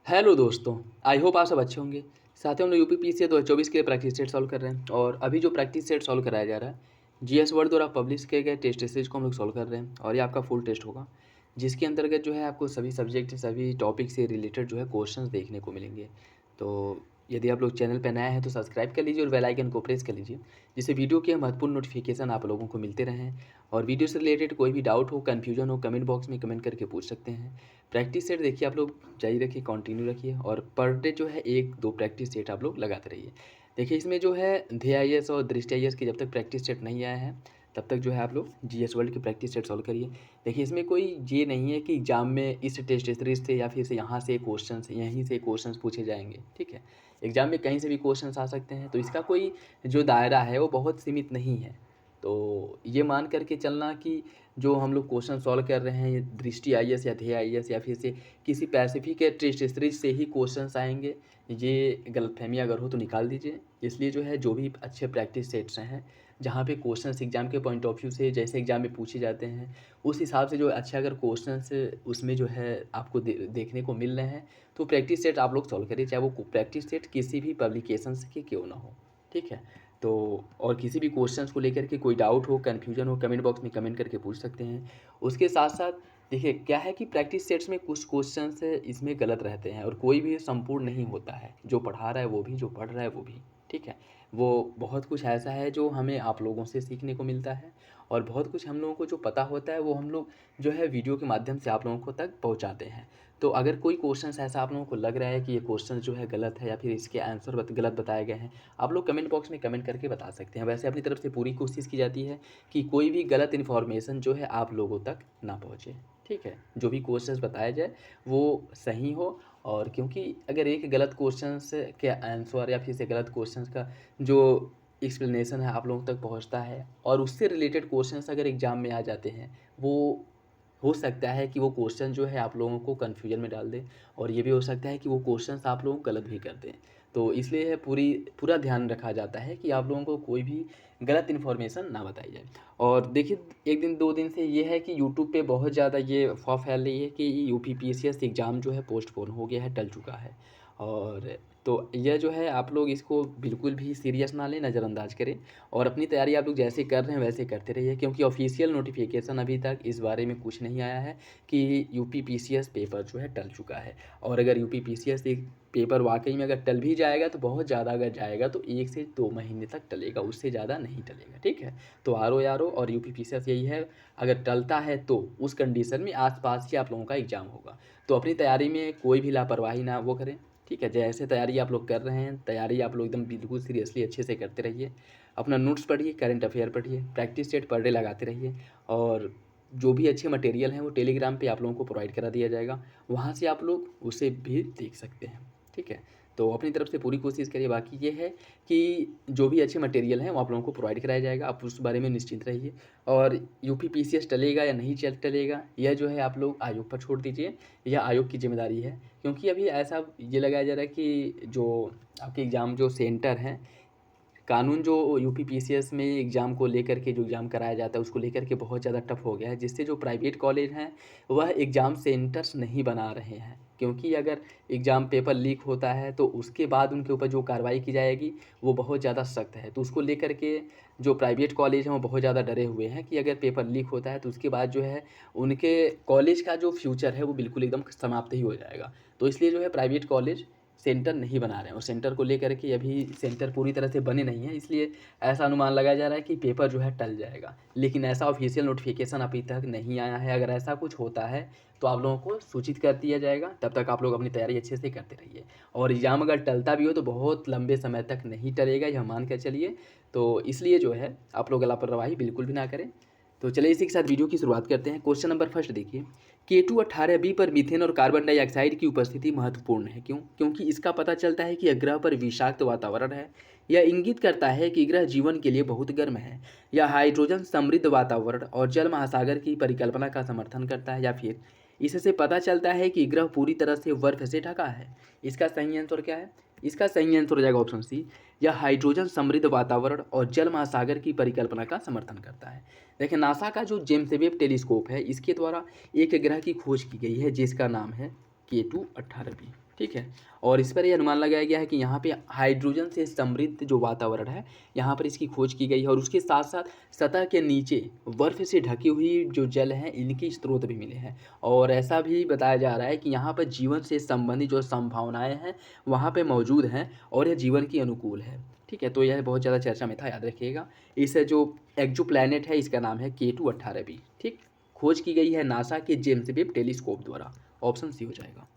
Hello दोस्तों, I hope आप सब अच्छे होंगे। साथ ही हम लोग यूपीपीसीए 2024 के लिए प्रैक्टिस सेट सॉल्व कर रहे हैं और अभी जो प्रैक्टिस सेट सॉल्व कराया जा रहा है जीएस वर्ड द्वारा पब्लिश किए गए टेस्ट सीरीज को हम लोग सॉल्व कर रहे हैं और ये आपका फुल टेस्ट होगा, जिसके अंतर्गत जो है आपको सभी सब्जेक्ट सभी टॉपिक से रिलेटेड जो है क्वेश्चंस देखने को मिलेंगे। तो यदि आप लोग चैनल पर नया है तो सब्सक्राइब कर लीजिए और बेल आइकन को प्रेस कर लीजिए, जिससे वीडियो के महत्वपूर्ण नोटिफिकेशन आप लोगों को मिलते रहें। और वीडियो से रिलेटेड कोई भी डाउट हो, कन्फ्यूजन हो, कमेंट बॉक्स में कमेंट करके पूछ सकते हैं। प्रैक्टिस सेट देखिए आप लोग जारी रखिए, कंटिन्यू रखिए और पर डे जो है 1-2 प्रैक्टिस सेट आप लोग लगाते रहिए। देखिए इसमें जो है ध्येय आईएएस और दृष्टि आईएएस की जब तक प्रैक्टिस सेट नहीं आया है तब तक जो है आप लोग जीएस वर्ल्ड की प्रैक्टिस सेट सॉल्व करिए। देखिए इसमें कोई ये नहीं है कि एग्जाम में इस टेस्ट सीरीज से या फिर से यहाँ से क्वेश्चन यहीं से क्वेश्चन पूछे जाएंगे, ठीक है। एग्जाम में कहीं से भी क्वेश्चन आ सकते हैं, तो इसका कोई जो दायरा है वो बहुत सीमित नहीं है। तो ये मान करके चलना कि जो हम लोग क्वेश्चन सॉल्व कर रहे हैं ये दृष्टि आईएएस या ध्येय आईएएस या फिर से किसी पैसिफिक टेस्ट सीरीज से ही क्वेश्चंस आएंगे, ये गलतफहमी अगर हो तो निकाल दीजिए। इसलिए जो है जो भी अच्छे प्रैक्टिस सेट्स हैं जहाँ पे क्वेश्चंस एग्जाम के पॉइंट ऑफ व्यू से जैसे एग्जाम में पूछे जाते हैं उस हिसाब से जो अच्छे अगर क्वेश्चंस उसमें जो है आपको देखने को मिल रहे हैं तो प्रैक्टिस सेट आप लोग सॉल्व करिए, चाहे वो प्रैक्टिस सेट किसी भी पब्लिकेशन के क्यों ना हो, ठीक है। तो और किसी भी क्वेश्चंस को लेकर के कोई डाउट हो, कन्फ्यूजन हो, कमेंट बॉक्स में कमेंट करके पूछ सकते हैं। उसके साथ साथ देखिए क्या है कि प्रैक्टिस सेट्स में कुछ क्वेश्चंस इसमें गलत रहते हैं और कोई भी संपूर्ण नहीं होता है, जो पढ़ा रहा है वो भी, जो पढ़ रहा है वो भी, ठीक है। वो बहुत कुछ ऐसा है जो हमें आप लोगों से सीखने को मिलता है और बहुत कुछ हम लोगों को जो पता होता है वो हम लोग जो है वीडियो के माध्यम से आप लोगों को तक पहुंचाते हैं। तो अगर कोई क्वेश्चन ऐसा आप लोगों को लग रहा है कि ये क्वेश्चन जो है गलत है या फिर इसके आंसर गलत बताए गए हैं, आप लोग कमेंट बॉक्स में कमेंट करके बता सकते हैं। वैसे अपनी तरफ से पूरी कोशिश की जाती है कि कोई भी गलत इन्फॉर्मेशन जो है आप लोगों तक ना पहुँचे, ठीक है। जो भी क्वेश्चंस बताया जाए वो सही हो, और क्योंकि अगर एक गलत क्वेश्चंस के आंसर या फिर से गलत क्वेश्चंस का जो एक्सप्लेनेशन है आप लोगों तक पहुंचता है और उससे रिलेटेड क्वेश्चंस अगर एग्ज़ाम में आ जाते हैं, वो हो सकता है कि वो क्वेश्चन जो है आप लोगों को कन्फ्यूजन में डाल दें और ये भी हो सकता है कि वो क्वेश्चंस आप लोगों को गलत भी कर दें। तो इसलिए पूरा ध्यान रखा जाता है कि आप लोगों को कोई भी गलत इन्फॉर्मेशन ना बताई जाए। और देखिए 1 दिन 2 दिन से ये है कि यूट्यूब पे बहुत ज़्यादा ये अफ़वाह फैल रही है कि यूपीपीसीएस एग्ज़ाम जो है पोस्टपोन हो गया है, टल चुका है। और तो यह जो है आप लोग इसको बिल्कुल भी सीरियस ना लें, नज़रअंदाज करें और अपनी तैयारी आप लोग जैसे कर रहे हैं वैसे करते रहिए, क्योंकि ऑफिशियल नोटिफिकेशन अभी तक इस बारे में कुछ नहीं आया है कि यूपीपीसीएस पेपर जो है टल चुका है। और अगर यूपीपीसीएस एक पेपर वाकई में अगर टल भी जाएगा तो बहुत ज़्यादा अगर जाएगा तो 1 से 2 महीने तक टलेगा, उससे ज़्यादा नहीं टलेगा, ठीक है। तो आरओ और यूपीपीसीएस यही है, अगर टलता है तो उस कंडीशन में आसपास ही आप लोगों का एग्ज़ाम होगा। तो अपनी तैयारी में कोई भी लापरवाही ना वो करें, ठीक है। जैसे तैयारी आप लोग कर रहे हैं, तैयारी आप लोग एकदम बिल्कुल सीरियसली अच्छे से करते रहिए। अपना नोट्स पढ़िए, करंट अफेयर पढ़िए, प्रैक्टिस सेट पर डे लगाते रहिए और जो भी अच्छे मटेरियल हैं वो टेलीग्राम पे आप लोगों को प्रोवाइड करा दिया जाएगा, वहाँ से आप लोग उसे भी देख सकते हैं, ठीक है। तो अपनी तरफ से पूरी कोशिश करिए। बाकी ये है कि जो भी अच्छे मटेरियल हैं वो आप लोगों को प्रोवाइड कराया जाएगा, आप उस बारे में निश्चिंत रहिए। और यूपीपीसीएस टलेगा या नहीं टलेगा यह जो है आप लोग आयोग पर छोड़ दीजिए, यह आयोग की जिम्मेदारी है। क्योंकि अभी ऐसा ये लगाया जा रहा है कि जो आपके एग्ज़ाम जो सेंटर हैं, कानून जो यूपीपीसीएस में एग्ज़ाम को लेकर के जो एग्ज़ाम कराया जाता है उसको लेकर के बहुत ज़्यादा टफ हो गया है, जिससे जो प्राइवेट कॉलेज हैं वह एग्ज़ाम सेंटर्स नहीं बना रहे हैं। क्योंकि अगर एग्ज़ाम पेपर लीक होता है तो उसके बाद उनके ऊपर जो कार्रवाई की जाएगी वो बहुत ज़्यादा सख्त है। तो उसको लेकर के जो प्राइवेट कॉलेज हैं वो बहुत ज़्यादा डरे हुए हैं कि अगर पेपर लीक होता है तो उसके बाद जो है उनके कॉलेज का जो फ्यूचर है वो बिल्कुल एकदम समाप्त ही हो जाएगा। तो इसलिए जो है प्राइवेट कॉलेज सेंटर नहीं बना रहे हैं और सेंटर को लेकर के अभी सेंटर पूरी तरह से बने नहीं हैं, इसलिए ऐसा अनुमान लगाया जा रहा है कि पेपर जो है टल जाएगा। लेकिन ऐसा ऑफिशियल नोटिफिकेशन अभी तक नहीं आया है। अगर ऐसा कुछ होता है तो आप लोगों को सूचित कर दिया जाएगा, तब तक आप लोग अपनी तैयारी अच्छे से करते रहिए। और एग्ज़ाम अगर टलता भी हो तो बहुत लंबे समय तक नहीं टलेगा, यह मान कर चलिए। तो इसलिए जो है आप लोग लापरवाही बिल्कुल भी ना करें। तो चलिए इसी के साथ वीडियो की शुरुआत करते हैं। क्वेश्चन नंबर फर्स्ट देखिए, K2-18b पर मीथेन और कार्बन डाइऑक्साइड की उपस्थिति महत्वपूर्ण है। क्यों? क्योंकि इसका पता चलता है कि यह ग्रह पर विषाक्त वातावरण है। यह इंगित करता है कि ग्रह जीवन के लिए बहुत गर्म है। यह हाइड्रोजन समृद्ध वातावरण और जल महासागर की परिकल्पना का समर्थन करता है। या फिर इससे पता चलता है कि ग्रह पूरी तरह से बर्फ से ढका है। इसका सही आंसर क्या है? इसका सही आंसर हो जाएगा ऑप्शन सी, यह हाइड्रोजन समृद्ध वातावरण और जल महासागर की परिकल्पना का समर्थन करता है। देखिए नासा का जो जेम्स वेब टेलीस्कोप है इसके द्वारा एक ग्रह की खोज की गई है जिसका नाम है K2-18b। ठीक है। और इस पर यह अनुमान लगाया गया है कि यहाँ पे हाइड्रोजन से समृद्ध जो वातावरण है यहाँ पर इसकी खोज की गई है, और उसके साथ साथ सतह के नीचे बर्फ़ से ढकी हुई जो जल है इनके स्रोत भी मिले हैं। और ऐसा भी बताया जा रहा है कि यहाँ पर जीवन से संबंधित जो संभावनाएं हैं वहाँ पे मौजूद हैं, और यह जीवन के अनुकूल है। ठीक है, तो यह बहुत ज़्यादा चर्चा में था, याद रखिएगा। इस जो एक्सोप्लैनेट है इसका नाम है K2-18b। ठीक, खोज की गई है नासा के जेम्स वेब टेलीस्कोप द्वारा। ऑप्शन सी हो जाएगा।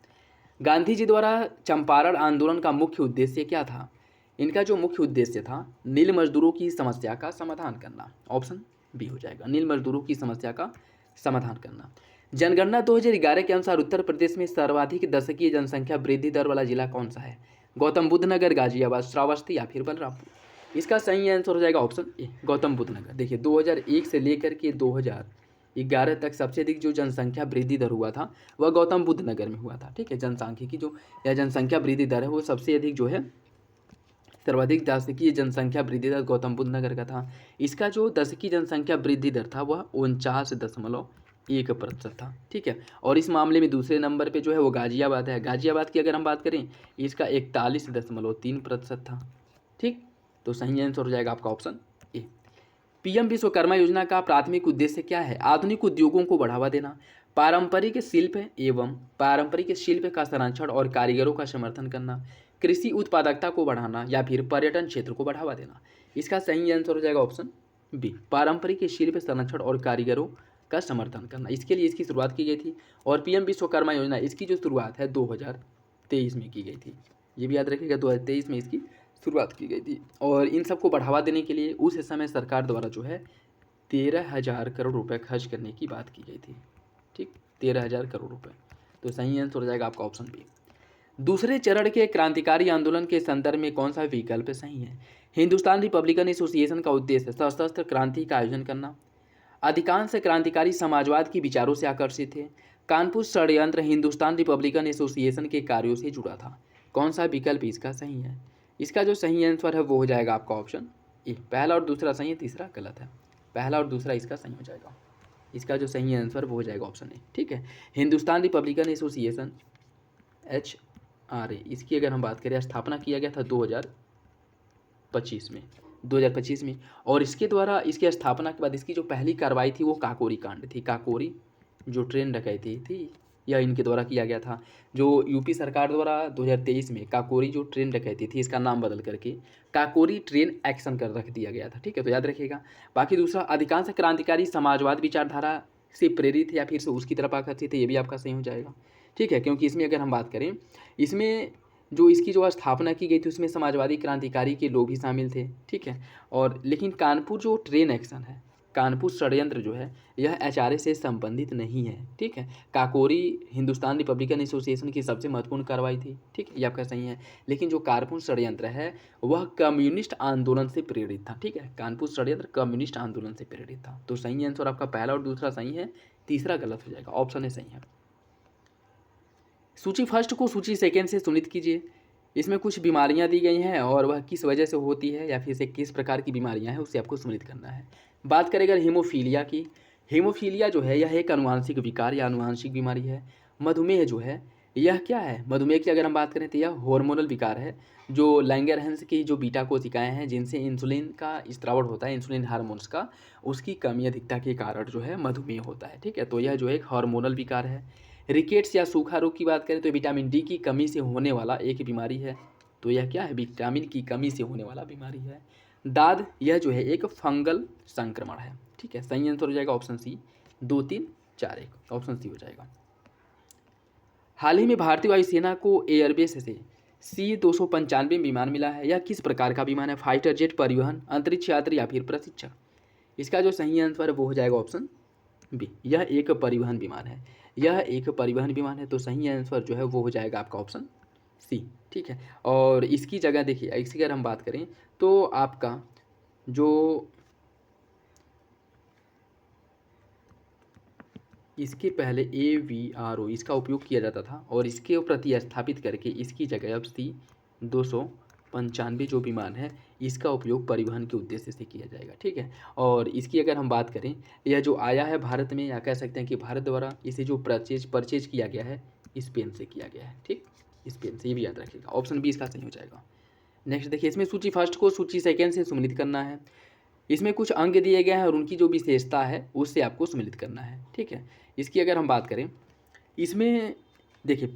गांधी जी द्वारा चंपारण आंदोलन का मुख्य उद्देश्य क्या था? इनका जो मुख्य उद्देश्य था नील मजदूरों की समस्या का समाधान करना। ऑप्शन बी हो जाएगा, नील मजदूरों की समस्या का समाधान करना। जनगणना 2011 के अनुसार उत्तर प्रदेश में सर्वाधिक दशकीय जनसंख्या वृद्धि दर वाला जिला कौन सा है? गौतम बुद्ध नगर, गाजियाबाद, श्रावस्ती या फिर बलरामपुर। इसका सही आंसर हो जाएगा ऑप्शन ए, गौतम बुद्ध नगर। देखिए 2001 से लेकर के 2011 तक सबसे अधिक जो जनसंख्या वृद्धि दर हुआ था वह गौतम बुद्ध नगर में हुआ था। ठीक है, जनसांख्यिकी जो या जनसंख्या वृद्धि दर है वो सबसे अधिक जो है सर्वाधिक दशकीय जनसंख्या वृद्धि दर गौतम बुद्ध नगर का था। इसका जो दशकीय जनसंख्या वृद्धि दर था वह 49.1% था। ठीक है, और इस मामले में दूसरे नंबर पे जो है वो गाजियाबाद है। गाजियाबाद की अगर हम बात करें इसका 41.3% था। ठीक, तो सही आंसर हो जाएगा आपका ऑप्शन ए। पीएम विश्वकर्मा योजना का प्राथमिक उद्देश्य क्या है? आधुनिक उद्योगों को बढ़ावा देना, पारंपरिक शिल्प एवं पारंपरिक शिल्प का संरक्षण और कारीगरों का समर्थन करना, कृषि उत्पादकता को बढ़ाना या फिर पर्यटन क्षेत्र को बढ़ावा देना। इसका सही आंसर हो जाएगा ऑप्शन बी, पारंपरिक शिल्प संरक्षण और कारीगरों का समर्थन करना। इसके लिए इसकी शुरुआत की गई थी, और पीएम विश्वकर्मा योजना इसकी जो शुरुआत है 2023 में की गई थी। ये भी याद रखिएगा, 2023 में इसकी शुरुआत की गई थी। और इन सबको बढ़ावा देने के लिए उस समय सरकार द्वारा जो है 13,000 करोड़ रुपए खर्च करने की बात की गई थी। ठीक, 13,000 करोड़ रुपए। तो सही आंसर हो जाएगा आपका ऑप्शन बी। दूसरे चरण के क्रांतिकारी आंदोलन के संदर्भ में कौन सा विकल्प सही है? हिंदुस्तान रिपब्लिकन एसोसिएशन का उद्देश्य सशस्त्र क्रांति का आयोजन करना, अधिकांश क्रांतिकारी समाजवाद की विचारों से आकर्षित थे, कानपुर षड्यंत्र हिंदुस्तान रिपब्लिकन एसोसिएशन के कार्यों से जुड़ा था। कौन सा विकल्प इसका सही है? इसका जो सही आंसर है वो हो जाएगा आपका ऑप्शन ए। पहला और दूसरा सही है, तीसरा गलत है। पहला और दूसरा इसका सही हो जाएगा। इसका जो सही आंसर वो हो जाएगा ऑप्शन ए। ठीक है, हिंदुस्तान रिपब्लिकन एसोसिएशन HRA, इसकी अगर हम बात करें स्थापना किया गया था 2025 में। और इसके द्वारा इसकी स्थापना के बाद इसकी जो पहली कार्रवाई थी वो काकोरी कांड थी। काकोरी जो ट्रेन डकैती थी यह इनके द्वारा किया गया था। जो यूपी सरकार द्वारा 2023 में काकोरी जो ट्रेन डकैती थी इसका नाम बदल करके काकोरी ट्रेन एक्शन कर रख दिया गया था। ठीक है, तो याद रखिएगा। बाकी दूसरा, अधिकांश क्रांतिकारी समाजवाद विचारधारा से प्रेरित या फिर से उसकी तरफ आकर्षित है, ये भी आपका सही हो जाएगा। ठीक है, क्योंकि इसमें अगर हम बात करें इसमें जो इसकी जो स्थापना की गई थी उसमें समाजवादी क्रांतिकारी के लोग भी शामिल थे। ठीक है, और लेकिन कानपुर जो ट्रेन एक्शन है, कानपुर षड्यंत्र जो है यह HRA से संबंधित नहीं है। ठीक है, काकोरी हिंदुस्तान रिपब्लिकन एसोसिएशन की सबसे महत्वपूर्ण कार्रवाई थी। ठीक, ये आपका सही है। लेकिन जो कानपुर षड्यंत्र है वह कम्युनिस्ट आंदोलन से प्रेरित था। ठीक है, कानपुर षड्यंत्र कम्युनिस्ट आंदोलन से प्रेरित था। तो सही आंसर आपका पहला और दूसरा सही है, तीसरा गलत हो जाएगा। ऑप्शन ए सही है। सूची फर्स्ट को सूची सेकेंड से सुनित कीजिए। इसमें कुछ बीमारियां दी गई हैं और वह किस वजह से होती है या फिर से किस प्रकार की बीमारियां हैं उसे आपको सुनित करना है। बात करें अगर हीमोफीलिया की, हीमोफीलिया जो है यह एक अनुवांशिक विकार या अनुवांशिक बीमारी है। मधुमेह जो है यह क्या है? मधुमेह की अगर हम बात करें तो यह हार्मोनल विकार है। जो लैंगरहैंस की जो बीटा कोशिकाएं हैं जिनसे इंसुलिन का स्त्रावण होता है, इंसुलिन हार्मोन्स का, उसकी कमी अधिकता के कारण जो है मधुमेह होता है। ठीक है, तो यह जो एक हार्मोनल विकार है। रिकेट्स या सूखा रोग की बात करें तो विटामिन डी की कमी से होने वाला एक बीमारी है। तो यह क्या है? विटामिन की कमी से होने वाला बीमारी है। दाद, यह जो है एक फंगल संक्रमण है। ठीक है, सही आंसर हो जाएगा ऑप्शन सी। 2, 3, 4, 1 ऑप्शन सी हो जाएगा। हाल ही में भारतीय वायुसेना को एयरबेस से C-295 विमान मिला है। यह किस प्रकार का विमान है? फाइटर जेट, परिवहन, अंतरिक्ष यात्री या फिर प्रशिक्षक। इसका जो सही आंसर है वो हो जाएगा ऑप्शन बी, यह एक परिवहन विमान है। यह एक परिवहन विमान है, तो सही आंसर जो है वो हो जाएगा आपका ऑप्शन सी। ठीक है, और इसकी जगह देखिए, इसकी अगर हम बात करें तो आपका जो इसके पहले AVRO इसका उपयोग किया जाता था और इसके प्रतिस्थापित करके इसकी जगह अब C-295 जो विमान है इसका उपयोग परिवहन के उद्देश्य से किया जाएगा। ठीक है, और इसकी अगर हम बात करें, यह जो आया है भारत में, या कह सकते हैं कि भारत द्वारा इसे जो परचेज किया गया है स्पेन से किया गया है। ठीक, इस पेन से, ये भी याद रखिएगा। ऑप्शन बी इसका सही हो जाएगा। नेक्स्ट देखिए, इसमें सूची फर्स्ट को सूची सेकेंड से सम्मिलित करना है। इसमें कुछ अंक दिए गए हैं और उनकी जो विशेषता है उससे आपको सम्मिलित करना है, ठीक है। इसकी अगर हम बात करें, इसमें देखिए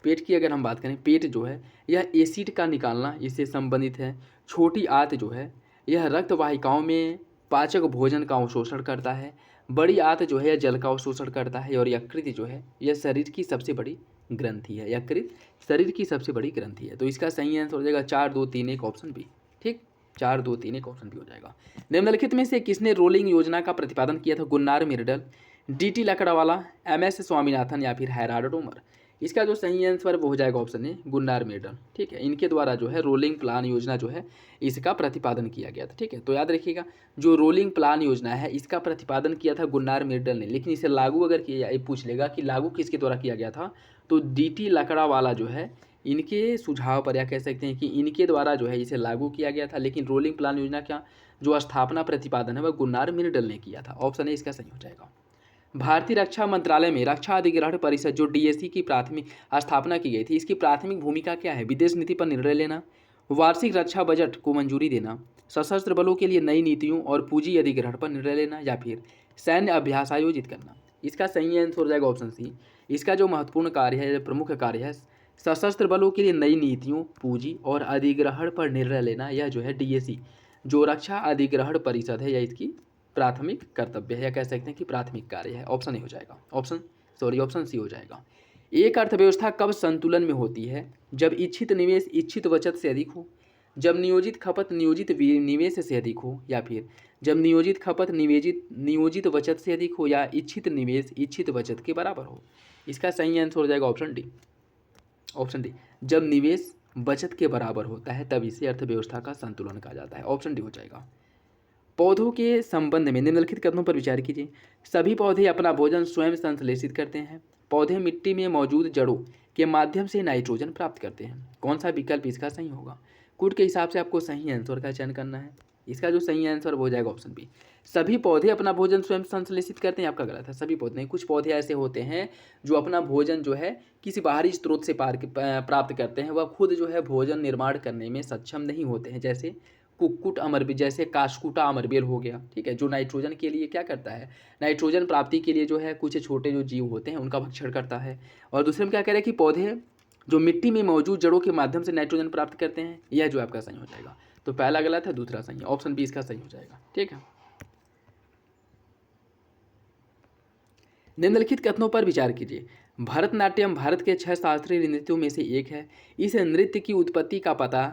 पेट की अगर हम बात करें, पेट जो है यह एसिड का निकालना इससे संबंधित है। छोटी आंत जो है यह रक्त वाहिकाओं में पाचक भोजन का अवशोषण करता है। बड़ी आंत जो है यह जल का अवशोषण करता है। और यकृत जो है यह शरीर की सबसे बड़ी ग्रंथि है। यकृत शरीर की सबसे बड़ी ग्रंथि है। तो इसका सही आंसर हो जाएगा 4, 2, 3, 1 ऑप्शन बी, ठीक। 4, 2, 3, 1 ऑप्शन बी हो जाएगा। निम्नलिखित में से किसने रोलिंग योजना का प्रतिपादन किया था? Gunnar Myrdal, D T. Lakdawala, M S. Swaminathan या फिर हैराल्ड डोमर। इसका जो सही आंसर वो हो जाएगा ऑप्शन ए, गुन्नार मिर्डल, ठीक है। इनके द्वारा जो है रोलिंग प्लान योजना जो है इसका प्रतिपादन किया गया था, ठीक है। तो याद रखिएगा, जो रोलिंग प्लान योजना है इसका प्रतिपादन किया था गुन्नार मिर्डल ने। लेकिन इसे लागू अगर किया, ये पूछ लेगा कि लागू किसके द्वारा किया गया था, तो डी.टी. लकड़ावाला जो है इनके सुझाव पर, या कह सकते हैं कि इनके द्वारा जो है इसे लागू किया गया था। लेकिन रोलिंग प्लान योजना का जो स्थापना प्रतिपादन है वह गुन्नार मिर्डल ने किया था। ऑप्शन ए इसका सही हो जाएगा। भारतीय रक्षा मंत्रालय में रक्षा अधिग्रहण परिषद जो डीएसी की प्राथमिक स्थापना की गई थी, इसकी प्राथमिक भूमिका क्या है? विदेश नीति पर निर्णय लेना, वार्षिक रक्षा बजट को मंजूरी देना, सशस्त्र बलों के लिए नई नीतियों और पूंजी अधिग्रहण पर निर्णय लेना, या फिर सैन्य अभ्यास आयोजित करना। इसका सही आंसर हो जाएगा ऑप्शन सी। इसका जो महत्वपूर्ण कार्य है, प्रमुख कार्य है, सशस्त्र बलों के लिए नई नीतियों, पूंजी और अधिग्रहण पर निर्णय लेना। यह जो है डीएसी जो रक्षा अधिग्रहण परिषद है, यह इसकी प्राथमिक कर्तव्य है, या कह सकते हैं कि प्राथमिक कार्य है। ऑप्शन ए हो जाएगा, ऑप्शन सी हो जाएगा। एक अर्थव्यवस्था कब संतुलन में होती है? जब इच्छित निवेश इच्छित बचत से अधिक हो, जब नियोजित खपत नियोजित निवेश से अधिक हो, या फिर जब नियोजित खपत नियोजित बचत से अधिक हो, या इच्छित निवेश इच्छित बचत के बराबर हो। इसका सही आंसर हो जाएगा ऑप्शन डी। जब निवेश बचत के बराबर होता है तब इसे अर्थव्यवस्था का संतुलन कहा जाता है। ऑप्शन डी हो जाएगा। पौधों के संबंध में निम्नलिखित कथनों पर विचार कीजिए। सभी पौधे अपना भोजन स्वयं संश्लेषित करते हैं। पौधे मिट्टी में मौजूद जड़ों के माध्यम से नाइट्रोजन प्राप्त करते हैं। कौन सा विकल्प इसका सही होगा? कुट के हिसाब से आपको सही आंसर का चयन करना है। इसका जो सही आंसर हो जाएगा ऑप्शन बी। सभी पौधे अपना भोजन स्वयं संश्लेषित करते हैं, आपका गलत है। सभी पौधे नहीं, कुछ पौधे ऐसे होते हैं जो अपना भोजन जो है किसी बाहरी स्रोत से प्राप्त करते हैं। वह खुद जो है भोजन निर्माण करने में सक्षम नहीं होते हैं। जैसे कुक्कुट अमरबेल, जैसे कास्कुटा अमरबेल हो गया, ठीक है, जो नाइट्रोजन के लिए क्या करता है, नाइट्रोजन प्राप्ति के लिए जो है कुछ छोटे जो जीव होते हैं उनका भक्षण करता है। और दूसरे में क्या कह रहे हैं कि पौधे जो मिट्टी में मौजूद जड़ों के माध्यम से नाइट्रोजन प्राप्त करते हैं। यह जो आपका सही हो जाएगा। तो पहला गलत है, दूसरा सही है। ऑप्शन बी इसका सही हो जाएगा, ठीक है। निम्नलिखित कथनों पर विचार कीजिए। भरतनाट्यम भारत के 6 शास्त्रीय नृत्यों में से एक है। इस नृत्य की उत्पत्ति का पता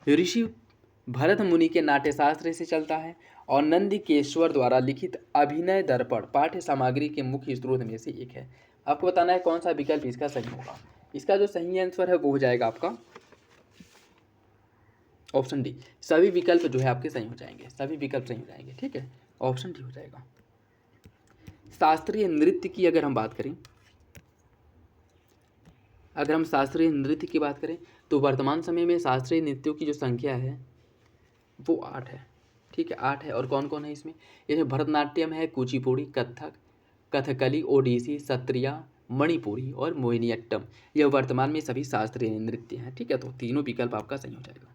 ऋषि भरत मुनि के नाट्यशास्त्र से चलता है और नंदिकेश्वर द्वारा लिखित अभिनय दर्पण पाठ्य सामग्री के मुख्य स्रोत में से एक है। आपको बताना है कौन सा विकल्प इसका सही होगा। इसका जो सही आंसर है वो हो जाएगा आपका ऑप्शन डी। सभी विकल्प जो है आपके सही हो जाएंगे, सभी विकल्प सही हो जाएंगे, ठीक है। ऑप्शन डी हो जाएगा। शास्त्रीय नृत्य की अगर हम बात करें, अगर हम शास्त्रीय नृत्य की बात करें तो वर्तमान समय में शास्त्रीय नृत्यों की जो संख्या है वो 8 है, ठीक है, 8 है। और कौन कौन है इसमें? ये भरतनाट्यम है, कुचिपुड़ी, कथक, कथकली, ओडिसी, सत्रिया, मणिपुरी और मोहिनीअट्टम। यह वर्तमान में सभी शास्त्रीय नृत्य हैं, ठीक है। तो तीनों विकल्प आपका सही हो जाएगा।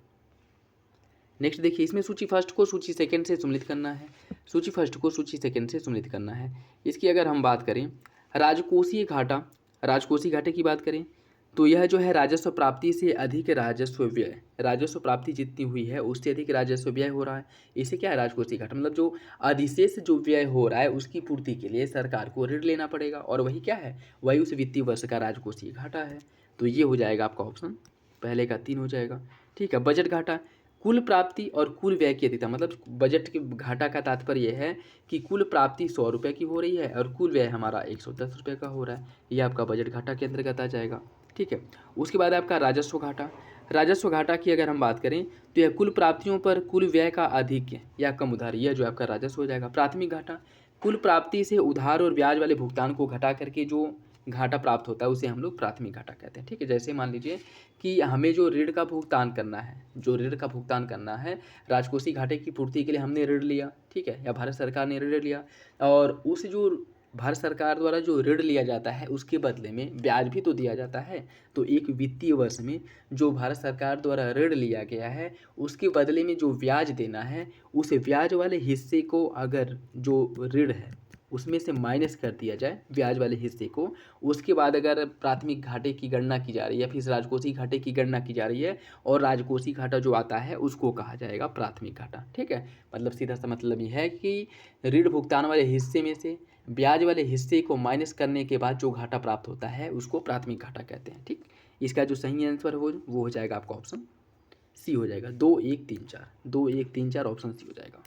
नेक्स्ट देखिए, इसमें सूची फर्स्ट को सूची सेकंड से सम्मिलित करना है। सूची फर्स्ट को सूची सेकंड से सम्मिलित करना है। इसकी अगर हम बात करें, राजकोषीय घाटे की बात करें तो यह जो है राजस्व प्राप्ति से अधिक राजस्व व्यय, राजस्व प्राप्ति जितनी हुई है उससे अधिक राजस्व व्यय हो रहा है। इसे क्या है राजकोषीय घाटा, मतलब जो अधिशेष जो व्यय हो रहा है उसकी पूर्ति के लिए सरकार को ऋण लेना पड़ेगा, और वही क्या है, वही उस वित्तीय वर्ष का राजकोषीय घाटा है। तो ये हो जाएगा आपका ऑप्शन पहले का 3 हो जाएगा, ठीक है। बजट घाटा कुल प्राप्ति और कुल व्यय की अधिकता, मतलब बजट के घाटा का तात्पर्य यह है कि कुल प्राप्ति 100 रुपये की हो रही है और कुल व्यय हमारा 110 रुपये का हो रहा है। यह आपका बजट घाटा के अंतर्गत आ जाएगा, ठीक है। उसके बाद आपका राजस्व घाटा। राजस्व घाटा की अगर हम बात करें तो यह कुल प्राप्तियों पर कुल व्यय का अधिक या कम उधार, यह जो आपका राजस्व हो जाएगा। प्राथमिक घाटा कुल प्राप्ति से उधार और ब्याज वाले भुगतान को घटा करके जो घाटा प्राप्त होता है उसे हम लोग प्राथमिक घाटा कहते हैं, ठीक है। जैसे मान लीजिए कि हमें जो ऋण का भुगतान करना है, राजकोषीय घाटे की पूर्ति के लिए हमने ऋण लिया, ठीक है, या भारत सरकार ने ऋण लिया, और उस जो भारत सरकार द्वारा जो ऋण लिया जाता है उसके बदले में ब्याज भी तो दिया जाता है। तो एक वित्तीय वर्ष में जो भारत सरकार द्वारा ऋण लिया गया है उसके बदले में जो ब्याज देना है, उस ब्याज वाले हिस्से को अगर जो ऋण है उसमें से माइनस कर दिया जाए ब्याज वाले हिस्से को, उसके बाद अगर प्राथमिक घाटे की गणना की जा रही है या फिर राजकोषीय घाटे की गणना की जा रही है, और राजकोषीय घाटा जो आता है उसको कहा जाएगा प्राथमिक घाटा। ठीक है, मतलब सीधा सा मतलब ये है कि ऋण भुगतान वाले हिस्से में से ब्याज वाले हिस्से को माइनस करने के बाद जो घाटा प्राप्त होता है उसको प्राथमिक घाटा कहते हैं। ठीक, इसका जो सही आंसर है वो हो जाएगा आपका ऑप्शन सी हो जाएगा, 2 1 3 4, 2 1 3 4 ऑप्शन सी हो जाएगा।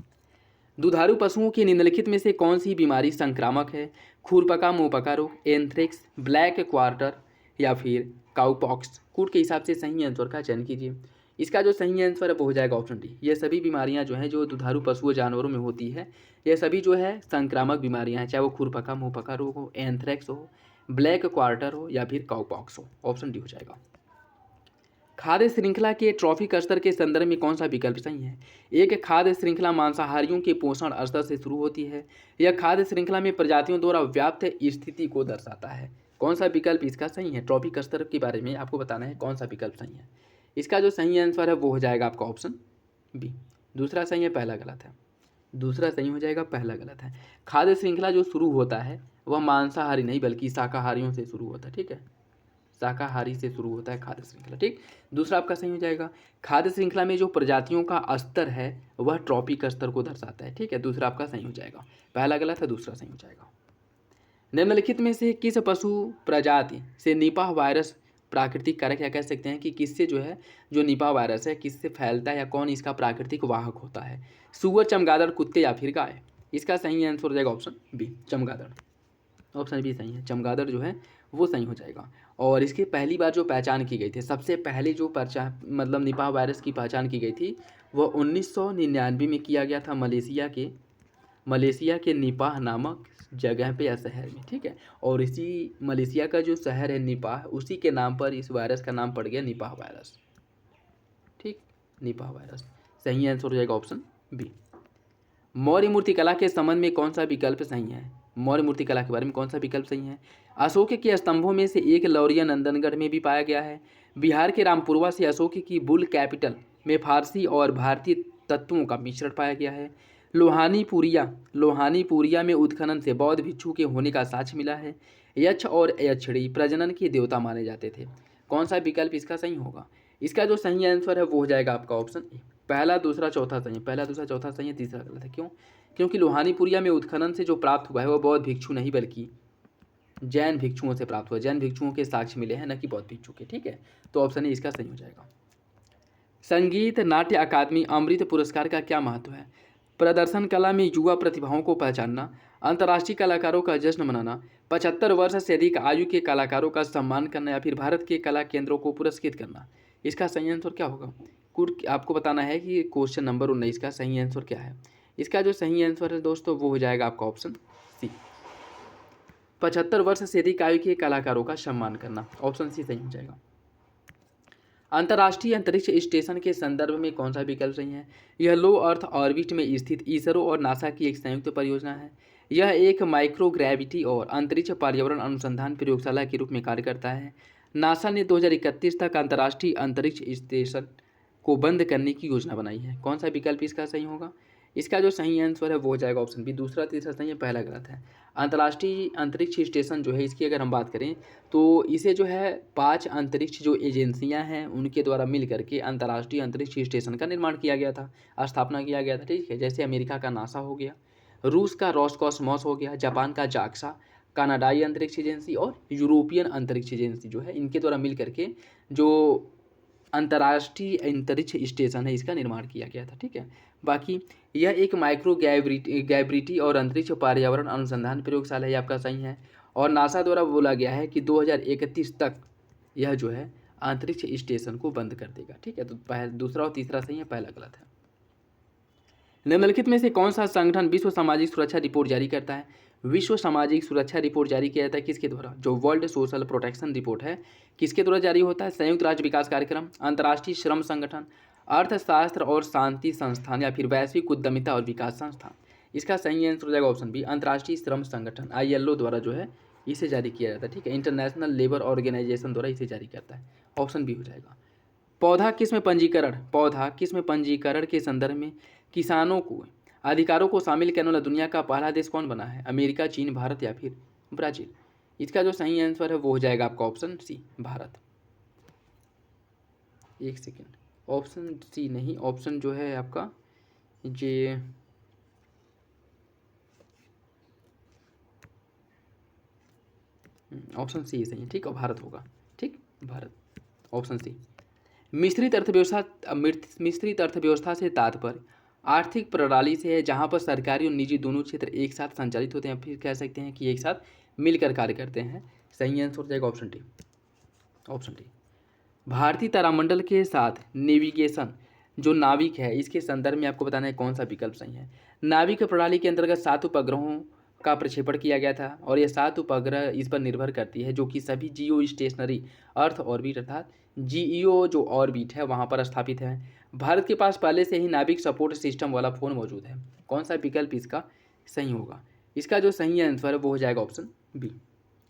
दुधारू पशुओं की निम्नलिखित में से कौन सी बीमारी संक्रामक है? खुरपका मुंहपका रोग, एंथ्रेक्स, ब्लैक क्वार्टर या फिर काउपॉक्स। कोड के हिसाब से सही आंसर का चयन कीजिए। इसका जो सही आंसर है वो हो जाएगा ऑप्शन डी। ये सभी बीमारियां जो हैं जो दुधारू पशुओं जानवरों में होती है, ये सभी जो है संक्रामक बीमारियां हैं, चाहे वो खुरपका मुंहपका रोग हो, एंथ्रेक्स हो, ब्लैक क्वार्टर हो या फिर काउपॉक्स हो। ऑप्शन डी हो जाएगा। खाद्य श्रृंखला के ट्रॉफिक स्तर के संदर्भ में कौन सा विकल्प सही है? एक, खाद्य श्रृंखला मांसाहारियों के पोषण स्तर से शुरू होती है। यह खाद्य श्रृंखला में प्रजातियों द्वारा व्याप्त स्थिति को दर्शाता है। कौन सा विकल्प इसका सही है? ट्रॉफिक स्तर के बारे में आपको बताना है कौन सा विकल्प सही है। इसका जो सही आंसर है वो हो जाएगा आपका ऑप्शन बी। दूसरा सही है, पहला गलत है। दूसरा सही हो जाएगा, पहला गलत है। खाद्य श्रृंखला जो शुरू होता है वह मांसाहारी नहीं बल्कि शाकाहारियों से शुरू होता है। ठीक है, शाकाहारी से शुरू होता है खाद्य श्रृंखला। ठीक, दूसरा आपका सही हो जाएगा। खाद्य श्रृंखला में जो प्रजातियों का स्तर है वह ट्रॉपिक स्तर को दर्शाता है। ठीक है, दूसरा आपका सही हो जाएगा। पहला गलत है, दूसरा सही हो जाएगा। निम्नलिखित में से किस पशु प्रजाति से निपाह वायरस प्राकृतिक कारक, या कह सकते हैं कि किससे जो है जो निपाह वायरस है किससे फैलता है या कौन इसका प्राकृतिक वाहक होता है? सुअर, चमगादड़, कुत्ते या फिर गाय। इसका सही आंसर हो जाएगा ऑप्शन बी, चमगादड़। ऑप्शन बी सही है, चमगादड़ जो है वो सही हो जाएगा। और इसकी पहली बार जो पहचान की गई थी, सबसे पहले जो मतलब निपाह वायरस की पहचान की गई थी वह 1999 में किया गया था मलेशिया के निपाह नामक जगह पे या शहर में। ठीक है, और इसी मलेशिया का जो शहर है निपाह, उसी के नाम पर इस वायरस का नाम पड़ गया निपाह वायरस। ठीक, निपाह वायरस। सही आंसर हो जाएगा ऑप्शन बी। मौर्य मूर्तिकला के संबंध में कौन सा विकल्प सही है? मौर्य मूर्तिकला के बारे में कौन सा विकल्प सही है? अशोक के स्तंभों में से एक लौरिया नंदनगढ़ में भी पाया गया है। बिहार के रामपुरवा से अशोक की बुल कैपिटल में फारसी और भारतीय तत्वों का मिश्रण पाया गया है। लोहानीपुरिया में उत्खनन से बौद्ध भिक्षु के होने का साक्ष्य मिला है। यक्ष और यक्षिणी प्रजनन के देवता माने जाते थे। कौन सा विकल्प इसका सही होगा? इसका जो सही आंसर है वो हो जाएगा आपका ऑप्शन ए। पहला दूसरा चौथा सही है, पहला दूसरा चौथा सही है, तीसरा गलत है। क्यों? क्योंकि लोहानीपुरिया में उत्खनन से जो प्राप्त हुआ है वो बौद्ध भिक्षु नहीं बल्कि जैन भिक्षुओं से प्राप्त हुआ। जैन भिक्षुओं के साक्ष्य मिले हैं, न कि बौद्ध भिक्षु के। ठीक है, तो ऑप्शन ए इसका सही हो जाएगा। संगीत नाट्य अकादमी अमृत पुरस्कार का क्या महत्व है? प्रदर्शन कला में युवा प्रतिभाओं को पहचानना, अंतर्राष्ट्रीय कलाकारों का जश्न मनाना, 75 वर्ष से अधिक आयु के कलाकारों का सम्मान करना या फिर भारत के कला केंद्रों को पुरस्कृत करना। इसका सही आंसर क्या होगा? कुछ आपको बताना है कि क्वेश्चन नंबर 19 का सही आंसर क्या है। इसका जो सही आंसर है दोस्तों वो हो जाएगा आपका ऑप्शन सी, 75 वर्ष से अधिक आयु के कलाकारों का सम्मान करना। ऑप्शन सी सही हो जाएगा। अंतर्राष्ट्रीय अंतरिक्ष स्टेशन के संदर्भ में कौन सा विकल्प सही है? यह लो अर्थ ऑर्बिट में स्थित इसरो और नासा की एक संयुक्त परियोजना है। यह एक माइक्रोग्रेविटी और अंतरिक्ष पर्यावरण अनुसंधान प्रयोगशाला के रूप में कार्य करता है। नासा ने 2031 तक अंतर्राष्ट्रीय अंतरिक्ष स्टेशन को बंद करने की योजना बनाई है। कौन सा विकल्प इसका सही होगा? इसका जो सही आंसर है वो हो जाएगा ऑप्शन बी। दूसरा तीसरा सही है, पहला गलत है। अंतर्राष्ट्रीय अंतरिक्ष स्टेशन जो है इसकी अगर हम बात करें तो इसे जो है 5 अंतरिक्ष जो एजेंसियां हैं उनके द्वारा मिल करके अंतर्राष्ट्रीय अंतरिक्ष स्टेशन का निर्माण किया गया था, स्थापना किया गया था। ठीक है, जैसे अमेरिका का नासा हो गया, रूस का रॉसकॉस्मॉस हो गया, जापान का जाक्सा, कनाडाई अंतरिक्ष एजेंसी और यूरोपियन अंतरिक्ष एजेंसी जो है इनके द्वारा मिल करके जो अंतर्राष्ट्रीय अंतरिक्ष स्टेशन है इसका निर्माण किया गया था। ठीक है, बाकी यह एक माइक्रो गैविटी और अंतरिक्ष पर्यावरण अनुसंधान प्रयोगशाला है, आपका सही है। और नासा द्वारा बोला गया है कि 2031 तक यह जो है अंतरिक्ष स्टेशन को बंद कर देगा। ठीक है, तो दूसरा और तीसरा सही है, पहला गलत है। निम्नलिखित में से कौन सा संगठन विश्व सामाजिक सुरक्षा रिपोर्ट जारी करता है? विश्व सामाजिक सुरक्षा रिपोर्ट जारी किया जाता है किसके द्वारा? जो वर्ल्ड सोशल प्रोटेक्शन रिपोर्ट है किसके द्वारा जारी होता है? संयुक्त राज्य विकास कार्यक्रम, अंतर्राष्ट्रीय श्रम संगठन, अर्थशास्त्र और शांति संस्थान या फिर वैश्विक उद्यमिता और विकास संस्थान। इसका सही आंसर हो जाएगा ऑप्शन बी, अंतर्राष्ट्रीय श्रम संगठन ILO द्वारा जो है इसे जारी किया जाता है। ठीक है, इंटरनेशनल लेबर ऑर्गेनाइजेशन द्वारा इसे जारी करता है। ऑप्शन बी हो जाएगा। पौधा किस में पंजीकरण के संदर्भ में किसानों को अधिकारों को शामिल करने वाला दुनिया का पहला देश कौन बना है? अमेरिका, चीन, भारत या फिर ब्राज़ील? इसका जो सही आंसर है वो हो जाएगा आपका ऑप्शन सी, भारत। एक सेकेंड, ऑप्शन सी नहीं, ऑप्शन जो है आपका ये ऑप्शन सी सही है। ठीक है, भारत होगा। ठीक, भारत, ऑप्शन सी। मिश्रित अर्थव्यवस्था से तात्पर्य आर्थिक प्रणाली से है जहां पर सरकारी और निजी दोनों क्षेत्र एक साथ संचालित होते हैं, फिर कह सकते हैं कि एक साथ मिलकर कार्य करते हैं। सही आंसर हो जाएगा ऑप्शन डी, ऑप्शन डी। भारतीय तारामंडल के साथ नेविगेशन जो नाविक है, इसके संदर्भ में आपको बताना है कौन सा विकल्प सही है। नाविक प्रणाली के अंतर्गत 7 उपग्रहों का प्रक्षेपण किया गया था और ये 7 उपग्रह इस पर निर्भर करती है, जो कि सभी जियो स्टेशनरी अर्थ ऑर्बिट अर्थात GEO जो ऑर्बिट है वहाँ पर स्थापित है। भारत के पास पहले से ही नाविक सपोर्ट सिस्टम वाला फ़ोन मौजूद है। कौन सा विकल्प इसका सही होगा? इसका जो सही आंसर है वो हो जाएगा ऑप्शन बी।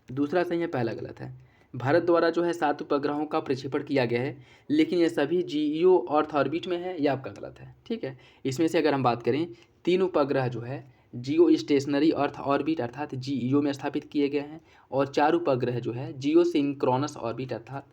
दूसरा सही है, पहला गलत है। भारत द्वारा जो है 7 उपग्रहों का प्रक्षेपण किया गया है, लेकिन ये सभी GEO अर्थ ऑर्बिट में है, यह आपका गलत है। ठीक है, इसमें से अगर हम बात करें 3 उपग्रह जो है जियो स्टेशनरी अर्थ ऑर्बिट अर्थात GEO में स्थापित किए गए हैं और 4 उपग्रह जो है जियो सिंक्रोनस ऑर्बिट अर्थात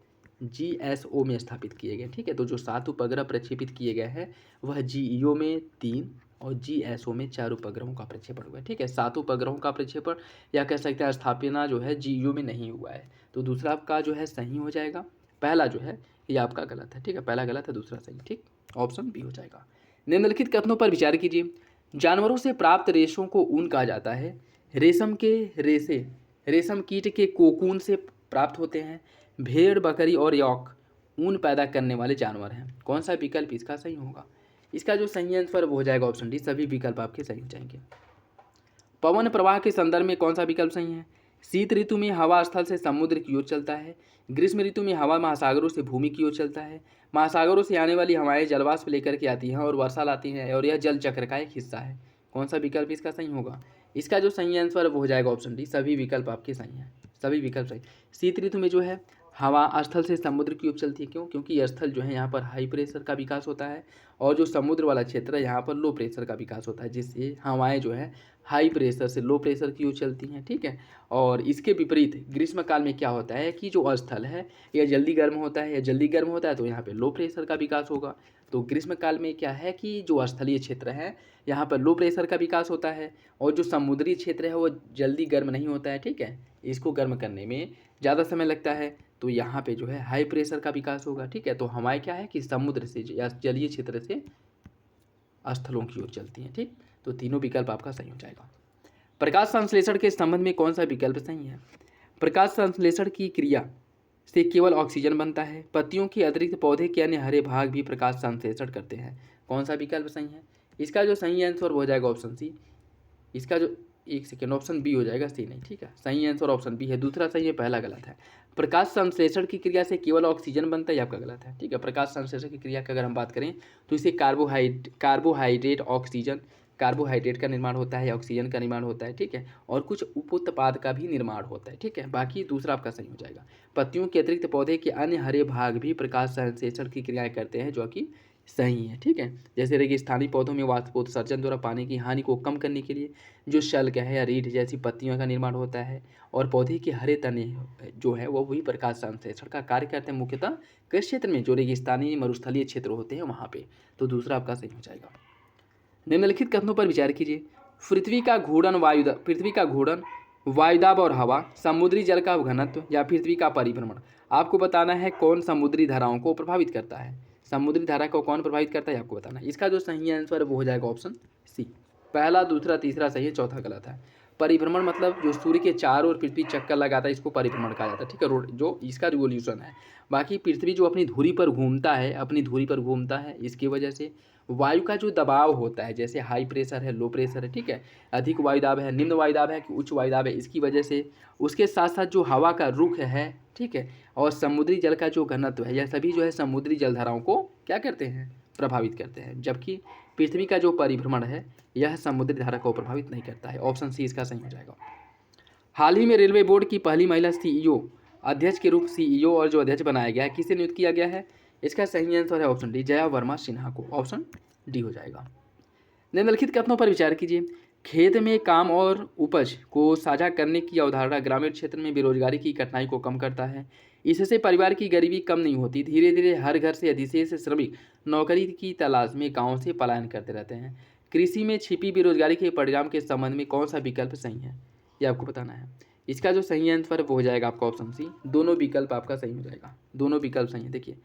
GSO में स्थापित किए गए। ठीक है, तो जो 7 उपग्रह प्रक्षेपित किए गए हैं वह GEO में 3 और GSO में 4 उपग्रहों का प्रक्षेपण हुआ है। ठीक है, 7 उपग्रहों का प्रक्षेपण या कह सकते हैं स्थापना जो है GEO में नहीं हुआ है, तो दूसरा आपका जो है सही हो जाएगा। पहला जो है ये आपका गलत है। ठीक है, पहला गलत है, दूसरा सही। ठीक, ऑप्शन बी हो जाएगा। निम्नलिखित कथनों पर विचार कीजिए। जानवरों से प्राप्त रेशों को ऊन कहा जाता है। रेशम के रेशे रेशम कीट के कोकून से प्राप्त होते हैं। भेड़, बकरी और यॉक ऊन पैदा करने वाले जानवर हैं। कौन सा विकल्प इसका सही होगा? इसका जो सही आंसर वो हो जाएगा ऑप्शन डी, सभी विकल्प आपके सही हो जाएंगे। पवन प्रवाह के संदर्भ में कौन सा विकल्प सही है? शीत ऋतु में हवा स्थल से समुद्र की ओर चलता है। ग्रीष्म ऋतु में हवा महासागरों से भूमि की ओर चलता है। महासागरों से आने वाली हवाएं जलवाष्प लेकर के आती हैं और वर्षा लाती हैं और यह जल चक्र का एक हिस्सा है। कौन सा विकल्प इसका सही होगा? इसका जो सही आंसर है वो हो जाएगा ऑप्शन डी, सभी विकल्प आपके सही हैं, सभी विकल्प सही। शीत ऋतु में जो है हवा स्थल से समुद्र की ओर चलती है। क्यों? क्योंकि स्थल जो है यहाँ पर हाई प्रेशर का विकास होता है और जो समुद्र वाला क्षेत्र है यहाँ पर लो प्रेशर का विकास होता है, जिससे हवाएं जो है हाई प्रेशर से लो प्रेशर की ओर चलती हैं। ठीक है, और इसके विपरीत ग्रीष्म काल में क्या होता है कि जो स्थल है यह जल्दी गर्म होता है, तो यहाँ पे लो प्रेशर का विकास होगा। तो ग्रीष्म काल में क्या है कि जो स्थलीय क्षेत्र है यहाँ पर लो प्रेशर का विकास होता है और जो समुद्री क्षेत्र है वो जल्दी गर्म नहीं होता है। ठीक है, इसको गर्म करने में ज़्यादा समय लगता है, तो यहाँ पे जो है हाई प्रेशर का विकास होगा। ठीक है, तो हवाएं क्या है कि समुद्र से या जलीय क्षेत्र से स्थलों की ओर चलती हैं। ठीक, तो तीनों विकल्प आपका सही हो जाएगा। प्रकाश संश्लेषण के संबंध में कौन सा विकल्प सही है? प्रकाश संश्लेषण की क्रिया से केवल ऑक्सीजन बनता है। पत्तियों के अतिरिक्त पौधे के अन्य हरे भाग भी प्रकाश संश्लेषण करते हैं। कौन सा विकल्प सही है? इसका जो सही आंसर हो जाएगा ऑप्शन सी। इसका जो एक सेकेंड, ऑप्शन बी हो जाएगा, सी नहीं। ठीक है, सही आंसर ऑप्शन बी है, दूसरा सही है, पहला गलत है। प्रकाश संश्लेषण की क्रिया से केवल ऑक्सीजन बनता है, आपका गलत है। ठीक है, प्रकाश संश्लेषण की क्रिया की अगर हम बात करें तो इससे कार्बोहाइड्रेट का निर्माण होता है, ऑक्सीजन का निर्माण होता है। ठीक है, और कुछ उपोत्पाद का भी निर्माण होता है। ठीक है, बाकी दूसरा आपका सही हो जाएगा। पत्तियों के अतिरिक्त पौधे के अन्य हरे भाग भी प्रकाश संश्लेषण की क्रियाएं करते हैं, जो कि सही है। ठीक है, जैसे रेगिस्तानी पौधों में वाष्पोत्सर्जन द्वारा पानी की हानि को कम करने के लिए जो शल्क है या रीढ़ जैसी पत्तियों का निर्माण होता है और पौधे के हरे तने जो है वो भी प्रकाश संश्लेषण का कार्य करते हैं, मुख्यतः किस क्षेत्र में? जो रेगिस्तानी मरुस्थलीय क्षेत्र होते हैं वहाँ पे। तो दूसरा आपका सही हो जाएगा। निम्नलिखित कथनों पर विचार कीजिए। पृथ्वी का घूर्णन, वायुदाब और हवा, समुद्री जल का घनत्व या पृथ्वी का परिभ्रमण। आपको बताना है कौन समुद्री धाराओं को प्रभावित करता है। समुद्री धारा को कौन प्रभावित करता है आपको बताना है। इसका जो सही आंसर वो हो जाएगा ऑप्शन सी। पहला, दूसरा, तीसरा सही है, चौथा गलत है। परिभ्रमण मतलब जो सूर्य के चारों ओर पृथ्वी चक्कर लगाता है, इसको परिभ्रमण कहा जाता है। ठीक है, जो इसका रिवोल्यूशन है। बाकी पृथ्वी जो अपनी धुरी पर घूमता है, इसकी वजह से वायु का जो दबाव होता है, जैसे हाई प्रेशर है, लो प्रेशर है, ठीक है, अधिक वायुदाब है, निम्न वायुदाब है कि उच्च वायुदाब है, इसकी वजह से उसके साथ साथ जो हवा का रुख है, ठीक है, और समुद्री जल का जो घनत्व है, यह सभी जो है समुद्री जलधाराओं को क्या करते हैं? प्रभावित करते हैं, जबकि पृथ्वी का जो परिभ्रमण है यह समुद्री धारा को प्रभावित नहीं करता है। ऑप्शन सी इसका सही हो जाएगा। हाल ही में रेलवे बोर्ड की पहली महिला सीईओ अध्यक्ष के रूप सीईओ और जो अध्यक्ष बनाया गया है किसे नियुक्त किया गया है? इसका सही आंसर है ऑप्शन डी, जया वर्मा सिन्हा को। ऑप्शन डी हो जाएगा। निम्नलिखित कथनों पर विचार कीजिए। खेत में काम और उपज को साझा करने की अवधारणा ग्रामीण क्षेत्र में बेरोजगारी की कठिनाई को कम करता है। इससे परिवार की गरीबी कम नहीं होती। धीरे धीरे हर घर से अधिशेष श्रमिक नौकरी की तलाश में गाँव से पलायन करते रहते हैं। कृषि में छिपी बेरोजगारी के परिणाम के संबंध में कौन सा विकल्प सही है, ये आपको बताना है। इसका जो सही आंसर वो हो जाएगा आपका ऑप्शन सी। दोनों विकल्प आपका सही हो जाएगा, दोनों विकल्प सही है। देखिए,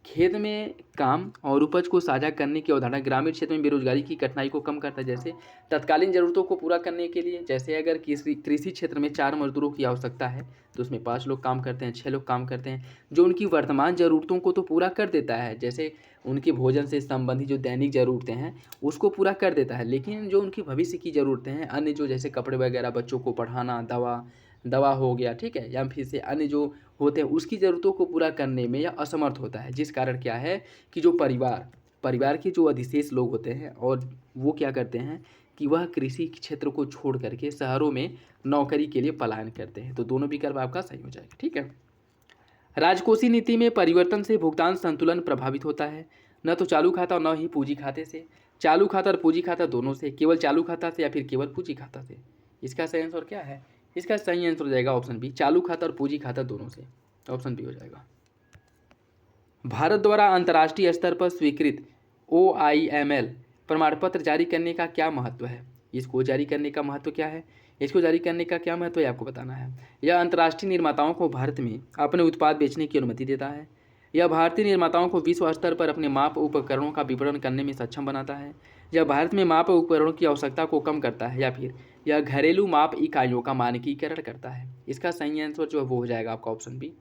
खेत में काम और उपज को साझा करने की अवधारणा ग्रामीण क्षेत्र में बेरोजगारी की कठिनाई को कम करता है। जैसे तत्कालीन ज़रूरतों को पूरा करने के लिए, जैसे अगर कृषि क्षेत्र में 4 मजदूरों की आवश्यकता है तो उसमें 5 लोग काम करते हैं, 6 लोग काम करते हैं, जो उनकी वर्तमान ज़रूरतों को तो पूरा कर देता है। जैसे उनके भोजन से संबंधित जो दैनिक ज़रूरतें हैं उसको पूरा कर देता है, लेकिन जो उनकी भविष्य की ज़रूरतें हैं, अन्य जो जैसे कपड़े वगैरह, बच्चों को पढ़ाना, दवा हो गया, ठीक है, या फिर से अन्य जो होते हैं उसकी ज़रूरतों को पूरा करने में यह असमर्थ होता है। जिस कारण क्या है कि जो परिवार के जो अधिशेष लोग होते हैं और वो क्या करते हैं कि वह कृषि क्षेत्र को छोड़ करके शहरों में नौकरी के लिए पलायन करते हैं। तो दोनों विकल्प आपका सही हो जाएगा, ठीक है। राजकोषीय नीति में परिवर्तन से भुगतान संतुलन प्रभावित होता है, न तो चालू खाता और न ही पूंजी खाते से। चालू खाता और पूंजी खाता दोनों से, केवल चालू खाता से या फिर केवल पूंजी खाता से। इसका सही आंसर क्या है? इसका सही आंसर हो जाएगा ऑप्शन बी, चालू खाता और पूंजी खाता दोनों से। ऑप्शन बी हो जाएगा। भारत द्वारा अंतर्राष्ट्रीय स्तर पर स्वीकृत OIML प्रमाण पत्र जारी करने का क्या महत्व है? इसको जारी करने का महत्व क्या है? इसको जारी करने का क्या महत्व है आपको बताना है। यह अंतर्राष्ट्रीय निर्माताओं को भारत में अपने उत्पाद बेचने की अनुमति देता है। यह भारतीय निर्माताओं को विश्व स्तर पर अपने माप उपकरणों का विपणन करने में सक्षम बनाता है। यह भारत में माप उपकरणों की आवश्यकता को कम करता है, या फिर यह घरेलू माप इकाइयों का मानकीकरण करता है। इसका सही आंसर जो है वो हो जाएगा आपका ऑप्शन बी।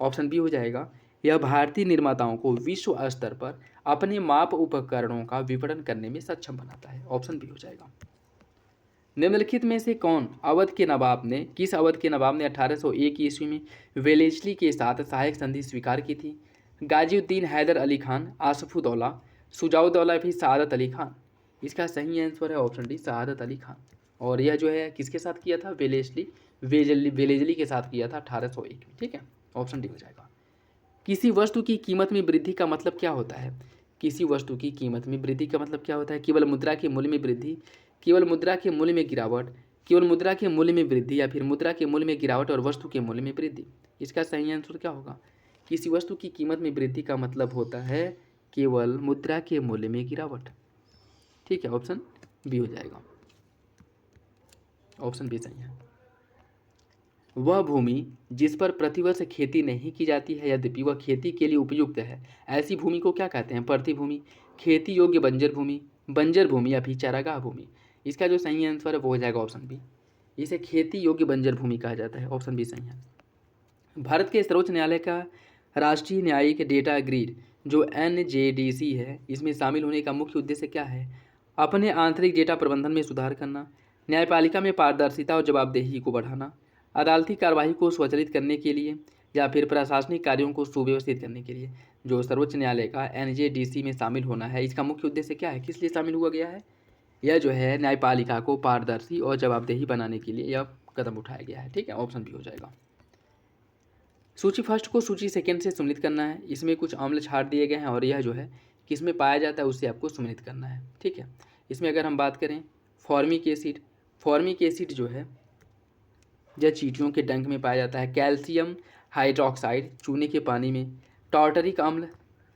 ऑप्शन बी हो जाएगा। यह भारतीय निर्माताओं को विश्व स्तर पर अपने माप उपकरणों का विपणन करने में सक्षम बनाता है। ऑप्शन बी हो जाएगा। निम्नलिखित में से किस अवध के नवाब ने 1801 ईस्वी में वेलेस्ली के साथ सहायक संधि स्वीकार की थी? गाजीउद्दीन हैदर अली खान, आसफुद्दौला, शुजाउद्दौला फिर सआदत अली खान। इसका सही आंसर है ऑप्शन डी, सआदत अली खान। और यह जो है किसके साथ किया था? वेलेस्ली के साथ किया था 1801 में, ठीक है। ऑप्शन डी हो जाएगा। किसी वस्तु की कीमत में वृद्धि का मतलब क्या होता है? किसी वस्तु की कीमत में वृद्धि का मतलब क्या होता है? केवल मुद्रा के मूल्य में वृद्धि, केवल मुद्रा के मूल्य में गिरावट, केवल मुद्रा के मूल्य में वृद्धि, या फिर मुद्रा के मूल्य में गिरावट और वस्तु के मूल्य में वृद्धि। इसका सही आंसर क्या होगा? किसी वस्तु की कीमत में वृद्धि का मतलब होता है केवल मुद्रा के मूल्य में गिरावट, ठीक है। ऑप्शन बी हो जाएगा। ऑप्शन बी सही है। वह भूमि जिस पर प्रतिवर्ष खेती नहीं की जाती है यद्यपि वह खेती के लिए उपयुक्त है, ऐसी भूमि को क्या कहते हैं? प्रतिभूमि, खेती योग्य बंजर भूमि या फिर चारागाह भूमि। इसका जो सही आंसर है वो हो जाएगा ऑप्शन बी। इसे खेती योग्य बंजर भूमि कहा जाता है। ऑप्शन बी सही है। भारत के सर्वोच्च न्यायालय का राष्ट्रीय न्यायिक डेटा ग्रिड जो NJDC है, इसमें शामिल होने का मुख्य उद्देश्य क्या है? अपने आंतरिक डेटा प्रबंधन में सुधार करना, न्यायपालिका में पारदर्शिता और जवाबदेही को बढ़ाना, अदालती कार्रवाई को स्वचालित करने के लिए, या फिर प्रशासनिक कार्यों को सुव्यवस्थित करने के लिए। जो सर्वोच्च न्यायालय का NJDC में शामिल होना है, इसका मुख्य उद्देश्य क्या है? किस लिए शामिल हुआ गया है? यह जो है न्यायपालिका को पारदर्शी और जवाबदेही बनाने के लिए यह कदम उठाया गया है, ठीक है। ऑप्शन बी हो जाएगा। सूची फर्स्ट को सूची सेकेंड से सम्मिलित करना है। इसमें कुछ अम्ल छाट दिए गए हैं और यह जो है किसमें पाया जाता है उससे आपको सम्मिलित करना है, ठीक है। इसमें अगर हम बात करें फॉर्मिक एसिड जो है यह चींटियों के डंक में पाया जाता है। कैल्शियम हाइड्रोक्साइड चूने के पानी में। टार्टरिक अम्ल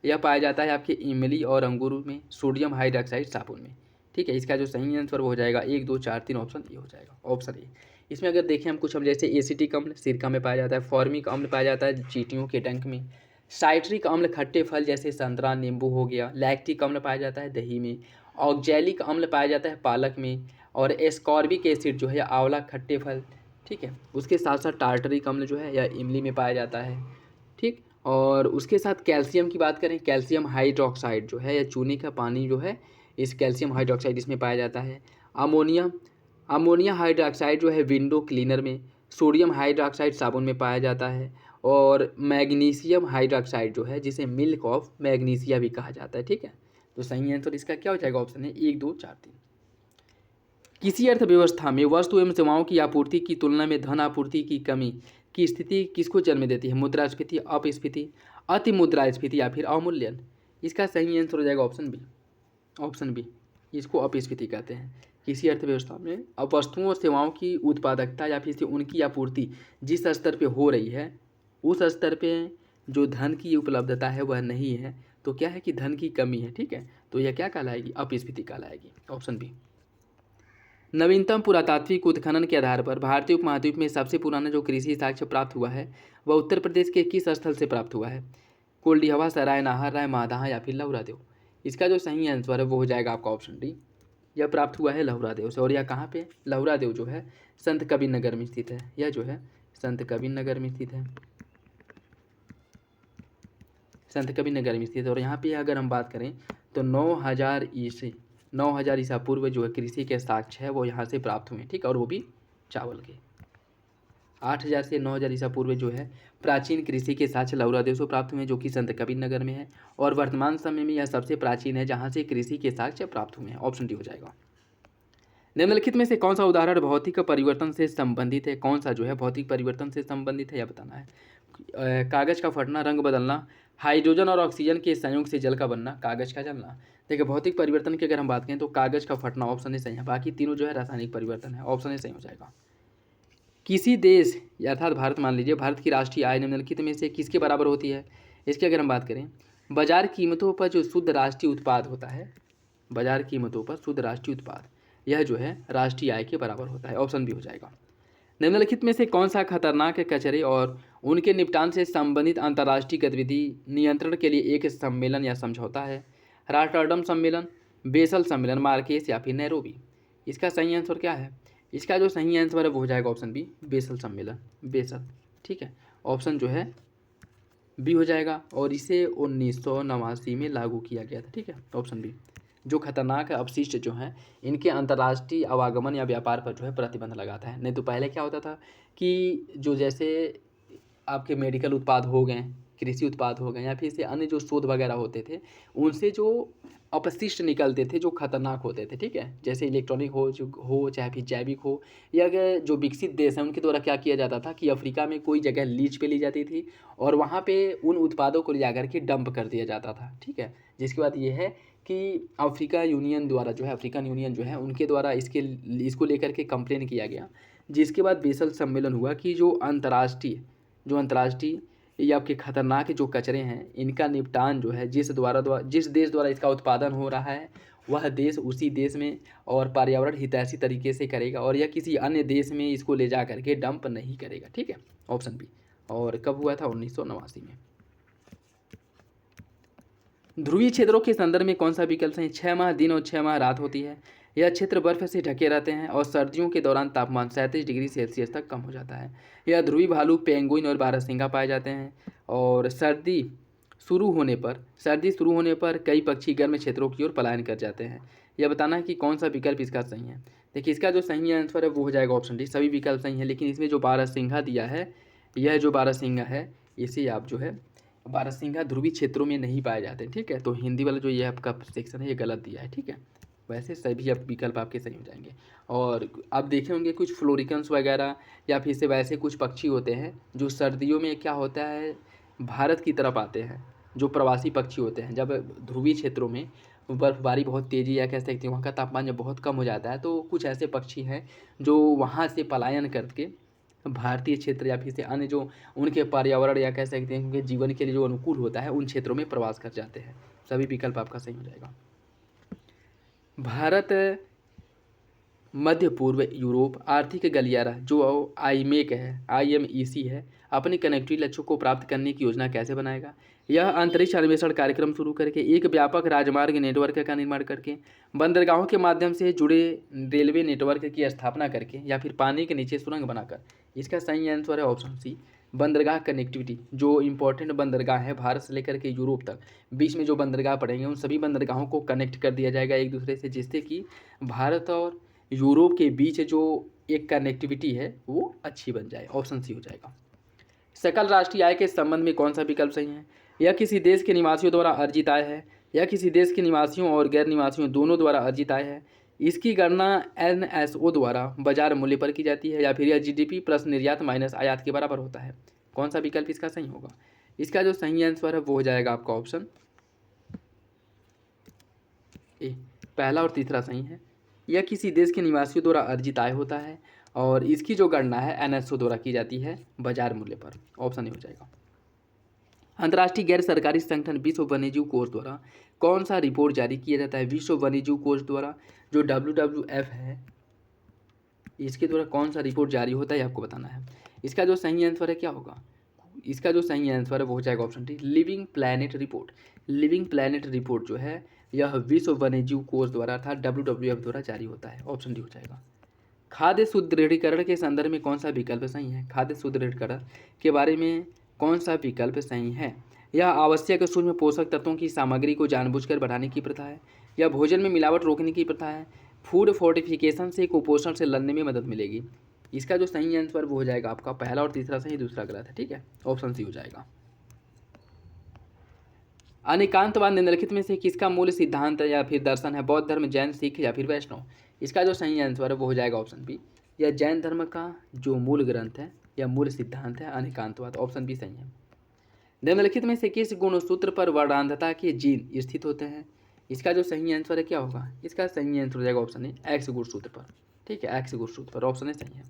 यह पाया जाता है आपके इमली और अंगूर में। सोडियम हाइड्रोक्साइड साबुन में, ठीक है। इसका जो सही आंसर वो हो जाएगा 1, 2, 4, 3 ऑप्शन ए हो जाएगा। Option A. इसमें अगर देखें हम कुछ, हम जैसे एसिटिक अम्ल सिरका में पाया जाता है, फॉर्मिक अम्ल पाया जाता है चींटियों के डंक में, साइट्रिक अम्ल खट्टे फल जैसे संतरा नींबू हो गया, लैक्टिक अम्ल पाया जाता है दही में, ऑक्जैलिक अम्ल पाया जाता है पालक में, और एस्कॉर्बिक एसिड जो है आंवला खट्टे फल, ठीक है। उसके साथ साथ टार्टरिक अम्ल जो है यह इमली में पाया जाता है, ठीक। और उसके साथ कैल्शियम की बात करें, कैल्शियम हाइड्रोक्साइड जो है या चूने का पानी जो है, इस कैल्शियम हाइड्रोक्साइड इसमें पाया जाता है। अमोनिया हाइड्रोक्साइड जो है विंडो क्लीनर में। सोडियम हाइड्रोक्साइड साबुन में पाया जाता है। और मैग्नीशियम हाइड्रोक्साइड जो है जिसे मिल्क ऑफ मैग्नीशिया भी कहा जाता है, ठीक है। तो सही आंसर इसका क्या हो जाएगा? ऑप्शन है 1, 2, 4, 3। किसी अर्थव्यवस्था में वस्तु एवं सेवाओं की आपूर्ति की तुलना में धन आपूर्ति की कमी की स्थिति किसको जन्म देती है? मुद्रास्फीति, अपस्फीति, अति मुद्रास्फीति या फिर अवमूल्यन? इसका सही आंसर हो जाएगा ऑप्शन बी। ऑप्शन बी, इसको अपस्फीति कहते हैं। किसी अर्थव्यवस्था में अब वस्तुओं और सेवाओं की उत्पादकता या फिर से उनकी आपूर्ति जिस स्तर पे हो रही है उस स्तर पे जो धन की उपलब्धता है वह नहीं है, तो क्या है कि धन की कमी है। ठीक है, तो यह क्या कहलाएगी? अपस्फीति कहलाएगी। Option B. नवीनतम पुरातात्विक उत्खनन के आधार पर भारतीय उपमहाद्वीप में सबसे पुराना जो कृषि साक्ष्य प्राप्त हुआ है वह उत्तर प्रदेश के किस स्थल से प्राप्त हुआ है? कोल्डिहवा, सराय, नाहर, राय, मादाहा या फिर लहुरादेव? इसका जो सही आंसर है वो हो जाएगा आपका ऑप्शन डी। यह प्राप्त हुआ है लहुरादेव से। और यह कहाँ पे? लहुरादेव जो है संत कबीर नगर में स्थित है। यह जो है संत कबीर नगर में स्थित है। संत कबीर नगर में स्थित है। और यहाँ पे अगर हम बात करें तो 9000 ईसा पूर्व जो है कृषि के साक्ष्य है वो यहाँ से प्राप्त हुए। ठीक है, और वो भी चावल के। 8000 से 9000 ईसा पूर्व जो है प्राचीन कृषि के साक्ष्य लहुरादेव से प्राप्त हुए जो कि संत कबीर नगर में है। और वर्तमान समय में यह सबसे प्राचीन है जहाँ से कृषि के साक्ष्य प्राप्त हुए हैं। ऑप्शन डी हो जाएगा। निम्नलिखित में से कौन सा उदाहरण भौतिक परिवर्तन से संबंधित है? कौन सा जो है भौतिक परिवर्तन से संबंधित है यह बताना है। कागज का फटना, रंग बदलना, हाइड्रोजन और ऑक्सीजन के संयोग से जल का बनना, कागज का जलना। देखिए भौतिक परिवर्तन की अगर हम बात करें तो कागज का फटना ऑप्शन ए सही है। बाकी तीनों जो है रासायनिक परिवर्तन है। ऑप्शन ए सही हो जाएगा। किसी देश अर्थात भारत मान लीजिए, भारत की राष्ट्रीय आय निम्नलिखित में से किसके बराबर होती है? इसकी अगर हम बात करें, बाजार कीमतों पर जो शुद्ध राष्ट्रीय उत्पाद होता है, बाजार कीमतों पर शुद्ध राष्ट्रीय उत्पाद, यह जो है राष्ट्रीय आय के बराबर होता है। ऑप्शन बी हो जाएगा। निम्नलिखित में से कौन सा खतरनाक कचरे और उनके निपटान से संबंधित अंतर्राष्ट्रीय गतिविधि नियंत्रण के लिए एक सम्मेलन या समझौता है? रॉटरडम सम्मेलन, बेसल सम्मेलन, मार्केस या फिर नैरोबी? इसका सही आंसर क्या है? इसका जो सही आंसर है वो हो जाएगा ऑप्शन बी, बेसल सम्मेलन, बेसल। ठीक है, ऑप्शन जो है बी हो जाएगा। और इसे 1989 में लागू किया गया था। ठीक है, ऑप्शन बी। जो खतरनाक अपशिष्ट जो हैं इनके अंतर्राष्ट्रीय आवागमन या व्यापार पर जो है प्रतिबंध लगाता है। नहीं तो पहले क्या होता था कि जो जैसे आपके मेडिकल उत्पाद हो गए, कृषि उत्पाद हो गए या फिर से अन्य जो शोध वगैरह होते थे उनसे जो अपशिष्ट निकलते थे जो खतरनाक होते थे, ठीक है, जैसे इलेक्ट्रॉनिक हो चाहे फिर जैविक हो, या अगर जो विकसित देश हैं उनके द्वारा क्या किया जाता था कि अफ्रीका में कोई जगह लीज पे ली जाती थी और वहाँ पे उन उत्पादों को ले जाकर के डंप कर दिया जाता था। ठीक है, जिसके बाद ये है कि अफ्रीका यूनियन द्वारा जो है, अफ्रीकन यूनियन जो है उनके द्वारा इसको लेकर के कंप्लेन किया गया, जिसके बाद बेसल सम्मेलन हुआ कि जो अंतर्राष्ट्रीय ये आपके खतरनाक जो कचरे हैं इनका निपटान जो है जिस देश द्वारा इसका उत्पादन हो रहा है वह देश उसी देश में और पर्यावरण हितैषी तरीके से करेगा और यह किसी अन्य देश में इसको ले जा करके डंप नहीं करेगा। ठीक है, ऑप्शन बी। और कब हुआ था? 1989 में। ध्रुवीय क्षेत्रों के संदर्भ में कौन सा विकल्प सही? 6 माह दिन और 6 माह रात होती है। यह क्षेत्र बर्फ से ढके रहते हैं और सर्दियों के दौरान तापमान 37 डिग्री सेल्सियस तक कम हो जाता है। यह ध्रुवी भालू, पेंगुइन और बारहसिंगा पाए जाते हैं। और सर्दी शुरू होने पर कई पक्षी गर्म क्षेत्रों की ओर पलायन कर जाते हैं। यह बताना है कि कौन सा विकल्प इसका सही है। देखिए इसका जो सही आंसर है वो हो जाएगा ऑप्शन डी। सभी विकल्प सही है, लेकिन इसमें जो बारहसिंगा दिया है, यह जो बारहसिंगा है इसे आप जो है बारहसिंगा ध्रुवीय क्षेत्रों में नहीं पाए जाते। ठीक है, तो हिंदी वाला जो ये आपका सेक्शन है ये गलत दिया है। ठीक है, वैसे सभी विकल्प आपके सही हो जाएंगे। और आप देखे होंगे कुछ फ्लोरिकन्स वगैरह या फिर से वैसे कुछ पक्षी होते हैं जो सर्दियों में क्या होता है भारत की तरफ आते हैं, जो प्रवासी पक्षी होते हैं। जब ध्रुवीय क्षेत्रों में बर्फबारी बहुत तेज़ी या कह सकते हैं वहाँ का तापमान जब बहुत कम हो जाता है तो कुछ ऐसे पक्षी हैं जो वहाँ से पलायन करके भारतीय क्षेत्र या फिर से अन्य जो उनके पर्यावरण या कह सकते हैं उनके जीवन के लिए जो अनुकूल होता है उन क्षेत्रों में प्रवास कर जाते हैं। सभी विकल्प आपका सही हो जाएगा। भारत मध्य पूर्व यूरोप आर्थिक गलियारा जो IMEC है अपने कनेक्टिविटी लक्ष्यों को प्राप्त करने की योजना कैसे बनाएगा? यह अंतरिक्ष अन्वेषण कार्यक्रम शुरू करके, एक व्यापक राजमार्ग नेटवर्क का निर्माण करके, बंदरगाहों के माध्यम से जुड़े रेलवे नेटवर्क की स्थापना करके, या फिर पानी के नीचे सुरंग बनाकर? इसका सही आंसर है ऑप्शन सी, बंदरगाह कनेक्टिविटी। जो इंपॉर्टेंट बंदरगाह है भारत से लेकर के यूरोप तक, बीच में जो बंदरगाह पड़ेंगे उन सभी बंदरगाहों को कनेक्ट कर दिया जाएगा एक दूसरे से, जिससे कि भारत और यूरोप के बीच जो एक कनेक्टिविटी है वो अच्छी बन जाए। ऑप्शन सी हो जाएगा। सकल राष्ट्रीय आय के संबंध में कौन सा विकल्प सही है? यह किसी देश के निवासियों द्वारा अर्जित आय है, यह किसी देश के निवासियों और गैर निवासियों दोनों द्वारा अर्जित आय है। इसकी गणना NSO द्वारा बाजार मूल्य पर की जाती है। या फिर यह GDP प्लस निर्यात माइनस आयात के बराबर होता है। कौन सा विकल्प इसका सही होगा? इसका जो सही आंसर है वो हो जाएगा आपका ऑप्शन ए। पहला और तीसरा सही है। यह किसी देश के निवासियों द्वारा अर्जित आय होता है और इसकी जो गणना है NSO द्वारा की जाती है बाजार मूल्य पर। ऑप्शन ए हो जाएगा। अंतर्राष्ट्रीय गैर सरकारी संगठन विश्व वन्यजीव कोष द्वारा कौन सा रिपोर्ट जारी किया जाता है? विश्व वन्यजीव कोष द्वारा जो WWF है, इसके द्वारा कौन सा रिपोर्ट जारी होता है आपको बताना है। इसका जो सही आंसर है क्या होगा? इसका जो सही आंसर है वो हो जाएगा option D, living planet report. Living planet report जो है यह विश्व वन्यजीव कोष द्वारा अर्थात WWF द्वारा जारी होता है। ऑप्शन डी हो जाएगा। खाद्य सुदृढ़ीकरण के संदर्भ में कौन सा विकल्प सही है? खाद्य सुदृढ़ीकरण के बारे में कौन सा विकल्प सही है? यह आवश्यक सूक्ष्म पोषक तत्वों की सामग्री को जानबूझकर बढ़ाने की प्रथा है। यह भोजन में मिलावट रोकने की प्रथा है। फूड फोर्टिफिकेशन से कुपोषण से लड़ने में मदद मिलेगी। इसका जो सही आंसर वो हो जाएगा आपका पहला और तीसरा सही, दूसरा गलत है। ठीक है, ऑप्शन सी हो जाएगा। अनेकांतवाद निम्नलिखित में से किसका मूल सिद्धांत या फिर दर्शन है? बौद्ध धर्म, जैन, सिख या फिर वैष्णव। इसका जो सही आंसर है वो हो जाएगा ऑप्शन बी। यह जैन धर्म का जो मूल ग्रंथ है या मूल सिद्धांत है अनेकांतवाद। ऑप्शन बी सही है। निम्नलिखित में से किस गुणसूत्र पर वर्णांधता के जीन स्थित होते हैं? इसका जो सही आंसर है क्या होगा? इसका सही आंसर हो जाएगा ऑप्शन ए, एक्स गुणसूत्र पर। ठीक है, एक्स गुणसूत्र पर। ऑप्शन ए सही है।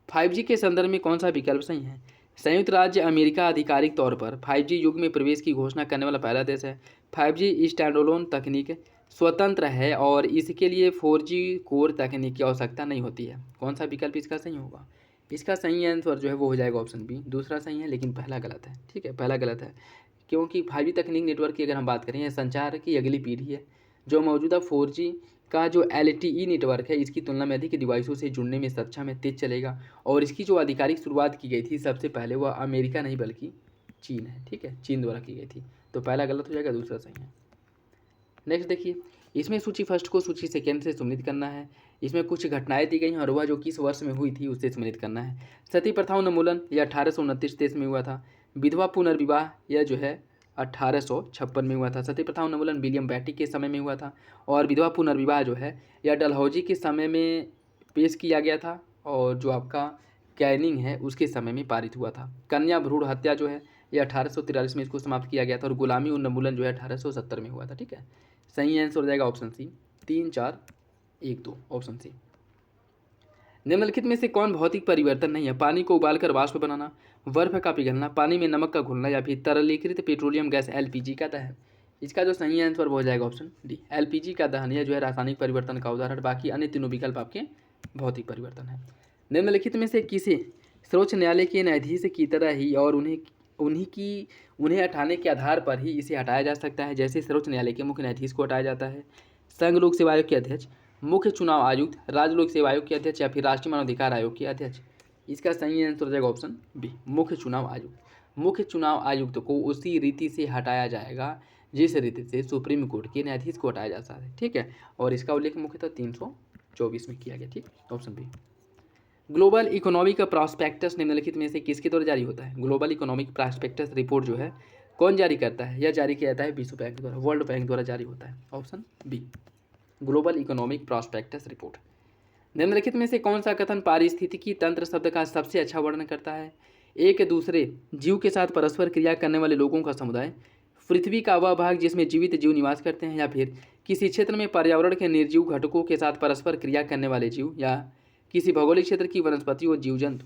5G के संदर्भ में कौन सा विकल्प सही है? संयुक्त राज्य अमेरिका आधिकारिक तौर पर 5G युग में प्रवेश की घोषणा करने वाला पहला देश है। 5G स्टैंडअलोन तकनीक स्वतंत्र है और इसके लिए 4G कोर तकनीक की आवश्यकता नहीं होती है। कौन सा विकल्प इसका सही होगा? इसका सही आंसर जो है वो हो जाएगा ऑप्शन बी, दूसरा सही है लेकिन पहला गलत है। ठीक है, पहला गलत है क्योंकि 5G तकनीक नेटवर्क की अगर हम बात करें, यह संचार की अगली पीढ़ी है जो मौजूदा 4G का जो LTE नेटवर्क है इसकी तुलना में अधिक डिवाइसों से जुड़ने में सक्षम है, तेज चलेगा। और इसकी जो आधिकारिक शुरुआत की गई थी सबसे पहले वह अमेरिका नहीं बल्कि चीन है। ठीक है, चीन द्वारा की गई थी। तो पहला गलत हो जाएगा, दूसरा सही है। नेक्स्ट देखिए, इसमें सूची फर्स्ट को सूची सेकेंड से सम्मिलित करना है। इसमें कुछ घटनाएं दी गई हैं और वह जो किस वर्ष में हुई थी उससे सम्मिलित करना है। सती प्रथा उन्मूलन यह 1829 देश में हुआ था। विधवा पुनर्विवाह यह जो है 1856 में हुआ था। सती प्रथा उन्मूलन विलियम बैटी के समय में हुआ था और विधवा पुनर्विवाह जो है यह डलहौजी के समय में पेश किया गया था और जो आपका कैनिंग है उसके समय में पारित हुआ था। कन्या भ्रूण हत्या जो है यह 1843 में इसको समाप्त किया गया था और गुलामी उन्मूलन जो है 1870 में हुआ था। ठीक है, सही आंसर हो जाएगा ऑप्शन सी, 3, 4, 1, 2। Option C. निम्नलिखित में से कौन भौतिक परिवर्तन नहीं है? पानी को उबालकर वाष्प बनाना, बर्फ का पिघलना, पानी में नमक का घुलना या फिर तरलीकृत पेट्रोलियम गैस LPG का दहन। इसका जो सही आंसर वो हो जाएगा ऑप्शन डी, LPG का दहन। यह जो है रासायनिक परिवर्तन का उदाहरण, बाकी अन्य तीनों विकल्प आपके भौतिक परिवर्तन है। निम्नलिखित में से किसे सर्वोच्च न्यायालय के न्यायाधीश की तरह ही और उन्हें हटाने के आधार पर ही इसे हटाया जा सकता है? जैसे सर्वोच्च न्यायालय के मुख्य न्यायाधीश को हटाया जाता है, संघ लोक सेवा आयोग के अध्यक्ष, मुख्य चुनाव आयुक्त, राज्य लोक सेवा आयोग के अध्यक्ष या फिर राष्ट्रीय मानवाधिकार आयोग के अध्यक्ष। इसका सही आंसर हो जाएगा ऑप्शन बी, मुख्य चुनाव आयुक्त। मुख्य चुनाव आयुक्त को उसी रीति से हटाया जाएगा जिस रीति से सुप्रीम कोर्ट के न्यायाधीश को हटाया जाता है। ठीक है, और इसका उल्लेख मुख्यतः 324 में किया गया। ठीक, option B. Global economic prospectus निम्नलिखित में से किसके द्वारा जारी होता है? ग्लोबल इकोनॉमिक प्रॉस्पेक्टस रिपोर्ट जो है कौन जारी करता है? यह जारी किया जाता है विश्व बैंक द्वारा, वर्ल्ड बैंक द्वारा जारी होता है। Option B, global economic prospectus report. निम्नलिखित में से कौन सा कथन पारिस्थितिकी तंत्र शब्द का सबसे अच्छा वर्णन करता है? एक दूसरे जीव के साथ परस्पर क्रिया करने वाले लोगों का समुदाय, पृथ्वी का वह भाग जिसमें जीवित जीव निवास करते हैं, या फिर किसी क्षेत्र में पर्यावरण के निर्जीव घटकों के साथ परस्पर क्रिया करने वाले जीव, या किसी भौगोलिक क्षेत्र की वनस्पति और जीव जंतु।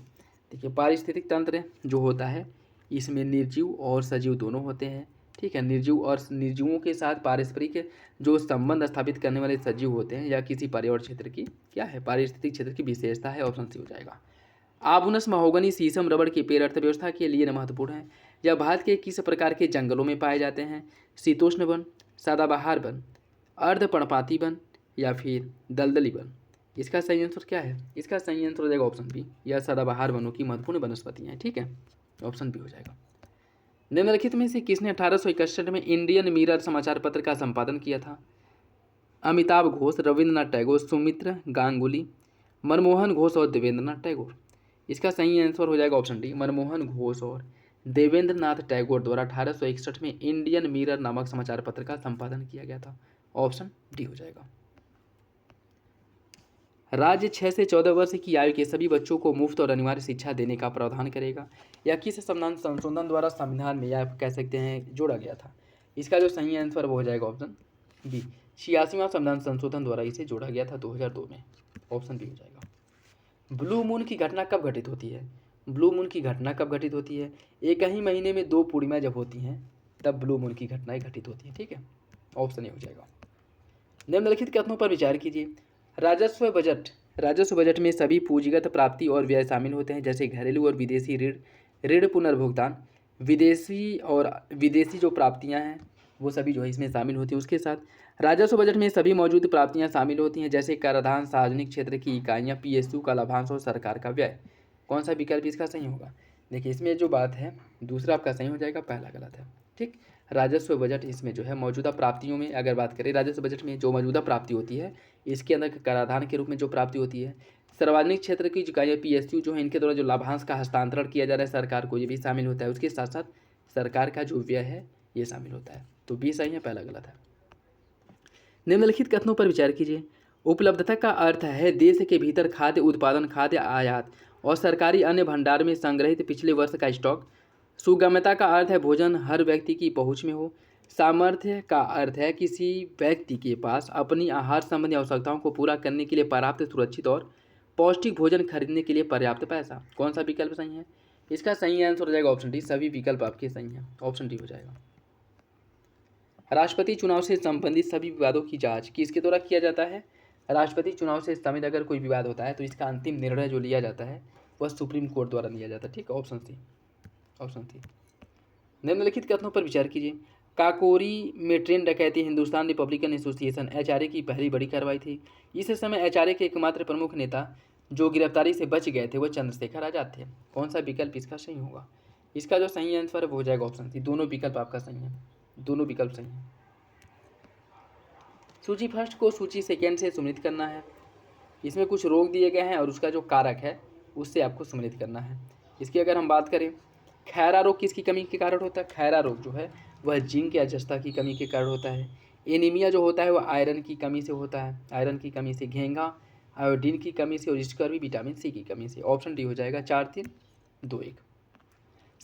देखिए, पारिस्थितिक तंत्र जो होता है इसमें निर्जीव और सजीव दोनों होते हैं। ठीक है, निर्जीव और निर्जीवों के साथ पारस्परिक जो संबंध स्थापित करने वाले सजीव होते हैं या किसी पर्यावरण क्षेत्र की क्या है, पारिस्थितिक क्षेत्र की विशेषता है। ऑप्शन सी हो जाएगा। आबुनस, महोगनी, शीशम, रबड़ के पेड़ अर्थव्यवस्था के लिए महत्वपूर्ण है। यह भारत के किस प्रकार के जंगलों में पाए जाते हैं? शीतोष्ण वन, सदाबहार वन, अर्धपर्णपाती वन या फिर दलदली वन। इसका सही आंसर क्या है? इसका सही आंसर हो जाएगा ऑप्शन बी, यह सदाबहार वनों की महत्वपूर्ण वनस्पतियाँ हैं। ठीक है, ऑप्शन बी हो जाएगा। निम्नलिखित में से किसने 1861 में इंडियन मिरर समाचार पत्र का संपादन किया था? अमिताभ घोष, रविंद्रनाथ टैगोर, सुमित्र गांगुली, मनमोहन घोष और देवेंद्रनाथ टैगोर। इसका सही आंसर हो जाएगा ऑप्शन डी, मनमोहन घोष और देवेंद्र नाथ टैगोर द्वारा 1861 में इंडियन मिरर नामक समाचार पत्र का संपादन किया गया था? ऑप्शन डी हो जाएगा। राज्य 6 से 14 वर्ष की आयु के सभी बच्चों को मुफ्त और अनिवार्य शिक्षा देने का प्रावधान करेगा। या किस संविधान संशोधन द्वारा संविधान में, या कह सकते हैं जोड़ा गया था? इसका जो सही आंसर वो हो जाएगा ऑप्शन बी, 86वां संविधान संशोधन द्वारा इसे जोड़ा गया था 2002 में। ऑप्शन बी हो जाएगा। ब्लू मून की घटना कब घटित होती है? ब्लू मून की घटना कब घटित होती है? एक ही महीने में 2 पूर्णिमा जब होती हैं तब ब्लू मून की घटनाएं घटित होती हैं। ठीक है, ऑप्शन ए हो जाएगा। निम्नलिखित कथनों पर विचार कीजिए। राजस्व बजट में सभी पूंजीगत प्राप्ति और व्यय शामिल होते हैं, जैसे घरेलू और विदेशी ऋण पुनर्भुगतान। विदेशी जो प्राप्तियां हैं वो सभी जो है इसमें शामिल होती हैं। उसके साथ राजस्व बजट में सभी मौजूद प्राप्तियां शामिल होती हैं, जैसे कराधान, सार्वजनिक क्षेत्र की इकाइयां, PSU का लाभांश और सरकार का व्यय। कौन सा विकल्प इसका सही होगा? देखिए, इसमें जो बात है दूसरा आपका सही हो जाएगा, पहला गलत है। ठीक, राजस्व बजट इसमें जो है मौजूदा प्राप्तियों में अगर बात करें, राजस्व बजट में जो मौजूदा प्राप्ति होती है इसके अंदर कराधान के रूप में जो प्राप्ति होती है, सार्वजनिक क्षेत्र की इकाइयाँ PSU जो है इनके द्वारा जो लाभांश का हस्तांतरण किया जा रहा है सरकार को, ये भी शामिल होता है। उसके साथ साथ सरकार का जो व्यय है ये शामिल होता है। तो बी सही है, पहला गलत है। निम्नलिखित कथनों पर विचार कीजिए। उपलब्धता का अर्थ है देश के भीतर खाद्य उत्पादन, खाद्य आयात और सरकारी अन्य भंडार में संग्रहित पिछले वर्ष का स्टॉक। सुगमता का अर्थ है भोजन हर व्यक्ति की पहुंच में हो। सामर्थ्य का अर्थ है किसी व्यक्ति के पास अपनी आहार संबंधी आवश्यकताओं को पूरा करने के लिए पर्याप्त, सुरक्षित और पौष्टिक भोजन खरीदने के लिए पर्याप्त पैसा। कौन सा विकल्प सही है? इसका सही आंसर हो जाएगा ऑप्शन डी। सभी विकल्प आपके सही हैं, ऑप्शन डी हो जाएगा। राष्ट्रपति चुनाव से संबंधित सभी विवादों की जांच किसके द्वारा किया जाता है? राष्ट्रपति चुनाव से संबंधित अगर कोई विवाद होता है तो इसका अंतिम निर्णय जो लिया जाता है वह सुप्रीम कोर्ट द्वारा लिया जाता है। ठीक है, ऑप्शन सी, ऑप्शन सी। निम्नलिखित कथनों पर विचार कीजिए। काकोरी में ट्रेन डकैती हिंदुस्तान रिपब्लिकन एसोसिएशन HRA की पहली बड़ी कार्रवाई थी। इस समय HRA के एकमात्र प्रमुख नेता जो गिरफ्तारी से बच गए थे वह चंद्रशेखर आजाद थे। कौन सा विकल्प इसका सही होगा? इसका जो सही आंसर है वो हो जाएगा ऑप्शन सी। दोनों विकल्प आपका सही है, दोनों विकल्प सही है। सूची फर्स्ट को सूची सेकेंड से सम्मिलित करना है। इसमें कुछ रोग दिए गए हैं और उसका जो कारक है उससे आपको सम्मिलित करना है। इसकी अगर हम बात करें, खैरा रोग किसकी कमी के कारण होता है? खैरा रोग जो है वह जिंक या जस्ता की कमी के कारण होता है। एनीमिया जो होता है वह आयरन की कमी से होता है, आयरन की कमी से। घेंघा आयोडीन की कमी से, और स्कर्वी विटामिन C की कमी से। ऑप्शन डी हो जाएगा। 4, 3, 2, 1।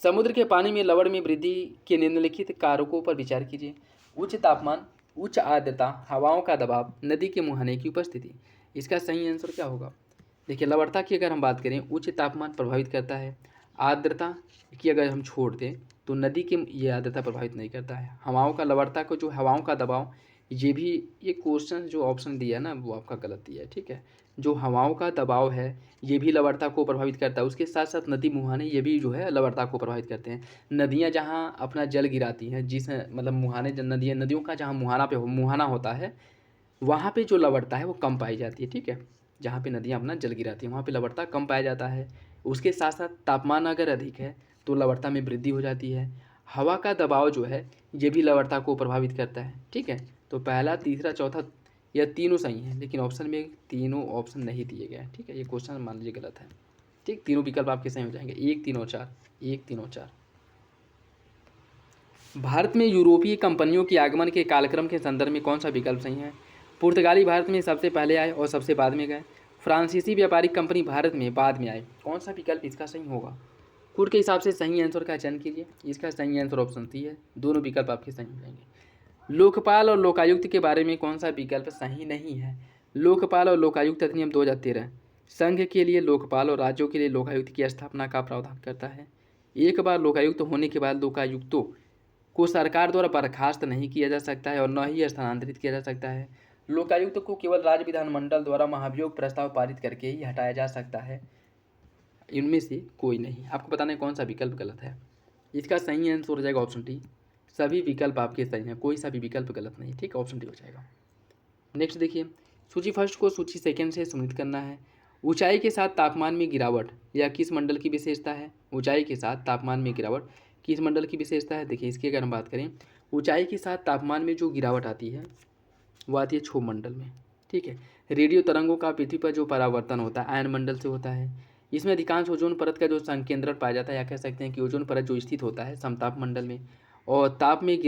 समुद्र के पानी में लवण में वृद्धि के निम्नलिखित कारकों पर विचार कीजिए। उच्च तापमान, उच्च आर्द्रता, हवाओं का दबाव, नदी के मुहाने की उपस्थिति। इसका सही आंसर क्या होगा? देखिए, लवणता की अगर हम बात करें, उच्च तापमान प्रभावित करता है। आर्द्रता की अगर हम छोड़ दें तो नदी के ये आर्द्रता प्रभावित नहीं करता है। हवाओं का लवणता को जो हवाओं का दबाव, ये क्वेश्चन जो ऑप्शन दिया है ना वो आपका गलत दिया है। ठीक है, जो हवाओं का दबाव है ये भी लवणता को प्रभावित करता है। उसके साथ साथ नदी मुहाने ये भी जो है लवणता को प्रभावित करते हैं। नदियाँ जहाँ अपना जल गिराती हैं, जिस मतलब मुहाने नदियों का जहाँ मुहाना होता है वहाँ पे जो लवणता है वो कम पाई जाती है। ठीक है, जहाँ पे नदियाँ अपना जल गिराती हैं वहाँ पे लवणता कम पाया जाता है। उसके साथ साथ तापमान अगर अधिक है तो लवणता में वृद्धि हो जाती है। हवा का दबाव जो है ये भी लवणता को प्रभावित करता है। ठीक है, तो पहला, तीसरा, चौथा यह तीनों सही हैं, लेकिन ऑप्शन में तीनों ऑप्शन नहीं दिए गए हैं। ठीक है, ये क्वेश्चन मान लीजिए गलत है। ठीक, तीनों विकल्प आपके सही हो जाएंगे। 1, 3 और 4, 1, 3 और 4। भारत में यूरोपीय कंपनियों के आगमन के कालक्रम के संदर्भ में कौन सा विकल्प सही है? पुर्तगाली भारत में सबसे पहले आए और सबसे बाद में गए। फ्रांसीसी व्यापारिक कंपनी भारत में बाद में आए। कौन सा विकल्प इसका सही होगा? खुद के हिसाब से सही आंसर का चयन कीजिए। इसका सही आंसर ऑप्शन सी है। दोनों विकल्प आपके सही हो जाएंगे। लोकपाल और लोकायुक्त के बारे में कौन सा विकल्प सही नहीं है? लोकपाल और लोकायुक्त अधिनियम 2013 संघ के लिए लोकपाल और राज्यों के लिए लोकायुक्त की स्थापना का प्रावधान करता है। एक बार लोकायुक्त होने के बाद लोकायुक्तों को सरकार द्वारा बर्खास्त नहीं किया जा सकता है और न ही स्थानांतरित किया जा सकता है। लोकायुक्त को केवल राज्य विधानमंडल द्वारा महाभियोग प्रस्ताव पारित करके ही हटाया जा सकता है। इनमें से कोई नहीं। आपको बताना है कौन सा विकल्प गलत है। इसका सही आंसर हो जाएगा ऑप्शन डी। सभी विकल्प आपके सही हैं, कोई सा भी विकल्प गलत नहीं। ठीक, ऑप्शन डी हो जाएगा। नेक्स्ट देखिए, सूची फर्स्ट को सूची सेकेंड से सम्मिलित करना है। ऊंचाई के साथ तापमान में गिरावट यह किस मंडल की विशेषता है? ऊंचाई के साथ तापमान में गिरावट किस मंडल की विशेषता है? देखिए, इसकी अगर हम बात करें, ऊंचाई के साथ तापमान में जो गिरावट आती है वो आती है क्षोभ मंडल में। ठीक है, रेडियो तरंगों का पृथ्वी पर जो परावर्तन होता है आयन मंडल से होता है। इसमें अधिकांश ओजोन परत का जो संकेंद्रण पाया जाता है, या कह सकते हैं कि ओजोन परत जो स्थित होता है समताप मंडल में, और ताप में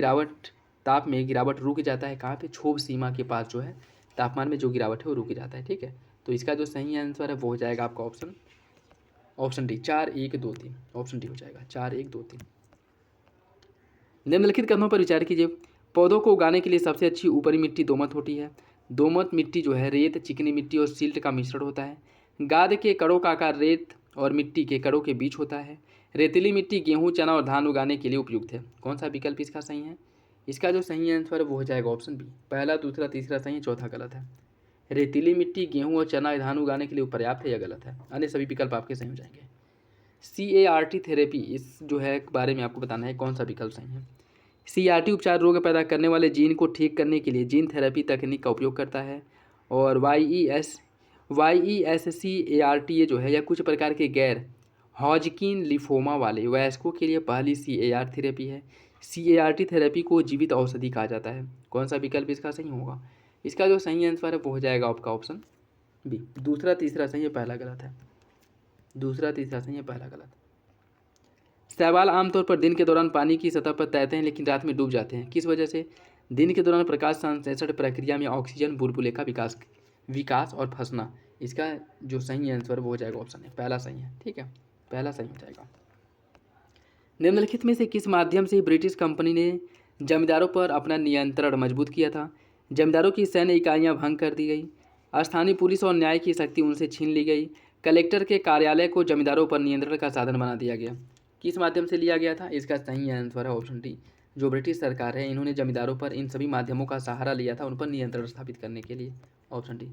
गिरावट रुक जाता है कहाँ पे, क्षोभ सीमा के पास जो है तापमान में जो गिरावट है वो रुक जाता है। ठीक है, तो इसका जो सही आंसर है वो हो जाएगा आपका ऑप्शन डी 4 1 2 3। ऑप्शन डी हो जाएगा 4 1 2 3। निम्नलिखित कथनों पर विचार कीजिए। पौधों को उगाने के लिए सबसे अच्छी ऊपरी मिट्टी दोमट होती है। दोमट मिट्टी जो है रेत, चिकनी मिट्टी और सिल्ट का मिश्रण होता है। गाद के कड़ों का आकार रेत और मिट्टी के कड़ों के बीच होता है। रेतीली मिट्टी गेहूं, चना और धान उगाने के लिए उपयुक्त है। कौन सा विकल्प इसका सही है? इसका जो सही आंसर है वो हो जाएगा ऑप्शन बी। पहला, दूसरा, तीसरा सही है, चौथा गलत है। रेतीली मिट्टी गेहूं और चना धान उगाने के लिए पर्याप्त है या गलत है? अन्य सभी विकल्प आपके सही हो जाएंगे। CAR-T थेरेपी, इस जो है बारे में आपको बताना है कौन सा विकल्प सही है। CRT उपचार रोग पैदा करने वाले जीन को ठीक करने के लिए जीन थेरेपी तकनीक का उपयोग करता है। और YESCART ये जो है यह कुछ प्रकार के गैर हॉजकिन लिफोमा वाले वयस्कों के लिए पहली CAR थेरेपी है। CAR-T थेरेपी को जीवित औषधि कहा जाता है। कौन सा विकल्प इसका सही होगा? इसका जो सही आंसर है वो हो जाएगा आपका ऑप्शन बी। दूसरा तीसरा सही है, पहला गलत है। दूसरा तीसरा सही है, पहला गलत। शैवाल आमतौर पर दिन के दौरान पानी की सतह पर तैरते हैं लेकिन रात में डूब जाते हैं। किस वजह से? दिन के दौरान प्रकाश संश्लेषण प्रक्रिया में ऑक्सीजन बुलबुले का विकास और फंसना। इसका जो सही आंसर वो हो जाएगा ऑप्शन है, पहला सही है। ठीक है, पहला सही हो जाएगा। निम्नलिखित में से किस माध्यम से ब्रिटिश कंपनी ने जमींदारों पर अपना नियंत्रण मजबूत किया था? जमींदारों की सैन्य इकाइयाँ भंग कर दी गई, स्थानीय पुलिस और न्याय की शक्ति उनसे छीन ली गई, कलेक्टर के कार्यालय को जमींदारों पर नियंत्रण का साधन बना दिया गया। किस माध्यम से लिया गया था? इसका सही आंसर है ऑप्शन डी। जो ब्रिटिश सरकार है इन्होंने जमींदारों पर इन सभी माध्यमों का सहारा लिया था उन पर नियंत्रण स्थापित करने के लिए। Option D.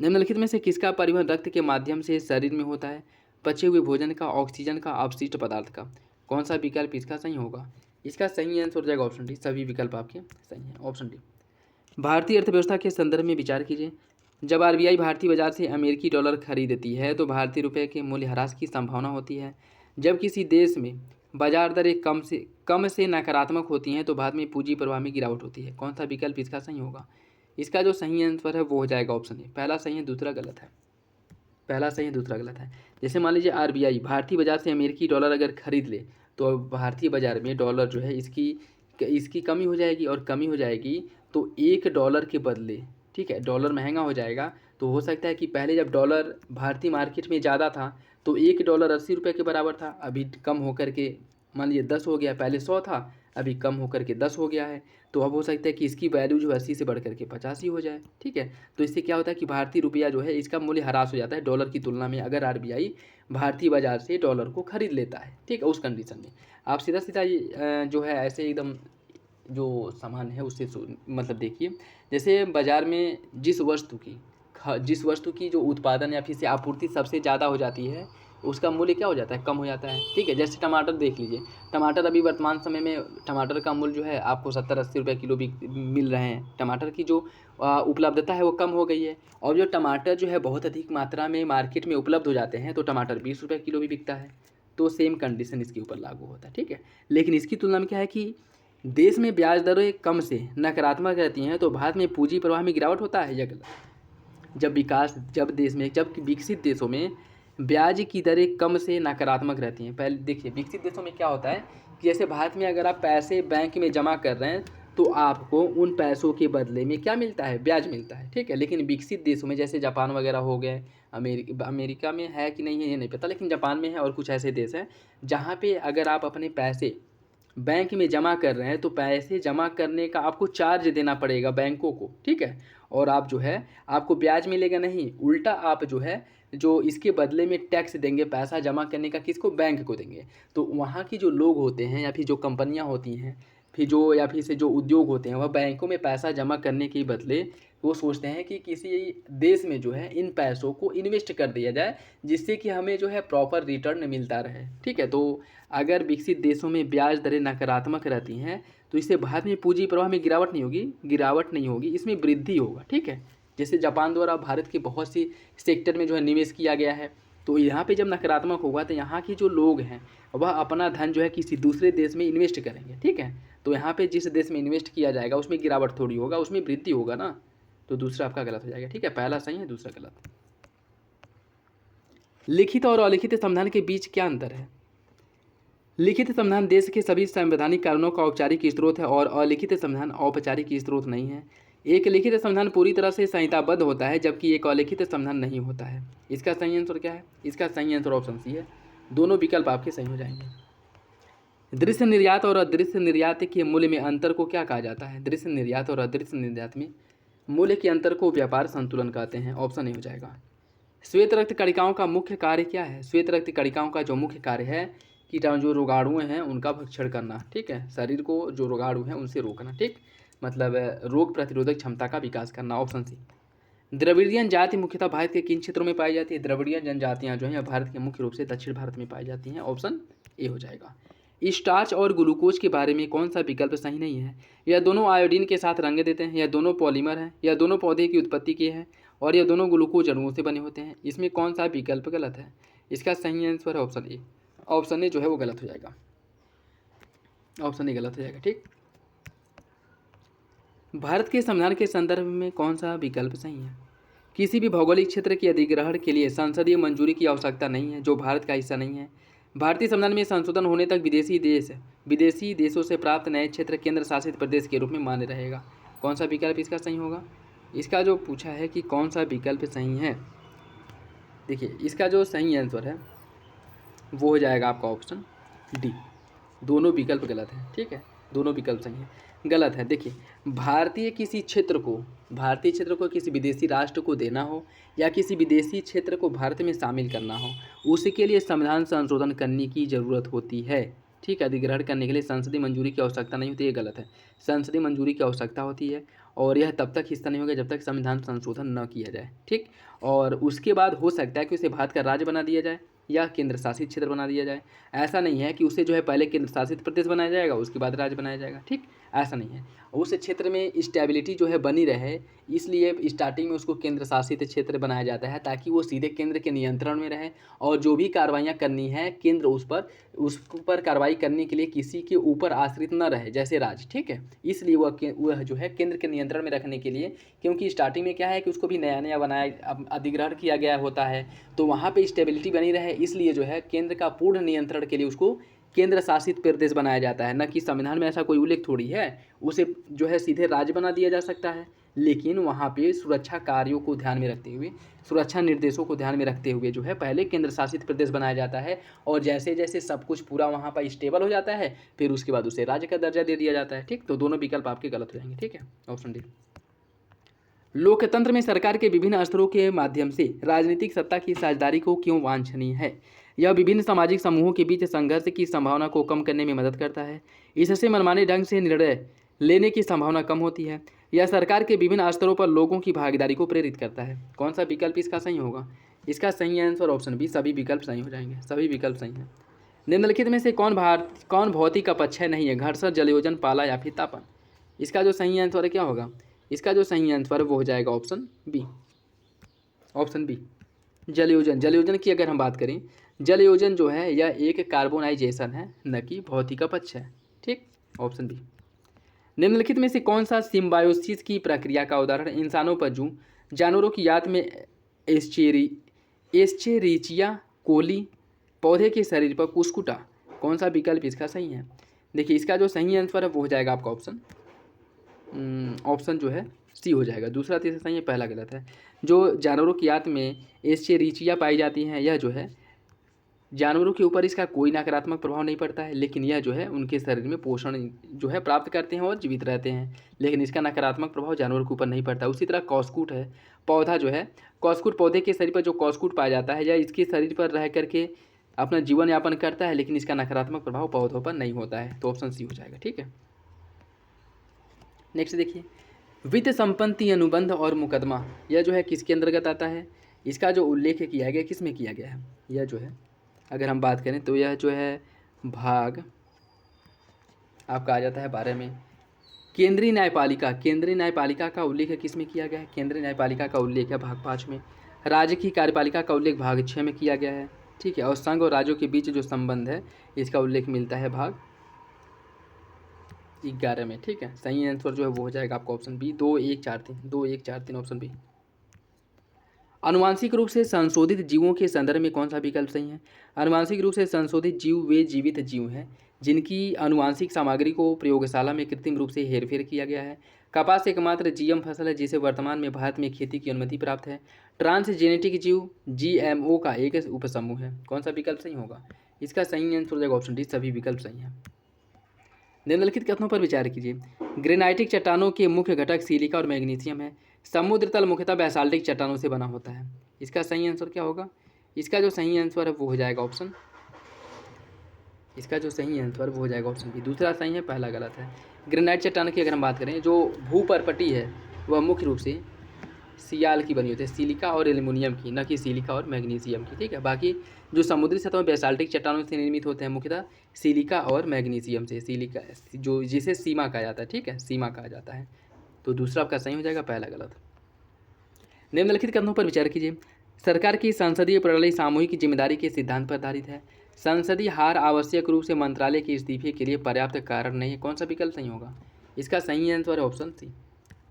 निम्नलिखित में से किसका परिवहन रक्त के माध्यम से शरीर में होता है? पचे हुए भोजन का, ऑक्सीजन का, अवशिष्ट पदार्थ का। कौन सा विकल्प इसका सही होगा? इसका सही आंसर हो जाएगा ऑप्शन डी। सभी विकल्प आपके सही हैं, ऑप्शन डी। भारतीय अर्थव्यवस्था के संदर्भ में विचार कीजिए। जब RBI भारतीय बाजार से अमेरिकी डॉलर खरीदती है तो भारतीय रुपये के मूल्यह्रास की संभावना होती है। जब किसी देश में बाजार दरें कम से नकारात्मक होती हैं तो बाद में पूंजी प्रवाह में गिरावट होती है। कौन सा विकल्प इसका सही होगा? इसका जो सही आंसर है वो हो जाएगा ऑप्शन ए। पहला सही है, दूसरा गलत है। पहला सही है, दूसरा गलत है। जैसे मान लीजिए RBI भारतीय बाजार से अमेरिकी डॉलर अगर खरीद ले तो भारतीय बाजार में डॉलर जो है इसकी कमी हो जाएगी, और कमी हो जाएगी तो $1 के बदले, ठीक है, डॉलर महंगा हो जाएगा। तो हो सकता है कि पहले जब डॉलर भारतीय मार्केट में ज़्यादा था तो $1 80 के बराबर था, अभी कम होकर के मान लीजिए 10 हो गया। पहले 100 था, अभी कम होकर के 10 हो गया है। तो अब हो सकता है कि इसकी वैल्यू जो 80 से बढ़ करके 85 हो जाए। ठीक है, तो इससे क्या होता है कि भारतीय रुपया जो है इसका मूल्य ह्रास हो जाता है डॉलर की तुलना में, अगर RBI भारतीय बाजार से डॉलर को खरीद लेता है। ठीक है, उस कंडीशन में आप सीधा सीधा जो है ऐसे एकदम जो सामान है उससे मतलब देखिए, जैसे बाज़ार में जिस वस्तु की जो उत्पादन या फिर से आपूर्ति सबसे ज़्यादा हो जाती है उसका मूल्य क्या हो जाता है, कम हो जाता है। ठीक है, जैसे टमाटर देख लीजिए, टमाटर अभी वर्तमान समय में टमाटर का मूल्य जो है आपको 70-80 रुपये किलो भी मिल रहे हैं। टमाटर की जो उपलब्धता है वो कम हो गई है, और जो टमाटर जो है बहुत अधिक मात्रा में मार्केट में उपलब्ध हो जाते हैं तो टमाटर 20 रुपये किलो भी बिकता है। तो सेम कंडीशन इसके ऊपर लागू होता है। ठीक है, लेकिन इसकी तुलना में क्या है कि देश में ब्याज दरें कम से नकारात्मक रहती हैं तो भारत में पूंजी प्रवाह में गिरावट होता है या गलत? जब विकसित देशों में ब्याज की दरें कम से नकारात्मक रहती हैं। पहले देखिए, विकसित देशों में क्या होता है कि जैसे भारत में अगर आप पैसे बैंक में जमा कर रहे हैं तो आपको उन पैसों के बदले में क्या मिलता है, ब्याज मिलता है। ठीक है, लेकिन विकसित देशों में जैसे जापान वगैरह हो गए, अमेरिका में है कि नहीं है ये नहीं पता, लेकिन जापान में है और कुछ ऐसे देश हैं जहाँ पे अगर आप अपने पैसे बैंक में जमा कर रहे हैं तो पैसे जमा करने का आपको चार्ज देना पड़ेगा बैंकों को। ठीक है, और आप जो है आपको ब्याज मिलेगा नहीं, उल्टा आप जो है जो इसके बदले में टैक्स देंगे पैसा जमा करने का, किसको, बैंक को देंगे। तो वहाँ की जो लोग होते हैं या फिर जो कंपनियाँ होती हैं या फिर से जो उद्योग होते हैं वह बैंकों में पैसा जमा करने के बदले वो सोचते हैं कि किसी देश में जो है इन पैसों को इन्वेस्ट कर दिया जाए जिससे कि हमें जो है प्रॉपर रिटर्न मिलता रहे। ठीक है, तो अगर विकसित देशों में ब्याज दरें नकारात्मक रहती हैं तो इससे भारत में पूंजी प्रवाह में गिरावट नहीं होगी, इसमें वृद्धि होगा। ठीक है, जैसे जापान द्वारा भारत के बहुत सी सेक्टर में जो है निवेश किया गया है, तो यहाँ पे जब नकारात्मक होगा तो यहाँ के जो लोग हैं वह अपना धन जो है किसी दूसरे देश में इन्वेस्ट करेंगे। ठीक है, तो यहाँ पे जिस देश में इन्वेस्ट किया जाएगा उसमें गिरावट थोड़ी होगा, उसमें वृद्धि होगा ना। तो दूसरा आपका गलत हो जाएगा। ठीक है, पहला सही है, दूसरा गलत। लिखित और अलिखित संविधान के बीच क्या अंतर है? लिखित संविधान देश के सभी संवैधानिक कानूनों का औपचारिक स्रोत है और अलिखित संविधान औपचारिक स्रोत नहीं है। एक लिखित संविधान पूरी तरह से संहिताबद्ध होता है जबकि एक अलिखित संविधान नहीं होता है। इसका सही आंसर क्या है? इसका सही आंसर ऑप्शन सी है। दोनों विकल्प आपके सही हो जाएंगे। दृश्य निर्यात और अदृश्य निर्यात के मूल्य में अंतर को क्या कहा जाता है? दृश्य निर्यात और अदृश्य निर्यात में मूल्य के अंतर को व्यापार संतुलन कहते हैं। ऑप्शन ए हो जाएगा। श्वेत रक्त कणिकाओं का मुख्य कार्य क्या है? श्वेत रक्त कणिकाओं का जो मुख्य कार्य है, कीटाणु जो रोगाणु हैं उनका भक्षण करना। ठीक है, शरीर को जो रोगाणु हैं उनसे रोकना। ठीक, मतलब रोग प्रतिरोधक क्षमता का विकास करना। Option C. द्रविड़ियन जाति मुख्यतः भारत के किन क्षेत्रों में पाई जाती है? द्रविड़ियन जनजातियां जो हैं भारत के मुख्य रूप से दक्षिण भारत में पाई जाती हैं। ऑप्शन ए हो जाएगा। स्टार्च और ग्लूकोज के बारे में कौन सा विकल्प सही नहीं है? यह दोनों आयोडीन के साथ रंग देते हैं, यह दोनों पॉलीमर हैं, यह दोनों पौधे की उत्पत्ति के हैं और यह दोनों ग्लूकोज अणुओं से बने होते हैं। इसमें कौन सा विकल्प गलत है? इसका सही आंसर है ऑप्शन ए। ऑप्शन ए जो है वो गलत हो जाएगा। ऑप्शन ए गलत हो जाएगा। ठीक, भारत के संविधान के संदर्भ में कौन सा विकल्प सही है? किसी भी भौगोलिक क्षेत्र के अधिग्रहण के लिए संसदीय मंजूरी की आवश्यकता नहीं है जो भारत का हिस्सा नहीं है। भारतीय संविधान में संशोधन होने तक विदेशी देशों से प्राप्त नए क्षेत्र केंद्र शासित प्रदेश के रूप में मान्य रहेगा। कौन सा विकल्प इसका सही होगा? इसका जो पूछा है कि कौन सा विकल्प सही है, देखिए इसका जो सही आंसर है वो हो जाएगा आपका ऑप्शन डी। दोनों विकल्प गलत हैं। ठीक है, दोनों विकल्प सही हैं, गलत है। देखिए, भारतीय क्षेत्र को किसी विदेशी राष्ट्र को देना हो या किसी विदेशी क्षेत्र को भारत में शामिल करना हो, उसके लिए संविधान संशोधन करने की ज़रूरत होती है। ठीक है, अधिग्रहण करने के लिए संसदीय मंजूरी की आवश्यकता नहीं होती, ये गलत है। संसदीय मंजूरी की आवश्यकता होती है और यह तब तक हिस्सा नहीं होगा जब तक संविधान संशोधन न किया जाए। ठीक, और उसके बाद हो सकता है कि उसे भारत का राज्य बना दिया जाए या केंद्र शासित क्षेत्र बना दिया जाए। ऐसा नहीं है कि उसे जो है पहले केंद्र शासित प्रदेश बनाया जाएगा उसके बाद राज्य बनाया जाएगा। ठीक, ऐसा नहीं है। उस क्षेत्र में स्टेबिलिटी जो है बनी रहे, इसलिए स्टार्टिंग में उसको केंद्र शासित क्षेत्र बनाया जाता है ताकि वो सीधे केंद्र के नियंत्रण में रहे और जो भी कार्रवाइयाँ करनी है केंद्र उस पर कार्रवाई करने के लिए किसी के ऊपर आश्रित न रहे, जैसे राज्य। ठीक है, इसलिए वह जो है केंद्र के नियंत्रण में रखने के लिए, क्योंकि स्टार्टिंग में क्या है कि उसको भी नया नया बनाया अधिग्रहण किया गया होता है, तो वहाँ पे स्टेबिलिटी बनी रहे, इसलिए जो है केंद्र का पूर्ण नियंत्रण के लिए उसको केंद्र शासित प्रदेश बनाया जाता है। न कि संविधान में ऐसा कोई उल्लेख थोड़ी है, उसे जो है सीधे राज्य बना दिया जा सकता है, लेकिन वहाँ पे सुरक्षा कार्यों को ध्यान में रखते हुए, सुरक्षा निर्देशों को ध्यान में रखते हुए जो है पहले केंद्र शासित प्रदेश बनाया जाता है और जैसे जैसे सब कुछ पूरा वहाँ पर स्टेबल हो जाता है फिर उसके बाद उसे राज्य का दर्जा दे दिया जाता है। ठीक, तो दोनों विकल्प आपके गलत हो जाएंगे। ठीक है, ऑप्शन डी। लोकतंत्र में सरकार के विभिन्न स्तरों के माध्यम से राजनीतिक सत्ता की साझेदारी को क्यों वांछनीय है? यह विभिन्न सामाजिक समूहों के बीच संघर्ष की संभावना को कम करने में मदद करता है। इससे मनमाने ढंग से निर्णय लेने की संभावना कम होती है। यह सरकार के विभिन्न स्तरों पर लोगों की भागीदारी को प्रेरित करता है। कौन सा विकल्प इसका सही होगा? इसका सही आंसर ऑप्शन बी। सभी विकल्प सही हो जाएंगे, सभी विकल्प सही हैं। निम्नलिखित में से कौन भौतिक अपक्षय नहीं है? घर्षण, जलयोजन, पाला या फिर तापन? इसका जो सही आंसर है क्या होगा? इसका जो सही आंसर है वो हो जाएगा ऑप्शन बी। ऑप्शन बी, जलयोजन। जलयोजन की अगर हम बात करें, जलयोजन जो है यह एक कार्बोनाइजेशन है, न कि भौतिक अपक्षय है। ठीक, ऑप्शन बी। निम्नलिखित में से कौन सा सिम्बायोसिस की प्रक्रिया का उदाहरण? इंसानों पर जूं, जानवरों की याद में एस्चेरिचिया कोली, पौधे के शरीर पर कुस्कुटा? कौन सा विकल्प इसका सही है? देखिए, इसका जो सही आंसर है वो हो जाएगा आपका ऑप्शन जो है सी हो जाएगा। दूसरा तीसरा सही है, पहला गलत है। जो जानवरों की याद में एस्चेरिचिया पाई जाती हैं, यह जो है जानवरों के ऊपर इसका कोई नकारात्मक प्रभाव नहीं पड़ता है, लेकिन यह जो है उनके शरीर में पोषण जो है प्राप्त करते हैं और जीवित रहते हैं, लेकिन इसका नकारात्मक प्रभाव जानवरों के ऊपर नहीं पड़ता। उसी तरह कॉस्कूट है, पौधा जो है कॉस्कूट, पौधे के शरीर पर जो कॉस्कूट पाया जाता है यह इसके शरीर पर रह करके अपना जीवन यापन करता है, लेकिन इसका नकारात्मक प्रभाव पौधों पर नहीं होता है। तो ऑप्शन सी हो जाएगा। ठीक है, नेक्स्ट देखिए, वित्त संपत्ति अनुबंध और मुकदमा, यह जो है किसके अंतर्गत आता है? इसका जो उल्लेख किया गया किस में किया गया है? यह जो है अगर हम बात करें तो यह जो है भाग आपका आ जाता है 12 में। केंद्रीय न्यायपालिका का उल्लेख किस में किया गया है? केंद्रीय न्यायपालिका का उल्लेख है भाग 5 में। राज्य की कार्यपालिका का उल्लेख भाग 6 में किया गया है। ठीक है, और संघ और राज्यों के बीच जो संबंध है इसका उल्लेख मिलता है भाग 11 में। ठीक है, सही आंसर जो है वो हो जाएगा आपका ऑप्शन बी, 2 1 4 3 ऑप्शन बी। आनुवांशिक रूप से संशोधित जीवों के संदर्भ में कौन सा विकल्प सही है? आनुवांशिक रूप से संशोधित जीव वे जीवित जीव हैं जिनकी आनुवांशिक सामग्री को प्रयोगशाला में कृत्रिम रूप से हेरफेर किया गया है। कपास एकमात्र जीएम फसल है जिसे वर्तमान में भारत में खेती की अनुमति प्राप्त है। ट्रांसजेनेटिक जीव जीएमओ का एक उपसमूह है। कौन सा विकल्प सही होगा? इसका सही आंसर हो जाएगा ऑप्शन डी, सभी विकल्प सही हैं। निम्नलिखित कथनों पर विचार कीजिए। ग्रेनाइटिक चट्टानों के मुख्य घटक सिलिका और मैग्नीशियम है। समुद्र तल मुख्यतः बैसाल्टिक चट्टानों से बना होता है। इसका सही आंसर क्या होगा? इसका जो सही आंसर है वो हो जाएगा ऑप्शन बी। दूसरा सही है, पहला गलत है। ग्रेनाइट चट्टान की अगर हम बात करें, जो भूपर्पटी है वह मुख्य रूप से सियाल की बनी होती है, सिलिका और एल्युमिनियम की, न कि सिलिका और मैग्नीशियम की। ठीक है, बाकी जो समुद्री सतह में बेसाल्टिक चट्टानों से निर्मित होते हैं मुख्यतः सिलिका और मैग्नीशियम से। सिलिका जो जिसे सीमा कहा जाता है, ठीक है, सीमा कहा जाता है। तो दूसरा आपका सही हो जाएगा, पहला गलत। निम्नलिखित कथनों पर विचार कीजिए। सरकार की संसदीय प्रणाली सामूहिक जिम्मेदारी के सिद्धांत पर आधारित है। संसदीय हार आवश्यक रूप से मंत्रालय के इस्तीफे के लिए पर्याप्त कारण नहीं है। कौन सा विकल्प सही होगा? इसका सही आंसर है ऑप्शन सी,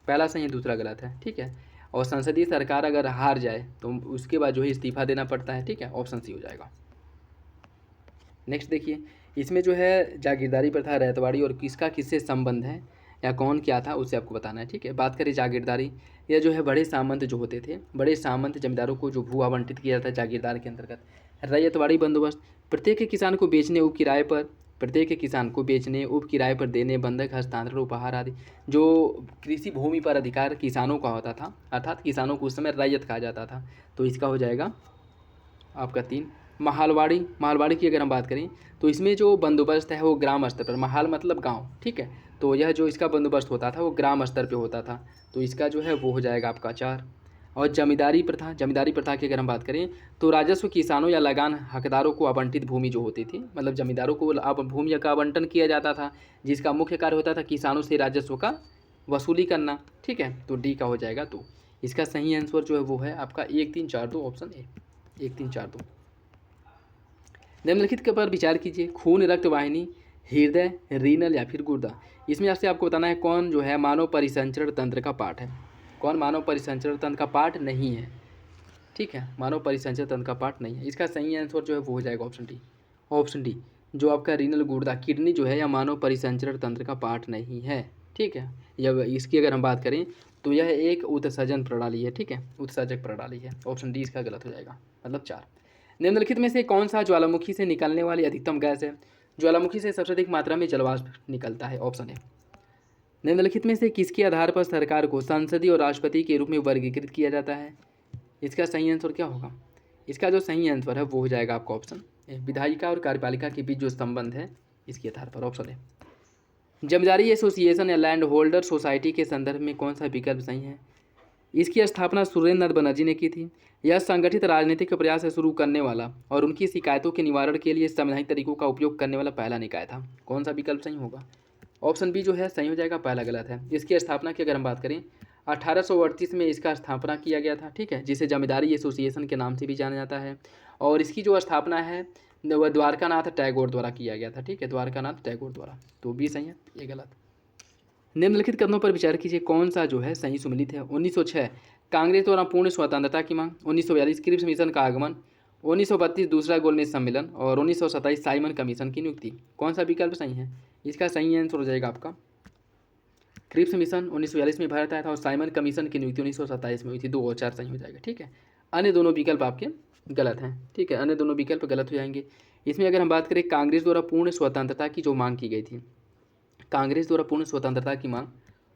पहला सही है, दूसरा गलत है। ठीक है, और संसदीय सरकार अगर हार जाए तो उसके बाद जो है इस्तीफा देना पड़ता है। ठीक है, ऑप्शन सी हो जाएगा। नेक्स्ट देखिए, इसमें जो है जागीरदारी प्रथा, रैयतवाड़ी और किसका किससे संबंध है या कौन क्या था उसे आपको बताना है। ठीक है, बात करें जागीरदारी, यह जो है बड़े सामंत जो होते थे, बड़े सामंत जमींदारों को जो भू आवंटित किया जाता है जागीरदार के अंतर्गत। रैयतवाड़ी बंदोबस्त, प्रत्येक किसान को बेचने उप किराए पर देने, बंधक हस्तांतरण, उपहार आदि। जो कृषि भूमि पर अधिकार किसानों का होता था, अर्थात किसानों को उस समय रैयत कहा जाता था। तो इसका हो जाएगा आपका 3। महालवाड़ी की अगर हम बात करें तो इसमें जो बंदोबस्त है वो ग्राम स्तर पर, महाल मतलब गांव, ठीक है, तो यह जो इसका बंदोबस्त होता था वो ग्राम स्तर पे होता था। तो इसका जो है वो हो जाएगा आपका 4। और जमींदारी प्रथा की अगर हम बात करें तो राजस्व किसानों या लगान हकदारों को आवंटित भूमि जो होती थी, मतलब जमींदारों को अब भूमि का आवंटन किया जाता था जिसका मुख्य कार्य होता था किसानों से राजस्व का वसूली करना। ठीक है, तो डी का हो जाएगा 2। इसका सही आंसर जो है वो है आपका 1 3 4 2, ऑप्शन ए, 1 3 4 2। निम्नलिखित के पर विचार कीजिए। खून, रक्त वाहिनी, हृदय, रीनल या फिर गुर्दा। इसमें आपको बताना है कौन जो है मानव परिसंचरण तंत्र का पार्ट है, कौन मानव परिसंचरण तंत्र का पार्ट नहीं है। ठीक है, मानव परिसंचरण तंत्र का पार्ट नहीं है। इसका सही आंसर जो है वो हो जाएगा ऑप्शन डी, जो आपका रीनल गुर्दा किडनी जो है या मानव परिसंचरण तंत्र का पार्ट नहीं है। ठीक है, या इसकी अगर हम बात करें तो यह एक उत्सर्जन प्रणाली है। ठीक है, उत्सर्जक प्रणाली है। ऑप्शन डी इसका गलत हो जाएगा, मतलब 4। निम्नलिखित में से कौन सा ज्वालामुखी से निकलने वाली अधिकतम गैस है? ज्वालामुखी से सबसे अधिक मात्रा में जलवाष्प निकलता है, ऑप्शन ए। निम्नलिखित में से किसके आधार पर सरकार को संसदीय और राष्ट्रपति के रूप में वर्गीकृत किया जाता है? इसका सही आंसर क्या होगा? इसका जो सही आंसर है वो हो जाएगा आपका ऑप्शन ए, विधायिका और कार्यपालिका के बीच जो संबंध है इसके आधार पर, ऑप्शन ए। जमींदारी एसोसिएशन या लैंड होल्डर सोसाइटी के संदर्भ में कौन सा विकल्प सही है? इसकी स्थापना सुरेंद्र नाथ बनर्जी ने की थी। यह संगठित राजनीतिक प्रयास से शुरू करने वाला और उनकी शिकायतों के निवारण के लिए संवैधानिक तरीकों का उपयोग करने वाला पहला निकाय था। कौन सा विकल्प सही होगा? ऑप्शन बी जो है सही हो जाएगा, पहला गलत है। इसकी स्थापना की अगर हम बात करें 1838 में इसका स्थापना किया गया था। ठीक है, जिसे जमींदारी एसोसिएशन के नाम से भी जाना जाता है। और इसकी जो स्थापना है वह द्वारकानाथ टैगोर द्वारा किया गया था। ठीक है, द्वारकानाथ टैगोर द्वारा। तो बी सही है, ये गलत। निम्नलिखित कथनों पर विचार कीजिए, कौन सा जो है सही सुमेलित है? 1906 कांग्रेस द्वारा पूर्ण स्वतंत्रता की मांग, 1942 क्रिप्स मिशन का आगमन, 1932 दूसरा गोलमेज सम्मेलन और 1927 साइमन कमीशन की नियुक्ति। कौन सा विकल्प सही है? इसका सही आंसर हो जाएगा आपका क्रिप्स मिशन 1942 में भारत आया था और साइमन कमीशन की नियुक्ति 1927 में हुई थी। 2 और 4 सही हो जाएगा। ठीक है, अन्य दोनों विकल्प आपके गलत हैं। ठीक है, अन्य दोनों विकल्प गलत हो जाएंगे। इसमें अगर हम बात करें कांग्रेस द्वारा पूर्ण स्वतंत्रता की जो मांग की गई थी, कांग्रेस द्वारा पूर्ण स्वतंत्रता की मांग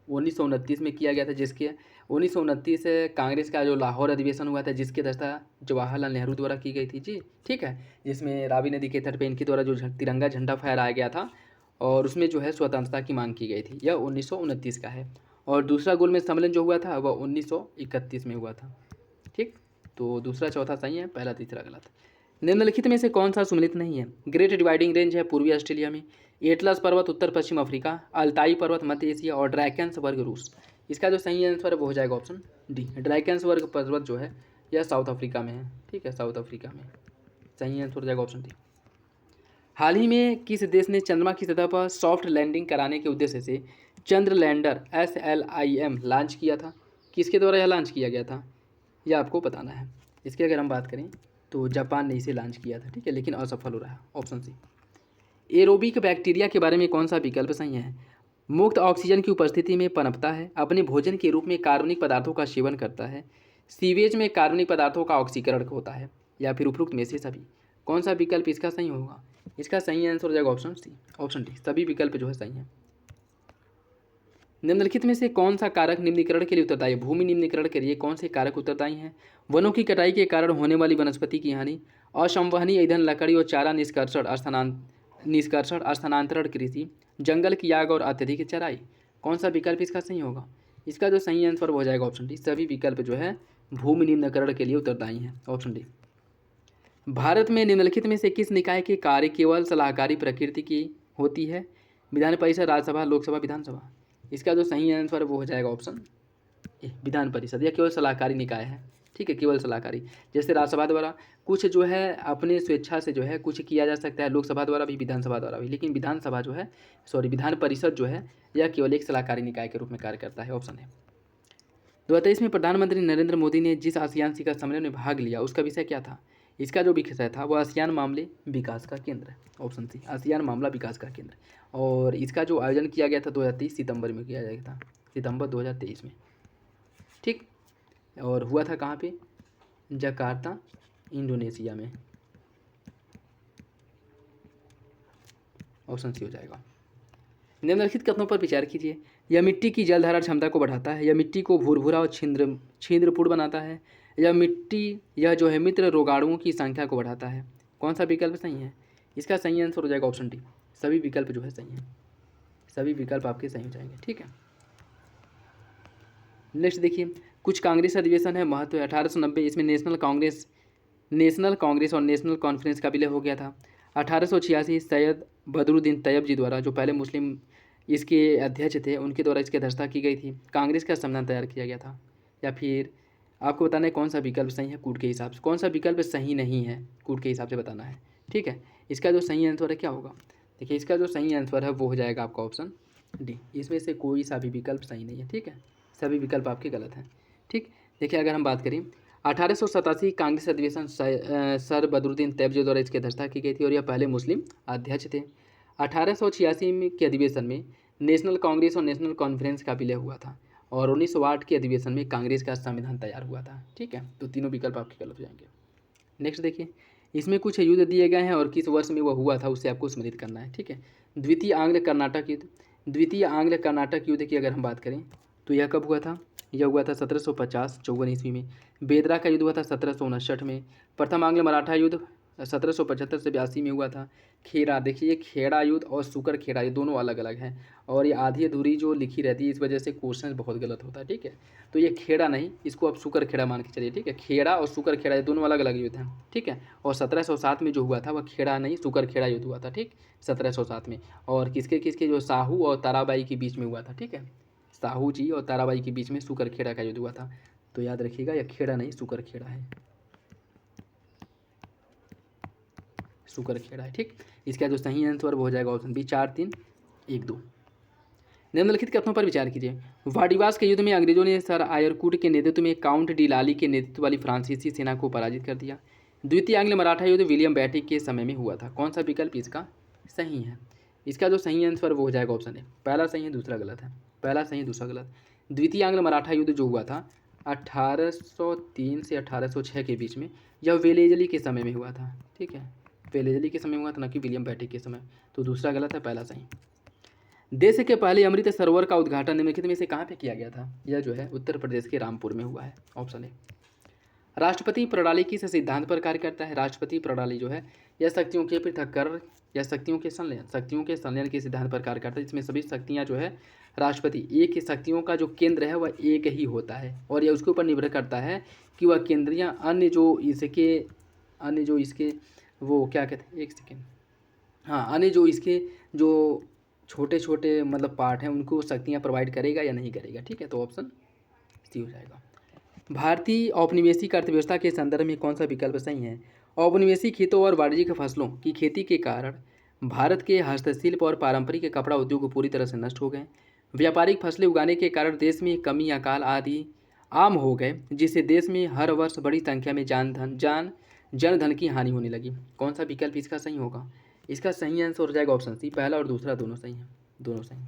1929 में किया गया था, जिसके 1929 कांग्रेस का जो लाहौर अधिवेशन हुआ था जिसकी अध्यक्षता जवाहरलाल नेहरू द्वारा की गई थी जी। ठीक है, जिसमें रावी नदी के तट पर इनके द्वारा जो तिरंगा झंडा फहराया गया था और उसमें जो है स्वतंत्रता की मांग की गई थी। यह 1929 का है। और दूसरा गोलमेज सम्मेलन जो हुआ था वह 1931 में हुआ था। ठीक, तो दूसरा चौथा सही है, पहला तीसरा गलत। निम्नलिखित में से कौन सा सुमेलित नहीं है? ग्रेट डिवाइडिंग रेंज है पूर्वी ऑस्ट्रेलिया में, एटलस पर्वत उत्तर पश्चिम अफ्रीका, अल्ताई पर्वत मध्य एशिया और ड्रैकेंस वर्ग रूस। इसका जो सही आंसर है वो हो जाएगा ऑप्शन डी, ड्रैकेंस वर्ग पर्वत जो है यह साउथ अफ्रीका में है। ठीक है, साउथ अफ्रीका में। सही आंसर हो जाएगा ऑप्शन डी। हाल ही में किस देश ने चंद्रमा की सतह पर सॉफ्ट लैंडिंग कराने के उद्देश्य से चंद्र लैंडर SLIM लॉन्च किया था? किसके द्वारा यह लॉन्च किया गया था? यह आपको बताना है। इसकी अगर हम बात करें तो जापान ने इसे लॉन्च किया था, ठीक है, लेकिन असफल हो रहा। Option C. एरोबिक बैक्टीरिया के बारे में कौन सा विकल्प सही है? मुक्त ऑक्सीजन की उपस्थिति में पनपता है, अपने भोजन के रूप में कार्बनिक पदार्थों का सेवन करता है, सीवेज में कार्बनिक पदार्थों का ऑक्सीकरण होता है, या फिर उपरोक्त में से सभी। कौन सा विकल्प इसका सही होगा? इसका सही आंसर हो जाएगा ऑप्शन सी, ऑप्शन डी, सभी विकल्प जो है सही है। निम्नलिखित में से कौन सा कारक निम्नीकरण के लिए उत्तरदायी है? भूमि निम्नीकरण के लिए कौन से कारक उत्तरदायी हैं? वनों की कटाई के कारण होने वाली वनस्पति की हानि, असंवहनीय ईंधन, लकड़ी और चारा निष्कर्षण स्थानांतरण कृषि, जंगल की आग और अत्यधिक चराई। कौन सा विकल्प इसका सही होगा? इसका जो सही आंसर हो जाएगा ऑप्शन डी, सभी विकल्प जो है भूमि निम्नीकरण के लिए उत्तरदायी हैं, ऑप्शन डी। भारत में निम्नलिखित में से किस निकाय के कार्य केवल सलाहकारी प्रकृति की होती है? विधान परिषद, राज्यसभा, लोकसभा, विधानसभा। इसका जो सही आंसर वो हो जाएगा ऑप्शन ए, विधान परिषद। यह केवल सलाहकारी निकाय है, ठीक है, केवल सलाहकारी। जैसे राज्यसभा द्वारा कुछ जो है अपने स्वेच्छा से जो है कुछ किया जा सकता है, लोकसभा द्वारा भी, विधानसभा द्वारा भी, लेकिन विधानसभा जो है विधान परिषद जो है यह केवल एक सलाहकारी निकाय के रूप में कार्य करता है, ऑप्शन है। 2023 में प्रधानमंत्री नरेंद्र मोदी ने जिस आसियान शिखर सम्मेलन में भाग लिया उसका विषय क्या था? इसका जो विषय था वह आसियान मामले विकास का केंद्र, ऑप्शन सी, आसियान मामला विकास का केंद्र। और इसका जो आयोजन किया गया था 2023 सितंबर में किया गया था, सितंबर 2023 में, ठीक। और हुआ था कहाँ पे? जकार्ता, इंडोनेशिया में, ऑप्शन सी हो जाएगा। निम्नलिखित कथनों पर विचार कीजिए। यह मिट्टी की जलधारण क्षमता को बढ़ाता है, यह मिट्टी को भुरभुरा और छिद्रपूर्ण बनाता है, यह जो है मित्र रोगाणुओं की संख्या को बढ़ाता है। कौन सा विकल्प सही है? इसका सही आंसर हो जाएगा ऑप्शन डी, सभी विकल्प जो है सही है, सभी विकल्प आपके सही हो जाएंगे, ठीक है। नेक्स्ट देखिए, कुछ कांग्रेस अधिवेशन है, महत्व है। 1890 इसमें नेशनल कांग्रेस और नेशनल कॉन्फ्रेंस का विलय हो गया था। 1886 सैयद बदरुद्दीन तैयब जी द्वारा, जो पहले मुस्लिम इसके अध्यक्ष थे, उनके द्वारा इसकी अध्यक्षता की गई थी। कांग्रेस का संविधान तैयार किया गया था। या फिर आपको बताना है कौन सा विकल्प सही है कूट के हिसाब से, कौन सा विकल्प सही नहीं है कूट के हिसाब से बताना है, ठीक है। इसका जो सही आंसर है क्या होगा? देखिए, इसका जो सही आंसर है वो हो जाएगा आपका ऑप्शन डी, इसमें से कोई सा भी विकल्प सही नहीं है, ठीक है, सभी विकल्प आपके गलत हैं, ठीक। देखिए, अगर हम बात करें 1887 कांग्रेस अधिवेशन सर बदरुद्दीन तैयब जी द्वारा इसकी अध्यक्षता की गई थी और यह पहले मुस्लिम अध्यक्ष थे। 1886 में के अधिवेशन में नेशनल कांग्रेस और नेशनल कॉन्फ्रेंस का विलय हुआ था और 1908 के अधिवेशन में कांग्रेस का संविधान तैयार हुआ था, ठीक है। तो तीनों विकल्प आपके गलत हो जाएंगे। नेक्स्ट देखिए, इसमें कुछ युद्ध दिए गए हैं और किस वर्ष में वह हुआ था उससे आपको स्मृत करना है, ठीक है। द्वितीय आंग्ल कर्नाटक युद्ध की अगर हम बात करें तो यह कब हुआ था? यह हुआ था 1750-54 ईस्वी में। बेदरा का युद्ध हुआ था 1759 में। प्रथम आंग्ल मराठा युद्ध 1775 से 82 में हुआ था। खेड़ा, देखिए, खेड़ा युद्ध और सुकर खेड़ा ये दोनों अलग अलग हैं और ये आधी अधूरी जो लिखी रहती है, इस वजह से क्वेश्चन बहुत गलत होता है, ठीक है। तो ये खेड़ा नहीं, इसको आप सुकर खेड़ा मान के चलिए, ठीक है। खेड़ा और सुकर खेड़ा ये दोनों अलग अलग युद्ध हैं, ठीक है। और 1707 में जो हुआ था वह खेड़ा नहीं सुकर खेड़ा युद्ध हुआ था, ठीक, 1707 में। और किसके किसके, जो साहू और ताराबाई के बीच में हुआ था, ठीक है। साहू जी और ताराबाई के बीच में सुकर खेड़ा का युद्ध हुआ था। तो याद रखिएगा, यह खेड़ा नहीं सुकर खेड़ा है, सुकर खेड़ा है, ठीक। इसका जो सही आंसर वो हो जाएगा ऑप्शन बी, 4, 3, 1, 2। निम्नलिखित कथनों पर विचार कीजिए। वाडिवास के युद्ध में अंग्रेजों ने सर आयरकुट के नेतृत्व में काउंट डी लाली के नेतृत्व वाली फ्रांसीसी सेना को पराजित कर दिया। द्वितीय आंग्ल मराठा युद्ध विलियम बैटिक के समय में हुआ था। कौन सा विकल्प इसका सही है? इसका जो सही आंसर वो हो जाएगा ऑप्शन ए, पहला सही है दूसरा गलत है, पहला सही है दूसरा गलत। द्वितीय आंग्ल मराठा युद्ध जो हुआ था 1803 से 1806 के बीच में, यह वेलेजली के समय में हुआ था, ठीक है, वेलेजली के समय हुआ था, न कि विलियम बैटिक के समय। तो दूसरा गलत है, पहला सही। देश के पहले अमृत सरोवर का उद्घाटन निम्नलिखित में से कहाँ पे किया गया था? यह जो है उत्तर प्रदेश के रामपुर में हुआ है, ऑप्शन ए। राष्ट्रपति प्रणाली किस सिद्धांत पर कार्य करता है? राष्ट्रपति प्रणाली जो है यह शक्तियों के पृथक्करण या शक्तियों के संलयन के सिद्धांत पर कार्य करता है, जिसमें सभी शक्तियाँ जो है राष्ट्रपति, एक ही शक्तियों का जो केंद्र है वह एक ही होता है और यह उसके ऊपर निर्भर करता है कि वह केंद्रियाँ अन्य जो इसके वो क्या कहते हैं, एक सेकेंड, हाँ, अन्य जो इसके जो छोटे छोटे मतलब पार्ट हैं उनको शक्तियाँ प्रोवाइड करेगा या नहीं करेगा, ठीक है। तो ऑप्शन सी हो जाएगा। भारतीय औपनिवेशिक अर्थव्यवस्था के संदर्भ में कौन सा विकल्प सही है? औपनिवेशिक खेतों और वाणिज्यिक फसलों की खेती के कारण भारत के हस्तशिल्प और पारंपरिक कपड़ा उद्योग पूरी तरह से नष्ट हो गए। व्यापारिक फसलें उगाने के कारण देश में कमी, अकाल आदि आम हो गए, जिससे देश में हर वर्ष बड़ी संख्या में जनधन की हानि होने लगी। कौन सा विकल्प इसका सही होगा? इसका सही आंसर हो जाएगा ऑप्शन सी, पहला और दूसरा दोनों सही हैं, दोनों सही।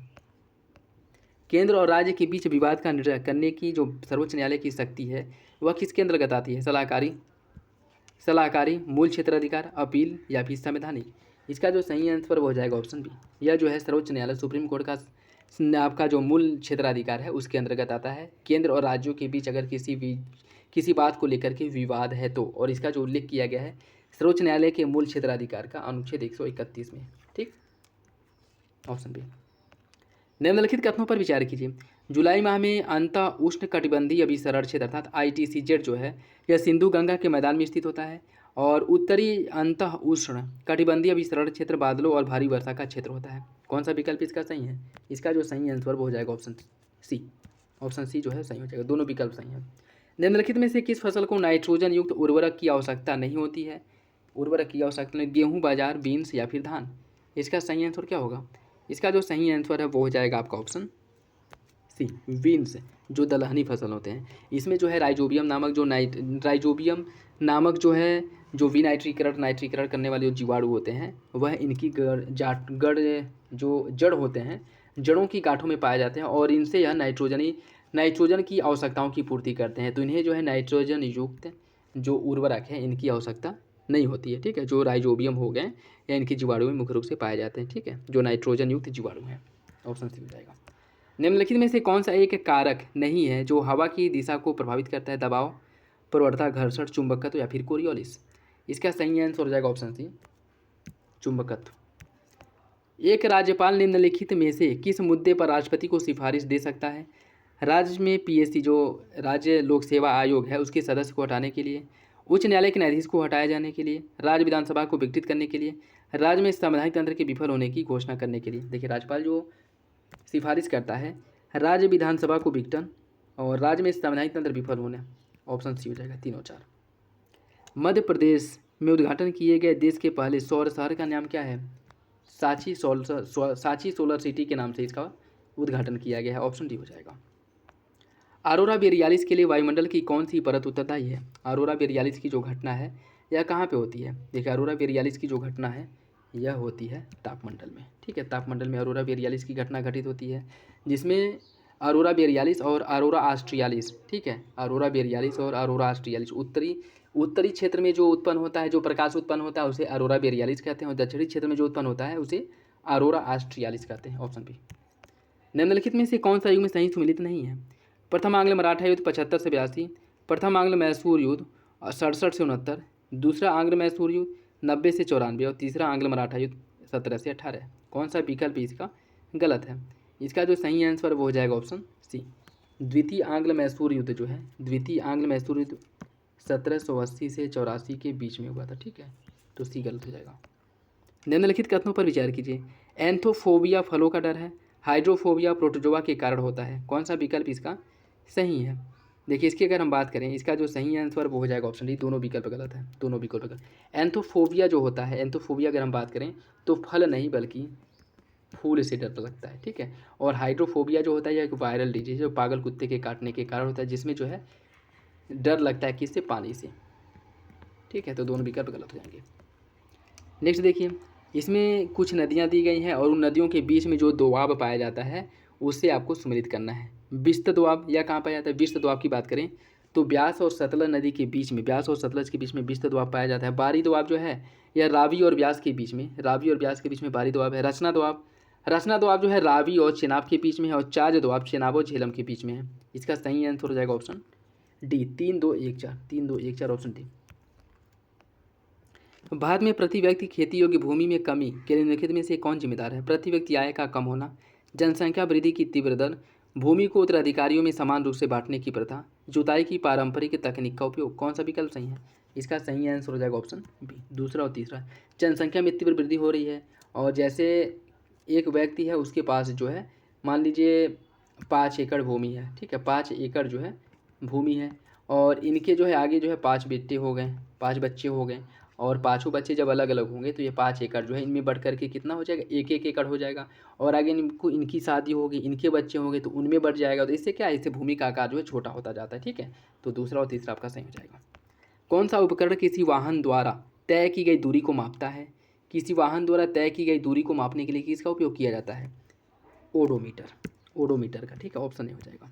केंद्र और राज्य के बीच विवाद का निर्णय करने की जो सर्वोच्च न्यायालय की शक्ति है वह किसके अंतर्गत आती है? सलाहकारी, मूल क्षेत्राधिकार, अपील या फिर संवैधानिक? इसका जो सही आंसर वो हो जाएगा ऑप्शन बी। यह जो है सर्वोच्च न्यायालय सुप्रीम कोर्ट का आपका जो मूल क्षेत्राधिकार है उसके अंतर्गत आता है। केंद्र और राज्यों के बीच अगर किसी बात को लेकर के विवाद है तो, और इसका जो उल्लेख किया गया है सर्वोच्च न्यायालय के मूल क्षेत्राधिकार का अनुच्छेद 131 में। ठीक, ऑप्शन बी। निम्नलिखित कथनों पर विचार कीजिए। जुलाई माह में अंत उष्ण कटिबंधीय अभिसरण क्षेत्र अर्थात ITCZ जो है यह सिंधु गंगा के मैदान में स्थित होता है, और उत्तरी अंत उष्ण कटिबंधीय अभिसरण क्षेत्र बादलों और भारी वर्षा का क्षेत्र होता है। कौन सा विकल्प इसका सही है? इसका जो सही आंसर वो हो जाएगा ऑप्शन सी। ऑप्शन सी जो है सही हो जाएगा, दोनों विकल्प सही हैं। निम्नलिखित में से किस फसल को नाइट्रोजन युक्त उर्वरक की आवश्यकता नहीं होती है? उर्वरक की आवश्यकता नहीं, गेहूँ, बाजरा, बीन्स या फिर धान? इसका सही आंसर क्या होगा? इसका जो सही आंसर है वो हो जाएगा आपका ऑप्शन सी, बीन्स, जो दलहनी फसल होते हैं। इसमें जो है राइजोबियम नामक जो है जो नाइट्रीकरण करने वाले जो जीवाणु होते हैं वह इनकी जो जड़ होते हैं, जड़ों की गांठों में पाए जाते हैं, और इनसे यह नाइट्रोजन की आवश्यकताओं की पूर्ति करते हैं। तो इन्हें जो है नाइट्रोजन युक्त जो उर्वरक है इनकी आवश्यकता नहीं होती है। ठीक है, जो राइजोबियम हो गए या इनके जीवाणु में मुख्य रूप से पाए जाते हैं। ठीक है, जो नाइट्रोजन युक्त जीवाणु हैं। ऑप्शन सी हो जाएगा। निम्नलिखित में से कौन सा एक कारक नहीं है जो हवा की दिशा को प्रभावित करता है? दबाव, प्रवणता, घर्षण, चुंबकत्व या फिर कोरियोलिस? इसका सही आंसर हो जाएगा ऑप्शन सी, चुंबकत्व। एक राज्यपाल निम्नलिखित में से किस मुद्दे पर राष्ट्रपति को सिफारिश दे सकता है? राज्य में PSC जो राज्य लोक सेवा आयोग है उसके सदस्य को हटाने के लिए, उच्च न्यायालय के न्यायाधीश को हटाए जाने के लिए, राज्य विधानसभा को विघटित करने के लिए, राज्य में संवैधानिक तंत्र के विफल होने की घोषणा करने के लिए। देखिए, राज्यपाल जो सिफारिश करता है राज्य विधानसभा को विघटन और राज्य में संवैधानिक तंत्र विफल होने। ऑप्शन सी हो जाएगा, 3 और 4। मध्य प्रदेश में उद्घाटन किए गए देश के पहले सौर शहर का नाम क्या है? सांची सोलर सिटी के नाम से इसका उद्घाटन किया गया है। ऑप्शन डी हो जाएगा। अरोरा बोरियालिस के लिए वायुमंडल की कौन सी परत उत्तरदायी है? अरोरा बोरियालिस की जो घटना है यह कहाँ पे होती है? देखिए, अरोरा बोरियालिस की जो घटना है यह होती है तापमंडल में। ठीक है, तापमंडल में अरोरा बोरियालिस की घटना घटित होती है, जिसमें अरोरा बोरियालिस और अरोरा ऑस्ट्रियालिस, ठीक है, अरोरा बोरियालिस और अरोरा ऑस्ट्रियालिस उत्तरी क्षेत्र में जो उत्पन्न होता है, जो प्रकाश उत्पन्न होता है उसे अरोरा बोरियालिस कहते हैं, और दक्षिणी क्षेत्र में जो उत्पन्न होता है उसे अरोरा ऑस्ट्रियालिस कहते हैं। Option B. निम्नलिखित में से कौन सा युग में सही सम्मिलित नहीं है? प्रथम आंग्ल मराठा युद्ध 75 से 82, प्रथम आंग्ल मैसूर युद्ध 67 से 69, दूसरा आंग्ल मैसूर युद्ध 90 से 94 और तीसरा आंग्ल मराठा युद्ध 17 से 18। कौन सा विकल्प इसका गलत है? इसका जो सही आंसर वो हो जाएगा ऑप्शन सी, द्वितीय आंग्ल मैसूर युद्ध जो है, द्वितीय आंग्ल मैसूर युद्ध 1780 से 84 के बीच में हुआ था। ठीक है, तो सी गलत हो जाएगा। निम्नलिखित कथनों पर विचार कीजिए। एंथोफोबिया फलों का डर है, हाइड्रोफोबिया प्रोटोजोआ के कारण होता है। कौन सा विकल्प इसका सही है? देखिए, इसकी अगर हम बात करें, इसका जो सही आंसर वो हो जाएगा ऑप्शन डी, दोनों विकल्प गलत है, दोनों विकल्प गलत। एंथोफोबिया जो होता है, एंथोफोबिया अगर हम बात करें तो फल नहीं बल्कि फूल से डर लगता है। ठीक है, और हाइड्रोफोबिया जो होता है यह एक वायरल डिजीज जो पागल कुत्ते के काटने के कारण होता है, जिसमें जो है डर लगता है किससे? पानी से। ठीक है, तो दोनों विकल्प गलत हो जाएंगे। नेक्स्ट देखिए, इसमें कुछ नदियाँ दी गई हैं और उन नदियों के बीच में जो दोआब पाया जाता है उससे आपको सम्मिलित करना है। विस्त दोआब या कहाँ पाया जाता है? विस्त दोआब की बात करें तो ब्यास और सतलज नदी के बीच में, ब्यास और सतलज के बीच में विस्त दोआब पाया जाता है। बारी दोआब जो है यह रावी और ब्यास के बीच में बारी दोआब है। रचना दोआब जो है रावी और चेनाब के बीच में है, और चाज दोआब चेनाब और झेलम के बीच में है। इसका सही आंसर हो जाएगा option D, 3 2 1 4, 3 2 1 4, option D. Bharat में प्रति व्यक्ति खेती योग्य भूमि में कमी के निम्नलिखित में से कौन जिम्मेदार है? प्रति व्यक्ति आय का कम होना, जनसंख्या वृद्धि की तीव्र दर, भूमि को उत्तराधिकारियों में समान रूप से बांटने की प्रथा, जुताई की पारंपरिक तकनीक का उपयोग। कौन सा विकल्प सही है? इसका सही आंसर हो जाएगा ऑप्शन बी, दूसरा और तीसरा। जनसंख्या में तीव्र वृद्धि हो रही है, और जैसे एक व्यक्ति है उसके पास जो है मान लीजिए 5 एकड़ भूमि है। ठीक है, 5 एकड़ जो है भूमि है, और इनके जो है आगे जो है 5 बेटे हो गए, 5 बच्चे हो गए, और पाँचों बच्चे जब अलग अलग होंगे तो ये 5 एकड़ जो है इनमें बढ़ कर के कितना हो जाएगा, 1-1 एकड़ हो जाएगा। और आगे इनको इनकी शादी होगी, इनके बच्चे होंगे तो उनमें बढ़ जाएगा। तो इससे क्या है, इससे भूमि का आकार जो है छोटा होता जाता है। ठीक है, तो दूसरा और तीसरा आपका सही हो जाएगा। कौन सा उपकरण किसी वाहन द्वारा तय की गई दूरी को मापता है? किसी वाहन द्वारा तय की गई दूरी को मापने के लिए किसका उपयोग किया जाता है? ओडोमीटर, ओडोमीटर का। ठीक है, ऑप्शन ए हो जाएगा।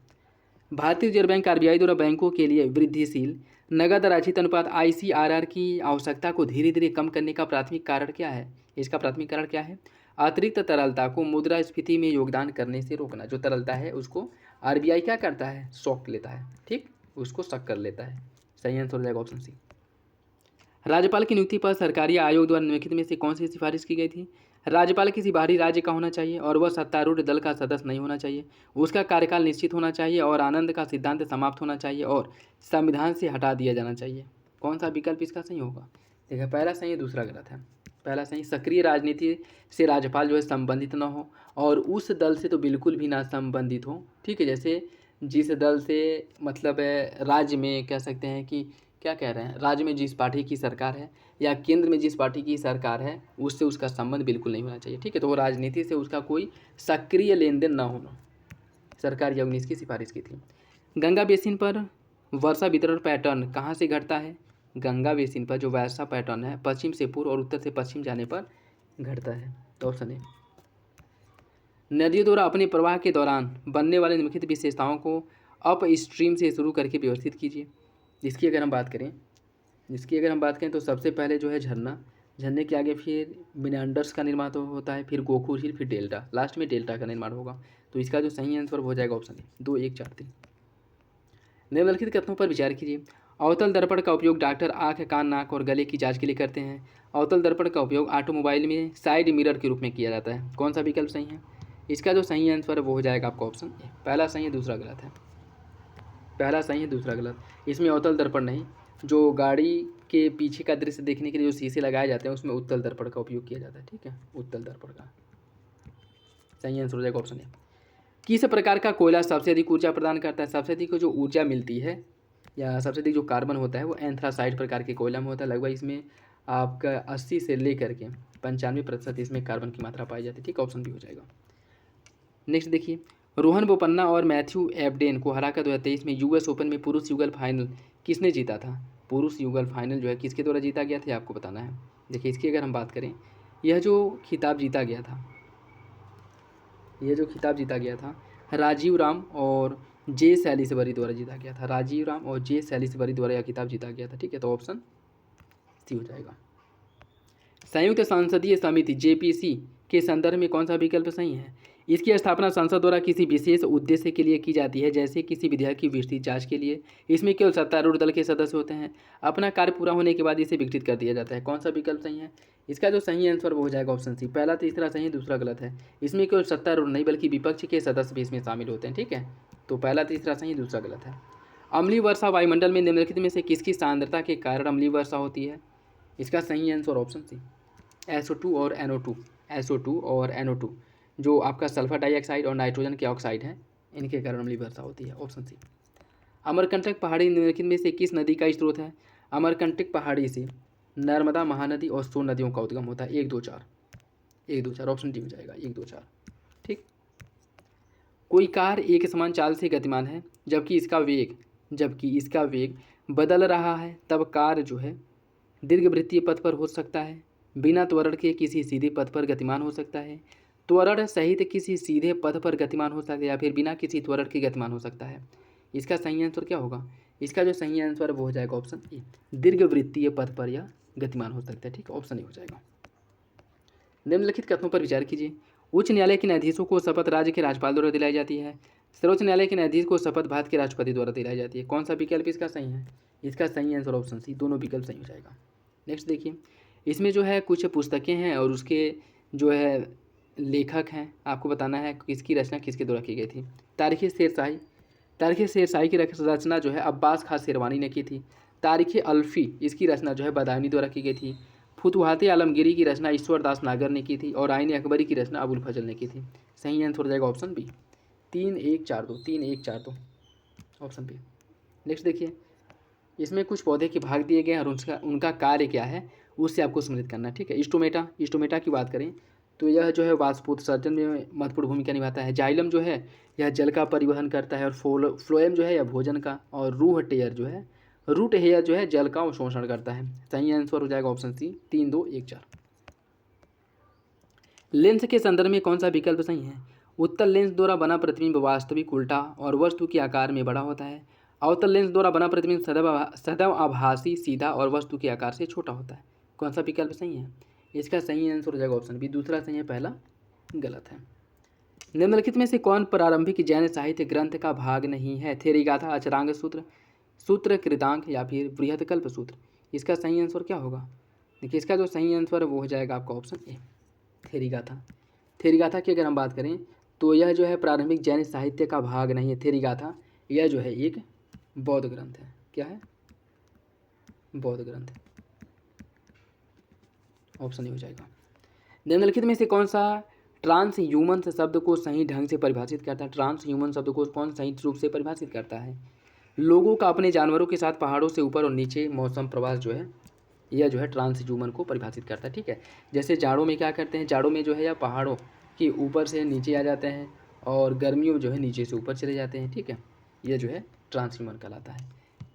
भारतीय रिजर्व बैंक आरबीआई द्वारा बैंकों के लिए वृद्धिशील नगद राशित अनुपात आईसीआरआर की आवश्यकता को धीरे धीरे कम करने का प्राथमिक कारण क्या है? इसका प्राथमिक कारण क्या है? अतिरिक्त तरलता को मुद्रास्फीति में योगदान करने से रोकना। जो तरलता है उसको आरबीआई क्या करता है, शॉक लेता है। ठीक, उसको शक कर लेता है। सही आंसर हो जाएगा ऑप्शन सी। राज्यपाल की नियुक्ति पर सरकारी आयोग द्वारा निम्नलिखित में से कौन सी सिफारिश की गई थी? राज्यपाल किसी बाहरी राज्य का होना चाहिए और वह सत्तारूढ़ दल का सदस्य नहीं होना चाहिए। उसका कार्यकाल निश्चित होना चाहिए और आनंद का सिद्धांत समाप्त होना चाहिए और संविधान से हटा दिया जाना चाहिए। कौन सा विकल्प इसका सही होगा? देखिए, पहला सही है, दूसरा गलत है। पहला सही, सक्रिय राजनीति से राज्यपाल जो है संबंधित न हो और उस दल से तो बिल्कुल भी ना संबंधित हो। ठीक है, जैसे जिस दल से मतलब राज्य में कह सकते हैं कि क्या कह रहे हैं, राज्य में जिस पार्टी की सरकार है या केंद्र में जिस पार्टी की सरकार है उससे उसका संबंध बिल्कुल नहीं होना चाहिए। ठीक है, तो वो राजनीति से उसका कोई सक्रिय लेन देन ना होना। सरकार या 19 की सिफारिश की थी। गंगा बेसिन पर वर्षा वितरण पैटर्न कहाँ से घटता है? गंगा बेसिन पर जो वर्षा पैटर्न है पश्चिम से पूर्व और उत्तर से पश्चिम जाने पर घटता है। तो ऑप्शन है। नदियों द्वारा अपने प्रवाह के दौरान बनने वाले निम्नलिखित विशेषताओं को अप स्ट्रीम से शुरू करके व्यवस्थित कीजिए। जिसकी अगर हम बात करें तो सबसे पहले जो है झरना, झरने के आगे फिर मिनांडर्स का निर्माण होता है, फिर गोखू झील, फिर डेल्टा, लास्ट में डेल्टा का निर्माण होगा। तो इसका जो सही आंसर हो जाएगा ऑप्शन ए, 2, 1, 4, 3। निम्नलिखित कथनों पर विचार कीजिए। अवतल दर्पण का उपयोग डॉक्टर आँख, कान, नाक और गले की जांच के लिए करते हैं। अवतल दर्पण का उपयोग ऑटोमोबाइल में साइड मिरर के रूप में किया जाता है। कौन सा विकल्प सही है? इसका जो सही आंसर है वो हो जाएगा आपका ऑप्शन ए। पहला सही है, दूसरा गलत है। पहला सही है, दूसरा गलत। इसमें अवतल दर्पण नहीं, जो गाड़ी के पीछे का दृश्य देखने के लिए जो शीशे लगाए जाते हैं उसमें उत्तल दर्पण का उपयोग किया जाता है। ठीक है, उत्तल दर्पण का सही आंसर हो जाएगा ऑप्शन ए। किस प्रकार का कोयला सबसे अधिक ऊर्जा प्रदान करता है? सबसे अधिक जो ऊर्जा मिलती है या सबसे अधिक जो कार्बन होता है वो एंथ्रासाइड प्रकार के कोयला में होता है। लगभग इसमें आपका 80 से लेकर के 95% इसमें कार्बन की मात्रा पाई जाती है। ठीक, ऑप्शन बी हो जाएगा। नेक्स्ट देखिए, रोहन बोपन्ना और मैथ्यू एबडेन को हराकर 2023 में यूएस ओपन में पुरुष युगल फाइनल किसने जीता था? पुरुष युगल फाइनल जो है किसके द्वारा जीता गया था, आपको बताना है। देखिए, इसकी अगर हम बात करें, यह जो खिताब जीता गया था राजीव राम और जे सैलिसबरी द्वारा जीता गया था। राजीव राम और जे सैलिसबरी द्वारा यह खिताब जीता गया था। ठीक है, तो ऑप्शन सी हो जाएगा। संयुक्त संसदीय समिति जेपीसी के संदर्भ में कौन सा विकल्प सही है? इसकी स्थापना संसद द्वारा किसी विशेष उद्देश्य के लिए की जाती है, जैसे किसी विधेयक की विस्तृत जांच के लिए। इसमें केवल सत्तारूढ़ दल के सदस्य होते हैं। अपना कार्य पूरा होने के बाद इसे विघटित कर दिया जाता है। कौन सा विकल्प सही है? इसका जो सही आंसर वो हो जाएगा ऑप्शन सी। पहला तीसरा सही है, दूसरा गलत है। इसमें केवल सत्तारूढ़ नहीं बल्कि विपक्ष के सदस्य भी इसमें शामिल होते हैं। ठीक है, तो पहला तीसरा सही, दूसरा गलत है। अम्लीय वर्षा वायुमंडल में निम्नलिखित में से किसकी सांद्रता के कारण अम्लीय वर्षा होती है? इसका सही आंसर ऑप्शन सी, SO2 और NO2। SO2 और NO2 जो आपका सल्फर डाइऑक्साइड और नाइट्रोजन के ऑक्साइड हैं, इनके कारण अम्लीय वर्षा होती है। Option C. अमरकंटक पहाड़ी निम्नलिखित में से किस नदी का स्रोत है? अमरकंटक पहाड़ी से नर्मदा, महानदी और सोन नदियों का उद्गम होता है। 1, 2, 4, 1, 2, 4, ऑप्शन डी हो जाएगा, 1, 2, 4। ठीक, कोई कार एक समान चाल से गतिमान है जबकि इसका वेग बदल रहा है, तब कार जो है दीर्घवृत्तीय पथ पर हो सकता है, बिना त्वरण के किसी सीधे पथ पर गतिमान हो सकता है, त्वरण सहित किसी सीधे पथ पर गतिमान हो सकता है, या फिर बिना किसी त्वरण के गतिमान हो सकता है। इसका सही आंसर क्या होगा? इसका जो सही आंसर वो हो जाएगा ऑप्शन ए, दीर्घवृत्तीय पथ पर यह गतिमान हो सकता है। ठीक, ऑप्शन ए हो जाएगा। निम्नलिखित कथनों पर विचार कीजिए। उच्च न्यायालय के न्यायाधीशों को शपथ राज्य के राज्यपाल द्वारा दिलाई जाती है। सर्वोच्च न्यायालय के न्यायाधीश को शपथ भारत के राष्ट्रपति द्वारा दिलाई जाती है। कौन सा विकल्प इसका सही है? इसका सही आंसर ऑप्शन सी, दोनों विकल्प सही हो जाएगा। नेक्स्ट देखिए, इसमें जो है कुछ पुस्तकें हैं और उसके जो है लेखक हैं, आपको बताना है किसकी रचना किसके द्वारा की गई थी। तारीख़ शेरशाही की रचना जो है अब्बास खां शेरवानी ने की थी। तारीख़ अल्फ़ी इसकी रचना जो है बदायूनी द्वारा की गई थी। फुतुहात आलमगीरी की रचना ईश्वर दास नागर ने की थी और आईन अकबरी की रचना अबुल फजल ने की थी। सही आंसर हो जाएगा option B, 3, 1, 4, 2, 3, 1, 4, 2, option B. Next देखिए, इसमें कुछ पौधे के भाग दिए गए हैं और उनका कार्य क्या है उससे आपको सम्मिलित करना है। ठीक है। स्टोमेटा की बात करें तो यह जो है वाष्पोत्सर्जन में महत्वपूर्ण भूमिका निभाता है। जाइलम जो है यह जल का परिवहन करता है, और फ्लोएम जो है यह भोजन का, और रूट हेयर जो है जल का अवशोषण करता है। सही आंसर हो जाएगा ऑप्शन सी, 3, 2, 1, 4। लेंस के संदर्भ में कौन सा विकल्प सही है? उत्तल लेंस द्वारा बना प्रतिबिंब वास्तविक, उल्टा और वस्तु के आकार में बड़ा होता है। अवतल लेंस द्वारा बना प्रतिबिंब सदैव आभासी, सीधा और वस्तु के आकार से छोटा होता है। कौन सा विकल्प सही है? इसका सही आंसर हो जाएगा ऑप्शन बी, दूसरा सही है, पहला गलत है। निम्नलिखित में से कौन प्रारंभिक जैन साहित्य ग्रंथ का भाग नहीं है? थेरीगाथा, अचरांग सूत्र, सूत्र कृतांक या फिर बृहत्कल्प सूत्र? इसका सही आंसर क्या होगा? देखिए, इसका जो सही आंसर है वो हो जाएगा आपका ऑप्शन ए, थेरीगाथा। थेरीगाथा की अगर हम बात करें तो यह जो है प्रारंभिक जैन साहित्य का भाग नहीं है। थेरीगाथा यह जो है एक बौद्ध ग्रंथ है। क्या है? बौद्ध ग्रंथ। ऑप्शन ए हो जाएगा। निम्नलिखित में से कौन सा ट्रांस ह्यूमन शब्द को सही ढंग से परिभाषित करता है? ट्रांस ह्यूमन शब्द को कौन सही रूप से परिभाषित करता है? लोगों का अपने जानवरों के साथ पहाड़ों से ऊपर और नीचे मौसम प्रवास जो है यह जो है ट्रांस ह्यूमन को परिभाषित करता है। ठीक है। जैसे जाड़ों में क्या करते हैं, जाड़ों में जो है या पहाड़ों के ऊपर से नीचे आ जाते हैं, और गर्मियों में जो है नीचे से ऊपर चले जाते हैं। ठीक है। यह जो है ट्रांस ह्यूमन कहलाता है।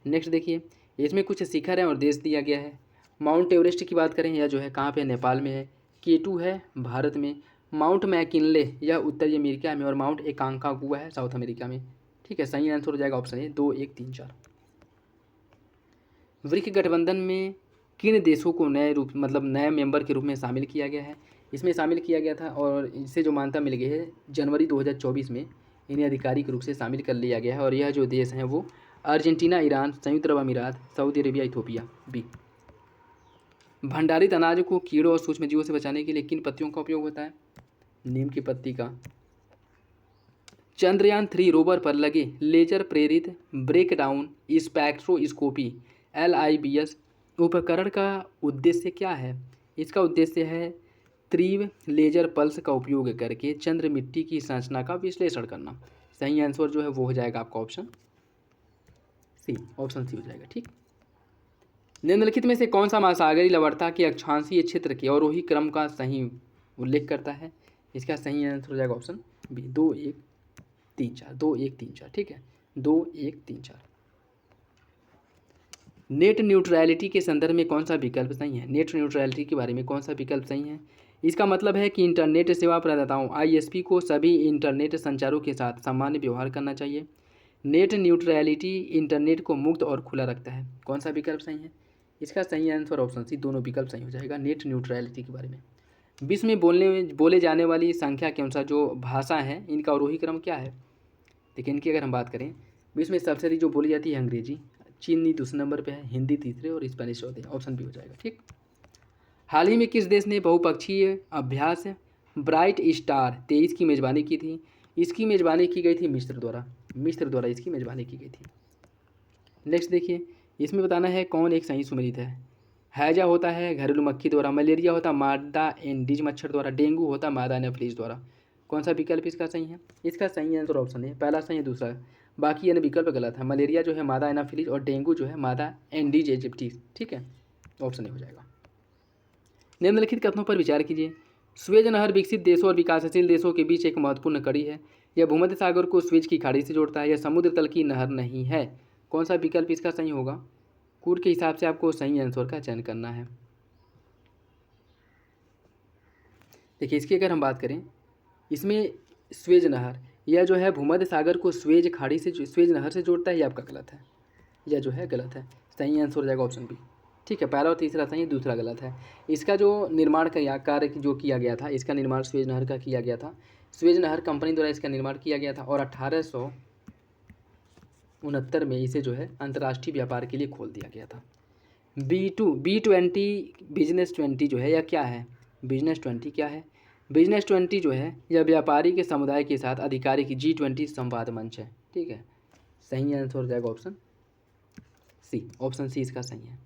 नेक्स्ट देखिए, इसमें कुछ शिखर है और देश दिया गया है। माउंट एवरेस्ट की बात करें, यह जो है कहाँ पे? नेपाल में है। K2 है भारत में। माउंट मैकिनले यह उत्तरी अमेरिका में, और माउंट एकांकागुआ है साउथ अमेरिका में। ठीक है। सही आंसर हो जाएगा ऑप्शन ए, 2, 1, 3, 4। ब्रिक्स गठबंधन में किन देशों को नए मेंबर के रूप में शामिल किया गया है? इसमें शामिल किया गया था, और इससे जो मान्यता मिल गई है जनवरी 2024 में इन्हें आधिकारिक रूप से शामिल कर लिया गया है। और यह जो देश हैं वो अर्जेंटीना, ईरान, संयुक्त अरब अमीरात, सऊदी अरेबिया, इथोपिया। बी। भंडारित अनाज को कीड़ों और सूक्ष्मजीवों से बचाने के लिए किन पत्तियों का उपयोग होता है? नीम की पत्ती का। चंद्रयान 3 रोवर पर लगे लेजर प्रेरित ब्रेकडाउन स्पेक्ट्रोस्कोपी LIBS उपकरण का उद्देश्य क्या है? इसका उद्देश्य है तीव्र लेजर पल्स का उपयोग करके चंद्र मिट्टी की संरचना का विश्लेषण करना। सही आंसर जो है वो हो जाएगा आपका ऑप्शन सी, ऑप्शन सी हो जाएगा। ठीक। निम्नलिखित में से कौन सा महासागरीय लवणता के अक्षांशीय क्षेत्र के अवरोही क्रम का सही उल्लेख करता है? इसका सही आंसर हो जाएगा ऑप्शन बी, 2, 1, 3, 4। 2, 1, 3, 4। ठीक है। 2, 1, 3, 4। नेट न्यूट्रलिटी के संदर्भ में कौन सा विकल्प सही है? नेट न्यूट्रलिटी के बारे में कौन सा विकल्प सही है? इसका मतलब है कि इंटरनेट सेवा प्रदाताओं ISP को सभी इंटरनेट संचारों के साथ सामान्य व्यवहार करना चाहिए। नेट न्यूट्रलिटी इंटरनेट को मुक्त और खुला रखता है। कौन सा विकल्प सही है? इसका सही आंसर ऑप्शन सी, दोनों विकल्प सही हो जाएगा नेट न्यूट्रलिटी के बारे में। विश्व में बोले जाने वाली संख्या के अनुसार जो भाषा हैं इनका अवरोही क्रम क्या है? देखिए, इनकी अगर हम बात करें, विश्व में सबसे अधिक जो बोली जाती है अंग्रेजी, चीनी दूसरे नंबर पे है, हिंदी तीसरे और स्पेनिश चौथे। ऑप्शन बी हो जाएगा। ठीक। हाल ही में किस देश ने बहुपक्षीय अभ्यास ब्राइट स्टार 23 की मेज़बानी की थी? इसकी मेज़बानी की गई थी मिस्र द्वारा इसकी मेज़बानी की गई थी। नेक्स्ट देखिए, इसमें बताना है कौन एक सही सुमेलित है। हैजा होता है घरेलू मक्खी द्वारा, मलेरिया होता मादा एंडीज मच्छर द्वारा, डेंगू होता मादा एनाफिलीज द्वारा। कौन सा विकल्प इसका सही है? इसका सही आंसर ऑप्शन है, पहला सही है, दूसरा है, बाकी यानी विकल्प गलत है। मलेरिया जो है मादा एनाफिलीज, और डेंगू जो है मादा एंडीज इजिप्टिस। ठीक है। ऑप्शन ए हो जाएगा। निम्नलिखित कथनों पर विचार कीजिए। स्वेज नहर विकसित देशों और विकासशील देशों के बीच एक महत्वपूर्ण कड़ी है। यह भूमध्य सागर को स्वेज की खाड़ी से जोड़ता है। यह समुद्र तल की नहर नहीं है। कौन सा विकल्प इसका सही होगा? कोड के हिसाब से आपको सही आंसर का चयन करना है। देखिए, इसकी अगर हम बात करें, इसमें स्वेज नहर यह जो है भूमध्य सागर को स्वेज नहर से जोड़ता है, यह आपका गलत है। यह जो है गलत है। सही आंसर हो जाएगा ऑप्शन बी। ठीक है। पहला और तीसरा सही, दूसरा गलत है। इसका जो निर्माण का कार्य जो किया गया था, इसका निर्माण स्वेज नहर का किया गया था। स्वेज नहर कंपनी द्वारा इसका निर्माण किया गया था, और 1869 में इसे जो है अंतर्राष्ट्रीय व्यापार के लिए खोल दिया गया था। B20 बिजनेस 20 जो है यह क्या है? बिजनेस 20 क्या है? बिजनेस 20 जो है यह व्यापारी के समुदाय के साथ आधिकारिक G20 संवाद मंच है। ठीक है। सही आंसर हो जाएगा ऑप्शन सी, ऑप्शन सी इसका सही है।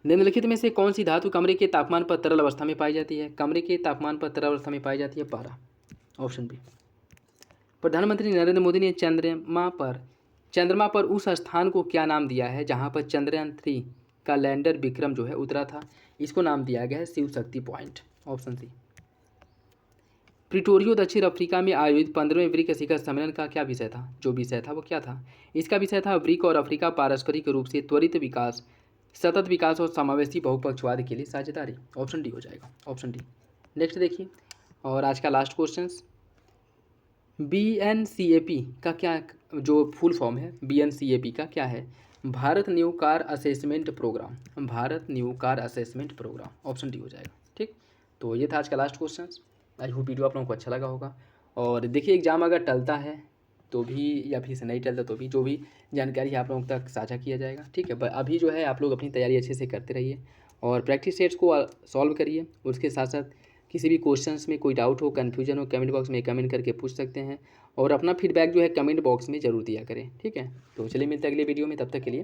निम्नलिखित में से कौन सी धातु कमरे के तापमान पर तरल अवस्था में पाई जाती है? कमरे के तापमान पर तरल अवस्था में पाई जाती है पारा। Option B. प्रधानमंत्री नरेंद्र मोदी ने चंद्रमा पर चंद्रमा पर उस स्थान को क्या नाम दिया है जहाँ पर चंद्रयान 3 का लैंडर विक्रम जो है उतरा था? इसको नाम दिया गया है Shiv Shakti point, option C. प्रिटोरियो दक्षिण अफ्रीका में आयोजित 15वें ब्रिक शिखर सम्मेलन का क्या विषय था? जो विषय था वो क्या था? इसका विषय था ब्रिक और अफ्रीका पारस्परिक रूप से त्वरित विकास, सतत विकास और समावेशी बहुपक्षवाद के लिए साझेदारी। ऑप्शन डी हो जाएगा, ऑप्शन डी। नेक्स्ट देखिए, और आज का लास्ट क्वेश्चन, BNCAP का क्या जो फुल फॉर्म है, BNCAP का क्या है? Bharat new car assessment programme, Bharat new car assessment programme, option D हो जाएगा। ठीक, तो ये था आज का last question. I hope video आप लोगों को अच्छा लगा होगा। और देखिए एग्ज़ाम अगर टलता है तो भी या फिर से नहीं टलता तो भी जो भी जानकारी आप लोगों तक साझा किया जाएगा। ठीक है, अभी जो है आप लोग अपनी तैयारी अच्छे से करते रहिए और प्रैक्टिस सेट्स को सॉल्व करिए। उसके साथ साथ किसी भी क्वेश्चंस में कोई डाउट हो, कन्फ्यूजन हो, कमेंट बॉक्स में कमेंट करके पूछ सकते हैं और अपना फीडबैक जो है कमेंट बॉक्स में ज़रूर दिया करें। ठीक है, तो चलिए मिलते हैं अगले वीडियो में, तब तक के लिए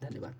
धन्यवाद।